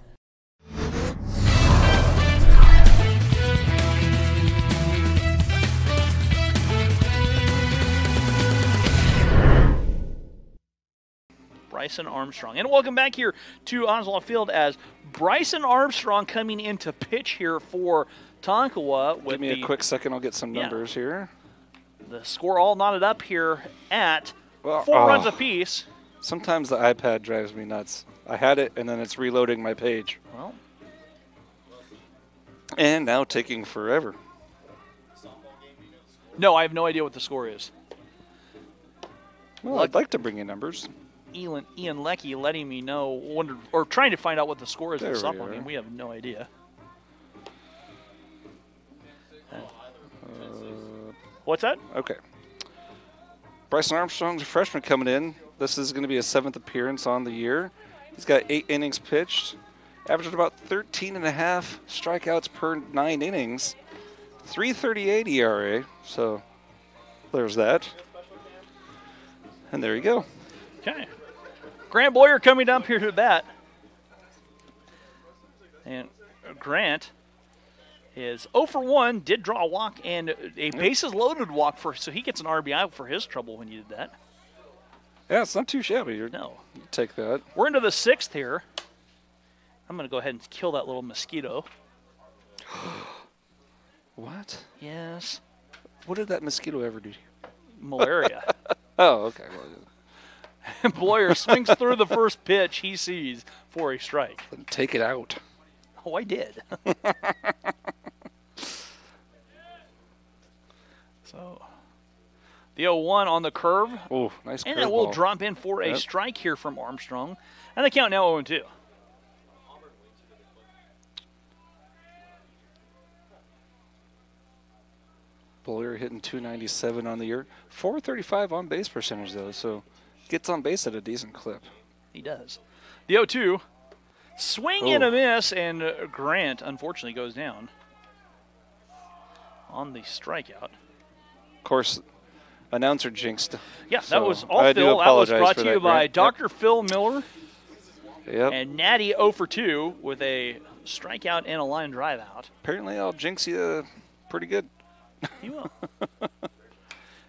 Bryson Armstrong. And welcome back here to Oswald Field as Bryson Armstrong coming into pitch here for Tonkawa. Give me a quick second, I'll get some numbers here. The score all knotted up here at 4 runs apiece. Sometimes the iPad drives me nuts. I had it, and then it's reloading my page. Well, And now taking forever. No, I have no idea what the score is. Well, I'd like to bring in numbers. Ian Leckie letting me know, or trying to find out what the score is in the There we softball are. game. We have no idea. What's that? Okay. Bryson Armstrong's a freshman coming in. This is going to be his 7th appearance on the year. He's got 8 innings pitched, averaging about 13.5 strikeouts per 9 innings, 3.38 ERA. So there's that. And there you go. Okay. Grant Boyer coming up here to the bat. And Grant is 0 for 1, did draw a walk and a bases loaded walk, so he gets an RBI for his trouble when you did that. Yeah, it's not too shabby. No. Take that. We're into the 6th here. I'm going to go ahead and kill that little mosquito. What? Yes. What did that mosquito ever do to you? Malaria. Oh, okay. Boyer swings through the first pitch he sees for a strike. Then take it out. Oh, I did. So, the 0-1 on the curve. Oh, nice curve And it will ball. drop in for a strike here from Armstrong. And the count now 0-2. Boyer hitting 297 on the year. 435 on base percentage, though, so gets on base at a decent clip. He does. The 0-2. Swing and a miss, and Grant, unfortunately, goes down on the strikeout. Of course, announcer jinxed. Yeah, so that was all I Phil. do That was apologize brought for to you that, by Grant. Dr. Phil Miller. Yep. And Natty 0 for 2 with a strikeout and a line drive out. Apparently, I'll jinx you pretty good. He will.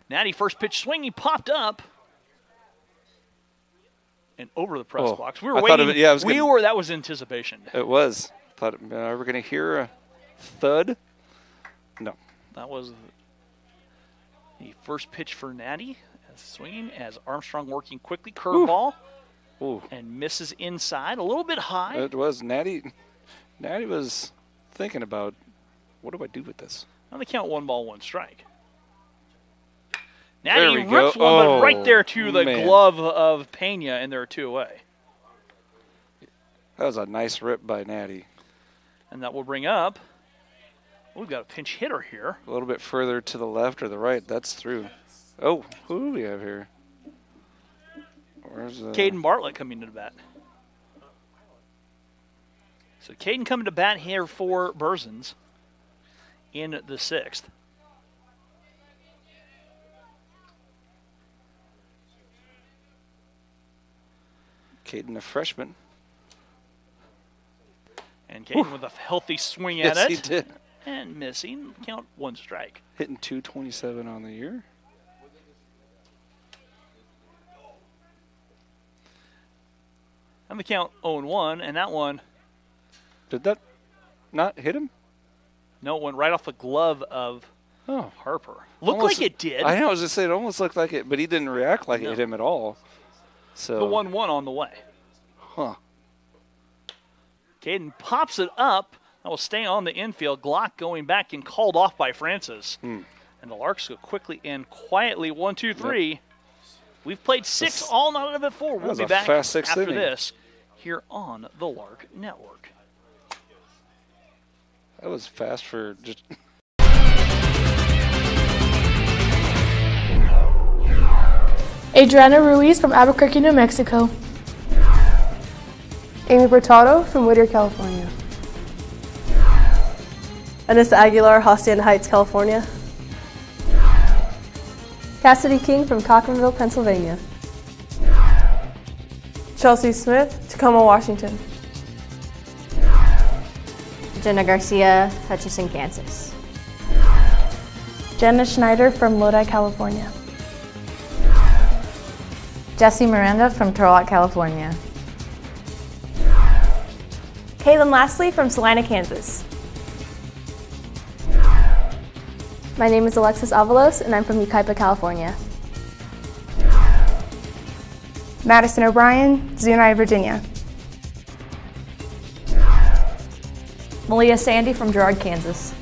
Natty first pitch swing, he popped up and over the press box. We were waiting. That was anticipation. It was. Thought, are we going to hear a thud? No. That was the first pitch for Natty. Swinging as Armstrong working quickly, curveball, and misses inside, a little bit high. It was. Natty was thinking about, what do I do with this? On the count, 1 ball, 1 strike. There Natty we rips go. one, but right there to the Man. glove of Pena, and they're 2 away. That was a nice rip by Natty. And that will bring up, we've got a pinch hitter here. A little bit further to the left or the right. That's through. Oh, who do we have here? Where's Caden Bartlett coming to the bat. So Caden coming to bat here for Burzins in the 6th. Caden, a freshman. And Caden with a healthy swing at Yes, it. he did. And missing. Count 1 strike. Hitting 227 on the year. And the count 0-1, and that one. Did that not hit him? No, it went right off the glove of Harper. Looked Almost, like it did. I know, I was just saying, it almost looked like it, but he didn't react like it hit him at all. So The 1-1 on the way. Huh. Caden pops it up. That will stay on the infield. Glock going back and called off by Francis. And the Larks go quickly and quietly. 1, 2, 3. Yep. We've played 6 all, not out of it 4. We'll be back fast 6th after inning. this here on the Lark Network. That was fast for just... Adriana Ruiz from Albuquerque, New Mexico. Amy Bertado from Whittier, California. Anissa Aguilar, Hacienda Heights, California. Cassidy King from COCHRANVILLE, Pennsylvania. Chelsea Smith, Tacoma, Washington. Jenna Garcia, Hutchinson, Kansas. Jenna Schneider from Lodi, California. Jessie Miranda from Turlock, California. Caitlin Lastly from Salina, Kansas. My name is Alexis Avalos, and I'm from Yucaipa, California. Madison O'Brien, Zuni, Virginia. Malia Sandy from Girard, Kansas.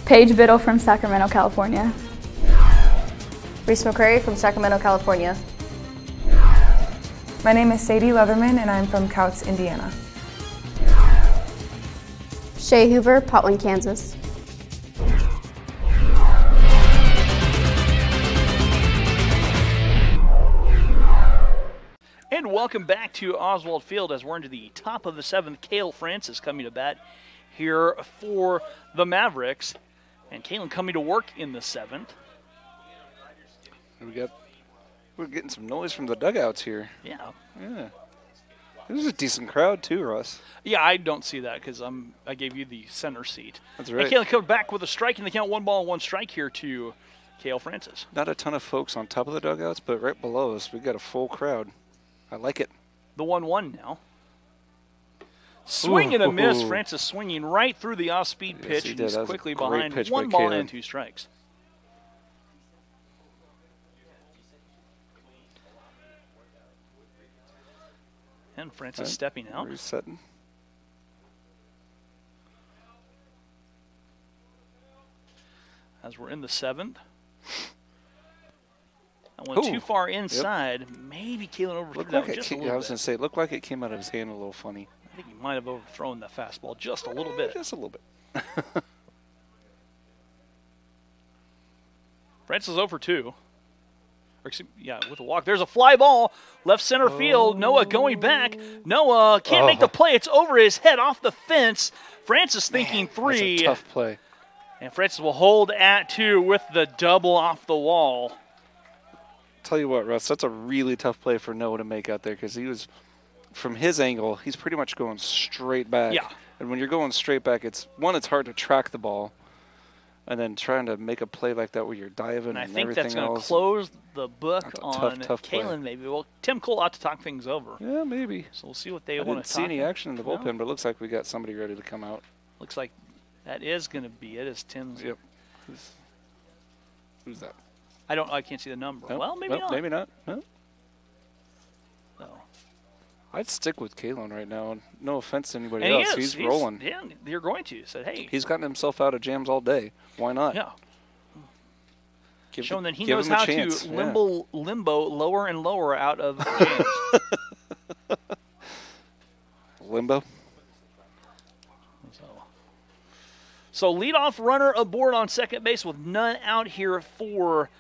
Paige Bittle from Sacramento, California. Reese McCrary from Sacramento, California. My name is Sadie Leatherman, and I'm from KOUTS, Indiana. Shay Hoover, Potland, Kansas. And welcome back to Oswald Field as we're into the top of the 7th. Cale Francis coming to bat here for the Mavericks. And Kalen coming to work in the 7th. We're getting some noise from the dugouts here. Yeah. Yeah. There's a decent crowd too, Russ. Yeah, I don't see that because I gave you the center seat. That's right. And Kalen comes back with a strike in the count, 1 ball, 1 strike here to Cale Francis. Not a ton of folks on top of the dugouts, but right below us, we got a full crowd. I like it. The 1-1 now. Swing and a miss. Francis swinging right through the off-speed pitch. He He's did. quickly behind. 1 ball and 2 strikes. And Francis stepping out. Resetting. As we're in the 7th. That went too far inside. Yep. Maybe Kalen overthrew that just a little bit. I was going to say, it looked like it came out of his hand a little funny. I think he might have overthrown the fastball just a little bit. Just a little bit. Francis 0 for 2. Yeah, with a walk. There's a fly ball. Left center field. Noah going back. Noah can't make the play. It's over his head off the fence. Francis thinking 3. That's a tough play. And Francis will hold at 2 with the double off the wall. Tell you what, Russ, that's a really tough play for Noah to make out there because he was, from his angle, he's pretty much going straight back. Yeah. And when you're going straight back, it's hard to track the ball. And then trying to make a play like that where you're diving and everything else. I think that's going to close the book on tough Kalen maybe. Well, Tim Cole ought to talk things over. Yeah, maybe. So we'll see what they I want didn't to see talk any action in the bullpen, but it looks like we got somebody ready to come out. Looks like that is going to be it as Tim's. Yep. Who's that? I can't see the number. Nope. Well, maybe not. Maybe not. No. So. I'd stick with Kalen right now. No offense to anybody else. He's rolling. Yeah, you're going to. Said, hey. He's gotten himself out of jams all day. Why not? Yeah. Showing that he knows how to limbo lower and lower out of jams. Limbo. So leadoff runner aboard on second base with none out here for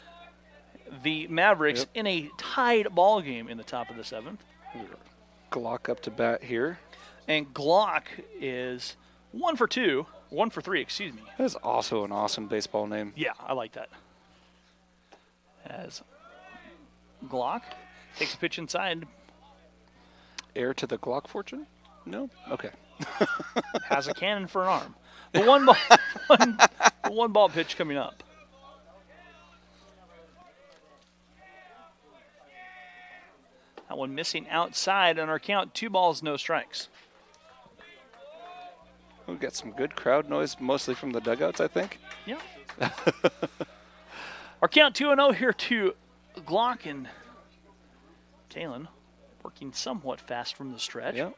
the Mavericks in a tied ball game in the top of the 7th. Glock up to bat here. And Glock is 1 for 2, 1 for 3, excuse me. That's also an awesome baseball name. Yeah, I like that. As Glock takes a pitch inside. Heir to the Glock fortune? No? Okay. Has a cannon for an arm. The one ball pitch coming up. That one missing outside on our count. 2 balls, no strikes. We've got some good crowd noise, mostly from the dugouts, I think. Yeah. Our count 2-0 here to Glock and Kalen, working somewhat fast from the stretch. Yep.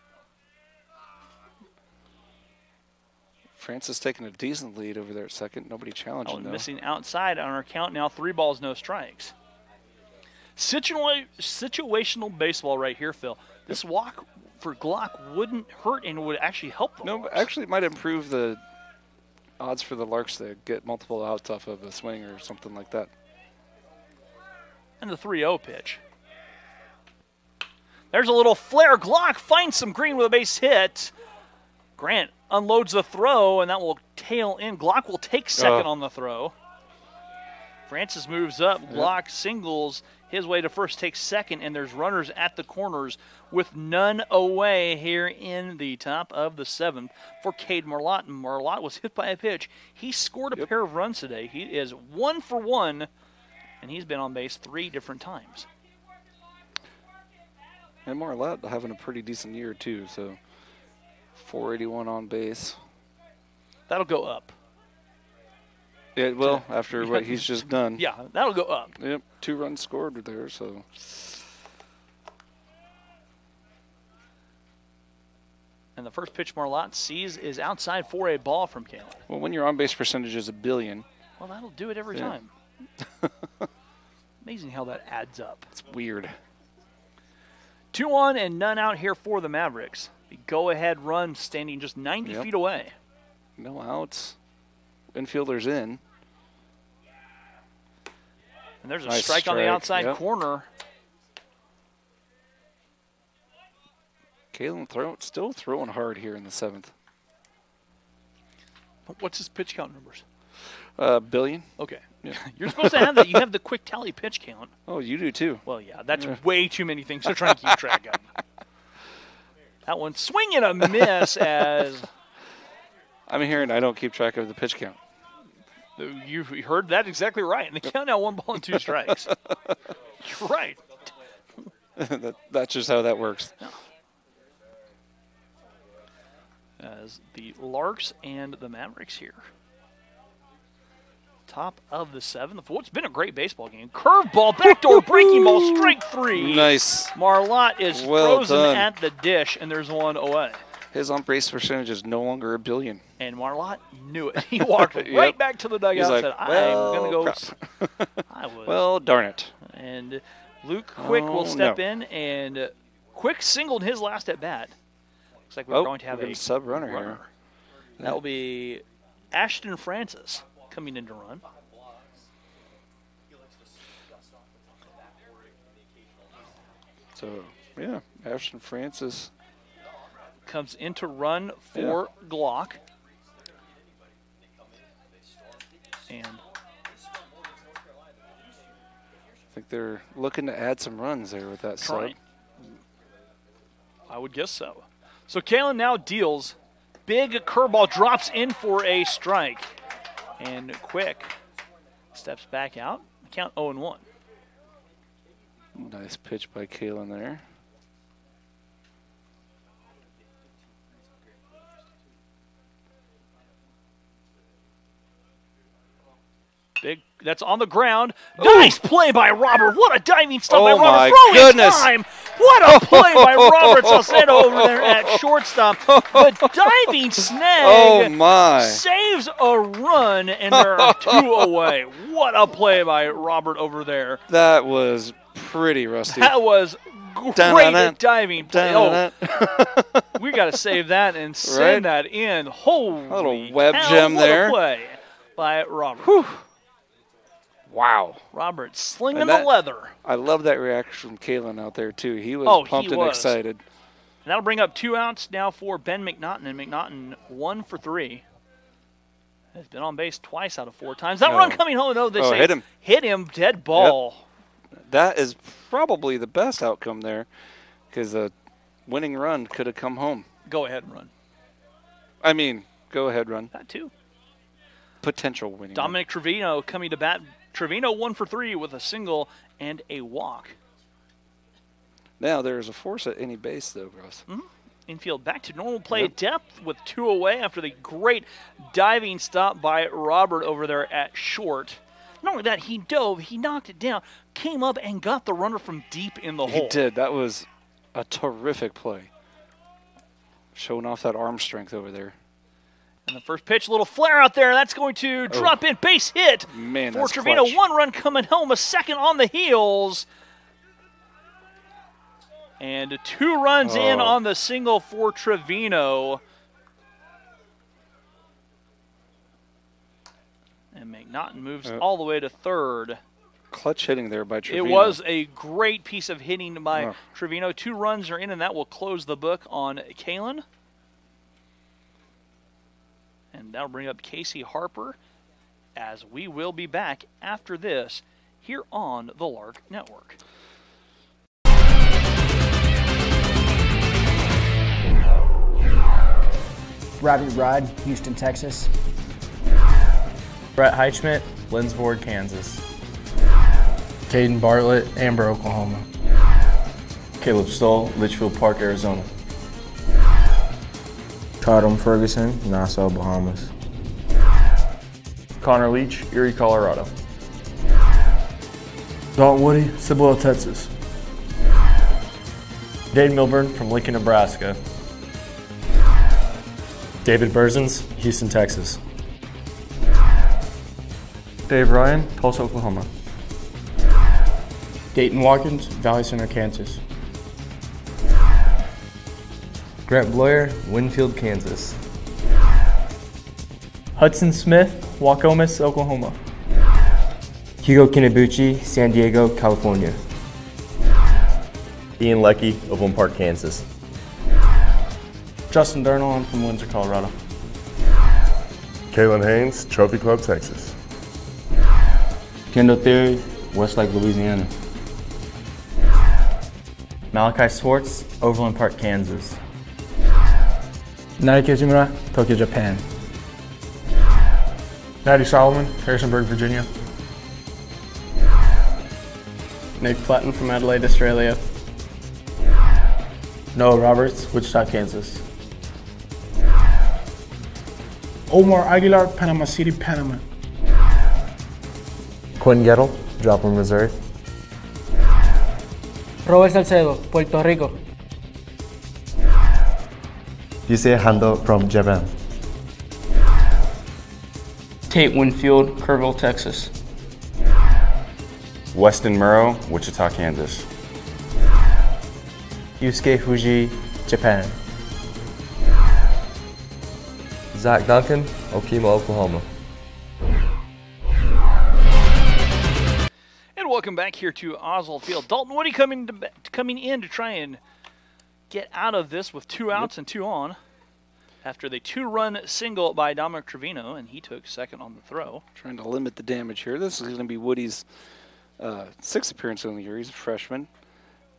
Francis taking a decent lead over there at second. Nobody challenging though. Missing outside on our count now. 3 balls, no strikes. Situational baseball right here, Phil. This walk for Glock wouldn't hurt and would actually help them. No, actually it might improve the odds for the Larks to get multiple outs off of a swing or something like that. And the 3-0 pitch. There's a little flare. Glock finds some green with a base hit. Grant unloads the throw, and that will tail in. Glock will take second on the throw. Francis moves up. Glock singles his way to first, takes second, and there's runners at the corners with none away here in the top of the 7th for Cade Marlott. And Marlott was hit by a pitch. He scored a pair of runs today. He is 1 for 1, and he's been on base 3 different times. And Marlott having a pretty decent year, too, so 481 on base. That'll go up. Yeah, well, after what he's just done. Yeah, that'll go up. Yep, 2 runs scored there, so. And the first pitch Marlott sees is outside for a ball from Caleb. Well, when your on-base percentage is 1 billion. Well, that'll do it every time. Amazing how that adds up. It's weird. 2 on and none out here for the Mavericks. The go-ahead run standing just 90 feet away. No outs. Infielders in. And there's a strike on the outside corner. Kalen still throwing hard here in the 7th. What's his pitch count numbers? Billion. Okay. Yeah. You're supposed to have that. You have the quick tally pitch count. Oh, you do too. Well, yeah, that's way too many things to try and keep track of. That one swing and a miss as... I'm hearing I don't keep track of the pitch count. You heard that exactly right. And they count now 1 ball and 2 strikes. You're right. That's just how that works. Yeah. As the Larks and the Mavericks here. Top of the 7th. What's been a great baseball game. Curveball, backdoor breaking ball, strike 3. Nice. Marlott is frozen at the dish, and there's 1 away. His on-base percentage is no longer 1 billion. And Marlott knew it. He walked right back to the dugout and said, I'm going to go. I was. Well, darn it. And Luke Quick will step in, and Quick singled his last at bat. Looks like we're going to have a sub runner here. That will be Ashton Francis coming in to run. So, yeah, Ashton Francis comes in to run for Glock. And I think they're looking to add some runs there with that sub. I would guess so. So Kalen now deals. Big curveball drops in for a strike. And Quick steps back out. Count 0-1. Nice pitch by Kalen there. Big, that's on the ground. Nice play by Robert. What a diving stop by Robert. My Throwing goodness. time. What a play by Robert Salcedo over there at shortstop. The diving snag saves a run, and there are 2 away. What a play by Robert over there. That was pretty rusty. That was great diving play. Oh, we got to save that and send that in. Holy a little web cow, gem what there. A play by Robert. Whew. Wow. Robert slinging the leather. I love that reaction from Kalen out there, too. He was pumped and excited. And that'll bring up 2 outs now for Ben McNaughton, and McNaughton 1 for 3. Has been on base twice out of 4 times. That run coming home, though, they say hit him. Hit him, dead ball. Yep. That is probably the best outcome there because a winning run could have come home. Go ahead and run. I mean, go ahead run. That, too. Potential winning Dominic Trevino coming to bat. Trevino 1 for 3 with a single and a walk. Now there's a force at any base, though, Russ. Infield back to normal play depth with 2 away after the great diving stop by Robert over there at short. Not only that, he dove, he knocked it down, came up and got the runner from deep in the hole. He did. That was a terrific play. Showing off that arm strength over there. And the first pitch, a little flare out there. That's going to drop in. Base hit for Trevino. Clutch. 1 run coming home, a second on the heels. And 2 runs in on the single for Trevino. And McNaughton moves all the way to third. Clutch hitting there by Trevino. It was a great piece of hitting by Trevino. 2 runs are in, and that will close the book on Kalen. And that'll bring up Casey Harper as we will be back after this here on the Lark Network. Robbie Rod, Houston, Texas. Brett Heichman, Lindsborg, Kansas. Caden Bartlett, Amber, Oklahoma. Caleb Stoll, Litchfield Park, Arizona. Chartom, Ferguson, Nassau, Bahamas. Connor Leach, Erie, Colorado. Dalton Woody, Cibolo, Texas. Dade Milburn from Lincoln, Nebraska. David Berzins, Houston, Texas. Dave Ryan, Tulsa, Oklahoma. Dayton Watkins, Valley Center, Kansas. Grant Bloyer, Winfield, Kansas. Hudson Smith, Waukomis, Oklahoma. Hugo Kinabuchi, San Diego, California. Ian Leckie of One Park, Kansas. Justin Durnall, I'm from Windsor, Colorado. Kalen Haynes, Trophy Club, Texas. Kendall Theory, Westlake, Louisiana. Malachi Swartz, Overland Park, Kansas. Naoki Kizumura, Tokyo, Japan. Natty Solomon, Harrisonburg, Virginia. Nick Platten from Adelaide, Australia. Noah Roberts, Wichita, Kansas. Omar Aguilar, Panama City, Panama. Quinn Gettle, Joplin, Missouri. Robert Salcedo, Puerto Rico. Yusei Hando from Japan. Tate Winfield, Kerrville, Texas. Weston Murrow, Wichita, Kansas. Yusuke Fuji, Japan. Zach Duncan, Okima, Oklahoma. And welcome back here to Oswald Field. Dalton Woody coming in to try and get out of this with 2 outs and 2 on after the 2-run single by Dominic Trevino, and he took second on the throw. Trying to limit the damage here. This is going to be Woody's 6th appearance in the year. He's a freshman.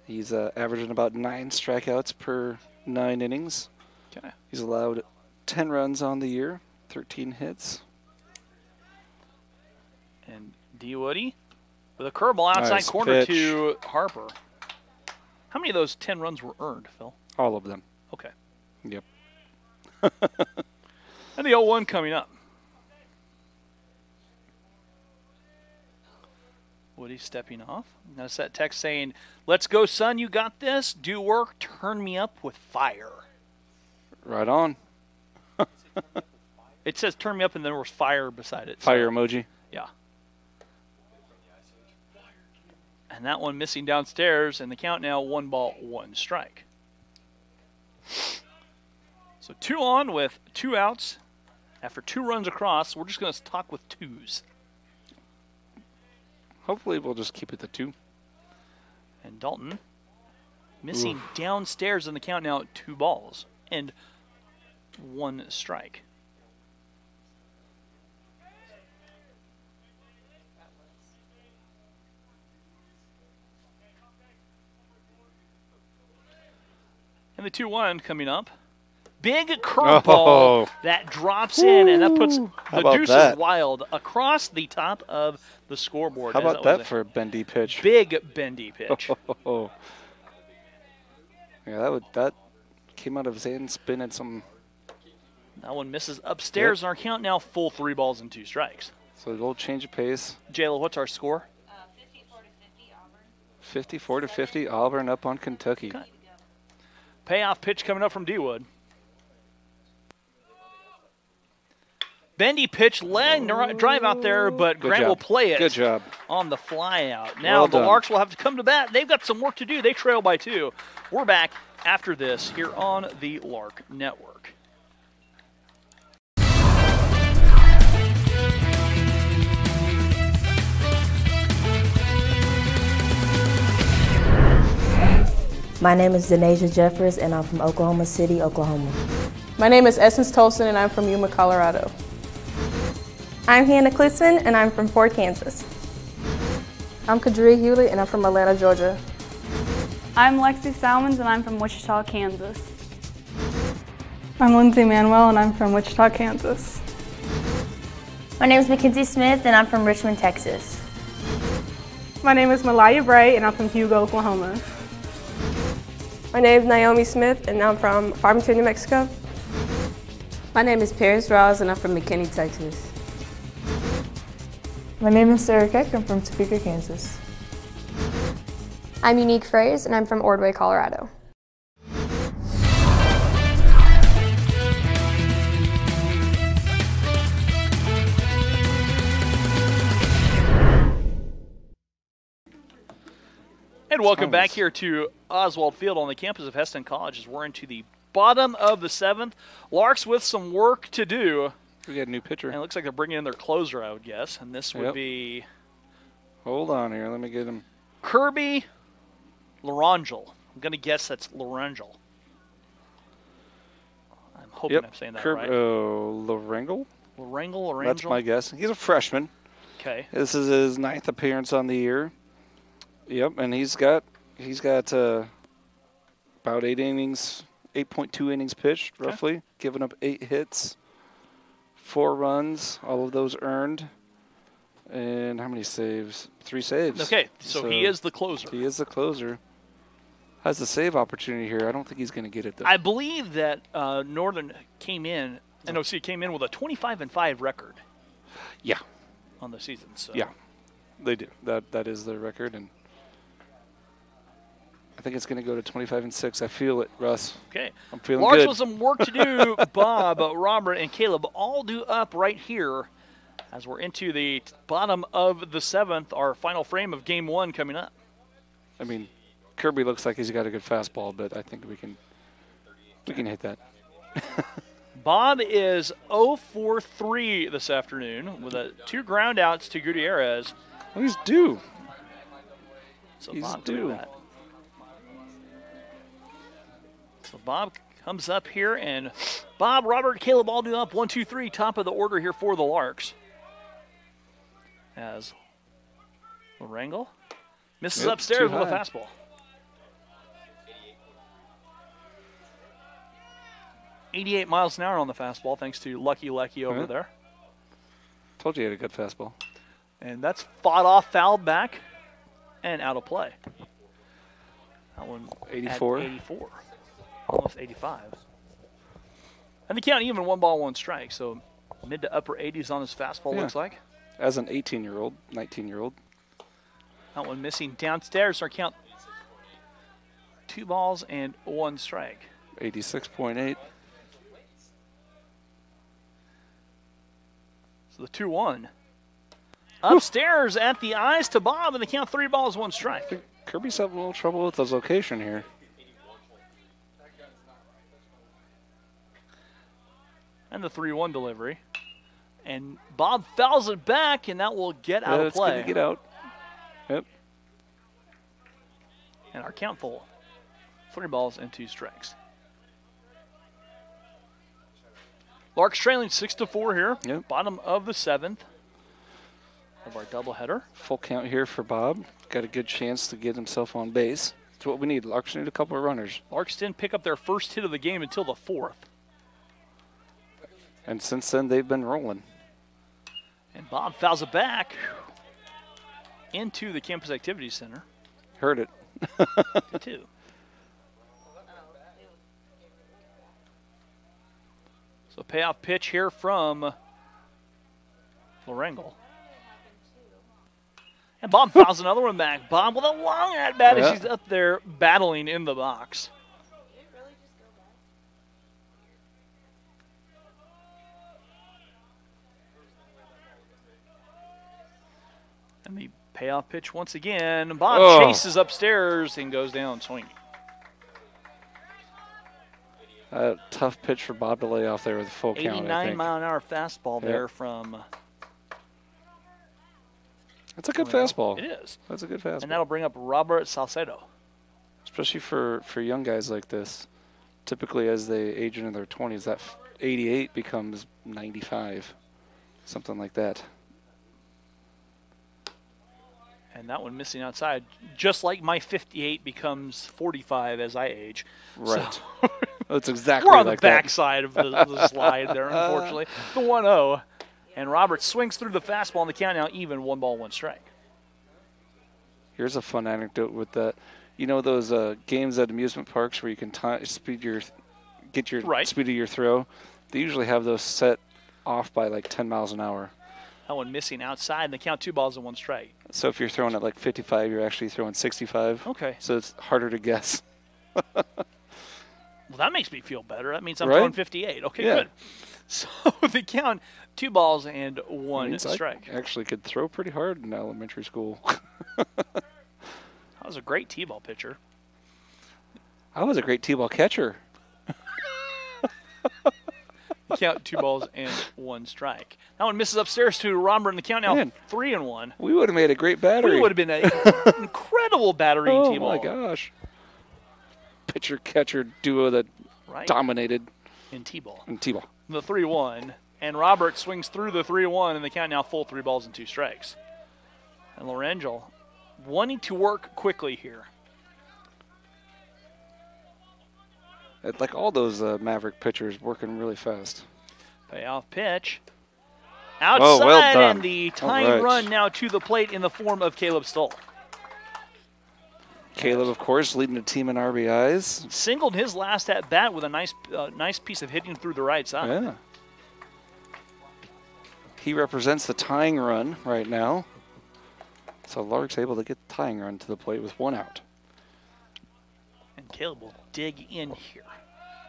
He's averaging about 9 strikeouts per 9 innings. Okay. He's allowed 10 runs on the year, 13 hits. And D. Woody with a curveball outside Nice corner pitch. to Harper. How many of those 10 runs were earned, Phil? All of them. Okay. Yep. And the 0-1 coming up. Woody stepping off. Now set text saying, "Let's go, son. You got this. Do work. Turn me up with fire." Right on. It says turn me up, and there was fire beside it. Fire emoji. Yeah. And that one missing downstairs, and the count now 1 ball, 1 strike. So 2 on with 2 outs. After 2 runs across, we're just going to talk with 2s. Hopefully we'll just keep it to 2. And Dalton missing downstairs in the count now 2 balls and 1 strike. And the 2-1 coming up. Big curveball that drops in, and that puts the Deuces Wild across the top of the scoreboard. How about that for a bendy pitch? Big bendy pitch. Yeah, that came out of his hand, spin and some. That one misses upstairs in our count now, full 3 balls and 2 strikes. So a little change of pace. Jayla, what's our score? 54-50, Auburn up on Kentucky. Okay. Payoff pitch coming up from D-Wood. Bendy pitch, laying drive out there, but Grant will play it. Good job. On the fly out. Now the Larks will have to come to bat. They've got some work to do. They trail by 2. We're back after this here on the Lark Network. My name is Denasia Jeffers, and I'm from Oklahoma City, Oklahoma. My name is Essence Tolson, and I'm from Yuma, Colorado. I'm Hannah Klitzman, and I'm from Fort, Kansas. I'm Kadri Hewlett, and I'm from Atlanta, Georgia. I'm Lexi Salmons, and I'm from Wichita, Kansas. I'm Lindsay Manuel, and I'm from Wichita, Kansas. My name is Mackenzie Smith, and I'm from Richmond, Texas. My name is Malaya Bright, and I'm from Hugo, Oklahoma. My name is Naomi Smith, and I'm from Farmington, New Mexico. My name is Paige Rouse, and I'm from McKinney, Texas. My name is Sarah Keck. I'm from Topeka, Kansas. I'm Unique Fraze, and I'm from Ordway, Colorado. welcome back here to Oswald Field on the campus of Hesston College as we're into the bottom of the 7th. Larks with some work to do. We got a new pitcher. And it looks like they're bringing in their closer, I would guess. And this would be... Hold on here. Let me get him. Kirby Larangel. I'm going to guess that's Larangel. I'm hoping I'm saying that right. Larangel? Larangel. That's my guess. He's a freshman. Okay. This is his 9th appearance on the year. Yep, and he's got about 8 innings, 8.2 innings pitched, roughly, giving up 8 hits, 4 runs, all of those earned. And how many saves? 3 saves. Okay, so he is the closer. He is the closer. Has the save opportunity here. I don't think he's going to get it, though. I believe that Northern came in, NOC came in with a 25-5 record. Yeah. On the season. So. Yeah, they do. That is their record, and I think it's going to go to 25-6. I feel it, Russ. Okay. I'm feeling Larks good. with some work to do. Bob, Robert, and Caleb all due up right here as we're into the bottom of the 7th, our final frame of Game 1 coming up. I mean, Kirby looks like he's got a good fastball, but I think we can hit that. Bob is 0 for 3 this afternoon with 2 ground outs to Gutierrez. Well, he's due. So he's Bob due. That. So Bob comes up here, and Bob, Robert, Caleb all due up. 1, 2, 3, top of the order here for the Larks. As Larangel misses upstairs with a fastball. 88 miles an hour on the fastball, thanks to Lucky over there. Told you he had a good fastball. And that's fought off, fouled back, and out of play. That one 84. 84. Almost 85. And the count even, 1 ball, 1 strike. So mid to upper 80s on his fastball, looks like. As an 18-year-old, 19-year-old. That one missing downstairs. Our count 2 balls and 1 strike. 86.8. So the 2-1. Upstairs at the eyes to Bob, and the count 3 balls, 1 strike. I think Kirby's having a little trouble with his location here. And the 3-1 delivery. And Bob fouls it back, and that will get out of play. It's going to get out. Yep. And our count full. 3 balls and 2 strikes. Larks trailing 6-4 here. Yep. Bottom of the 7th of our doubleheader. Full count here for Bob. Got a good chance to get himself on base. That's what we need. Larks need a couple of runners. Larks didn't pick up their first hit of the game until the 4th. And since then, they've been rolling. And Bob fouls it back into the Campus Activities Center. Heard it. 2. So payoff pitch here from Larangel. And Bob fouls another one back. Bob with a long at-bat as he's up there battling in the box. And the payoff pitch once again. Bob chases upstairs and goes down swinging. A tough pitch for Bob to lay off there with a full count, I think. 89-mile-an-hour fastball there from... That's a good fastball. It is. That's a good fastball. And that'll bring up Robert Salcedo. Especially for young guys like this. Typically, as they age into their 20s, that 88 becomes 95. Something like that. And that one missing outside, just like my 58 becomes 45 as I age. Right. So that's exactly we're on like the backside of the slide there, unfortunately. The 1-0. And Robert swings through the fastball, and the count now even, 1 ball, 1 strike. Here's a fun anecdote with that. You know those games at amusement parks where you can get your speed of your throw? They usually have those set off by like 10 miles an hour. That one missing outside, and the count 2 balls and 1 strike. So if you're throwing at like 55, you're actually throwing 65. Okay. So it's harder to guess. Well, that makes me feel better. That means I'm throwing 58. Okay, good. So the count, 2 balls and 1 strike. I actually could throw pretty hard in elementary school. That was a great T-ball pitcher. I was a great T-ball catcher. Count 2 balls and 1 strike. That one misses upstairs to Robert in the count now. Man, 3-1. We would have made a great battery. We would have been an incredible battery T-ball. Oh my gosh. Pitcher-catcher duo that dominated in T-ball. The 3-1. And Robert swings through the 3-1 and the count now full 3 balls and 2 strikes. And Lorangel wanting to work quickly here. Like all those Maverick pitchers working really fast. Payoff pitch. Outside, well done. And the tying run now to the plate in the form of Caleb Stoll. Caleb, of course, leading the team in RBIs. Singled his last at bat with a nice piece of hitting through the right side. Yeah. He represents the tying run right now. So Lark's able to get the tying run to the plate with 1 out. And Caleb will dig in here.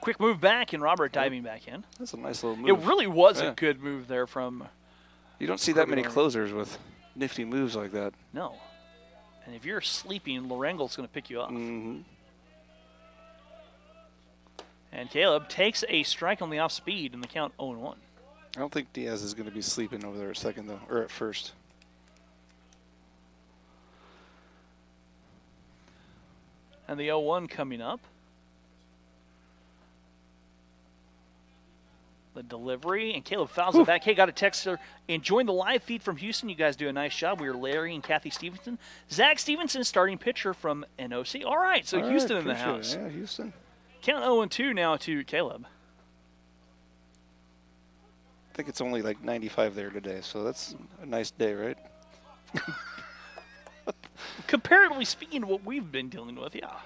Quick move back, and Robert diving back in. That's a nice little move. It really was a good move there from... You don't see that many closers with nifty moves like that. No. And if you're sleeping, Lorengel's going to pick you up. Mm-hmm. And Caleb takes a strike on the off speed in the count 0-1. I don't think Diaz is going to be sleeping over there at second, though, or at first. And the 0-1 coming up. The delivery, and Caleb fouls it back. Hey, got a text here. Enjoying the live feed from Houston. You guys do a nice job. We are Larry and Kathy Stevenson. Zach Stevenson, starting pitcher from NOC. All right, so Houston in the house. Yeah, Houston. Count 0-2 now to Caleb. I think it's only like 95 there today, so that's a nice day, right? Comparatively speaking to what we've been dealing with, yeah.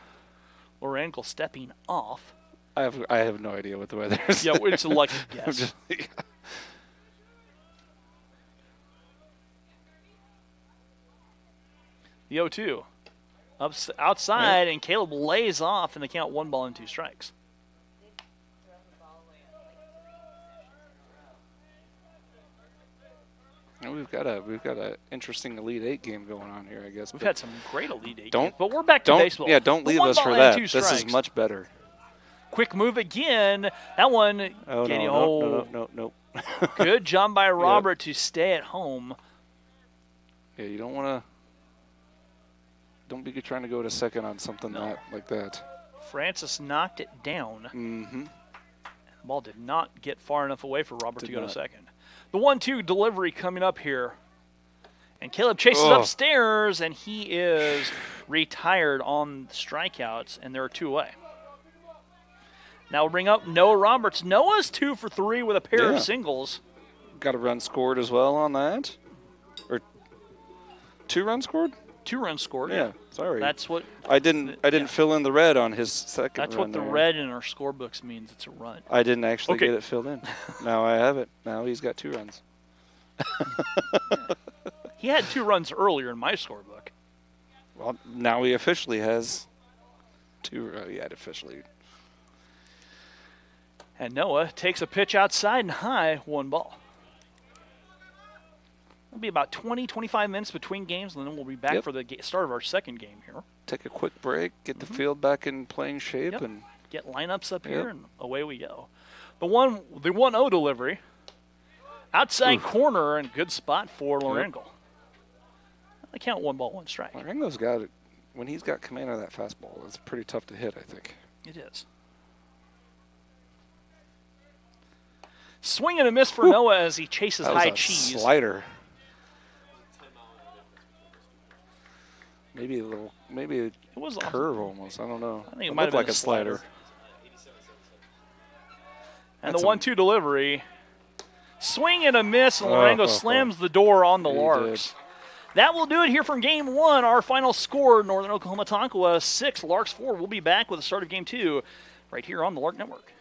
Lorangel stepping off. I have no idea what the weather is. Yeah, it's a lucky guess. The 0-2. Outside, and Caleb lays off in the count 1 ball and 2 strikes. And we've got a interesting Elite 8 game going on here, I guess. We've had some great Elite 8 games, but we're back to baseball. Yeah, don't leave us for that. This is much better. Quick move again. That one. Oh, no. Good job by Robert to stay at home. Yeah, you don't want to. Don't be trying to go to second on something like that. Francis knocked it down. Mm-hmm. The ball did not get far enough away for Robert to go to second. The 1-2 delivery coming up here. And Caleb chases upstairs, and he is retired on strikeouts, and there are 2 away. Now we'll bring up Noah Roberts. Noah's 2 for 3 with a pair of singles. Got a run scored as well on that? Or 2 runs scored? 2 runs scored. Yeah, sorry. That's what I didn't fill in the red on his second. That's what the red in our scorebooks means. It's a run. I didn't actually get it filled in. Now I have it. Now he's got 2 runs. He had 2 runs earlier in my scorebook. Well, now he officially has 2. He had officially. And Noah takes a pitch outside and high, 1 ball. It'll be about 20, 25 minutes between games, and then we'll be back for the start of our second game here. Take a quick break, get the field back in playing shape, and get lineups up here, and away we go. The 1-0 delivery, outside corner, and good spot for Lorangel. I count 1 ball, 1 strike. Lorengel's got it. When he's got command of that fastball, it's pretty tough to hit, I think. It is. Swing and a miss for Noah as he chases high cheese. Slider. Maybe it was a curve almost. I don't know. I think it might have been like a slider. And the 1-2 delivery. Swing and a miss, and Lorangel slams the door on the Larks. That will do it here from Game 1. Our final score, Northern Oklahoma Tonkawa 6, Larks 4. We'll be back with the start of Game 2 right here on the Lark Network.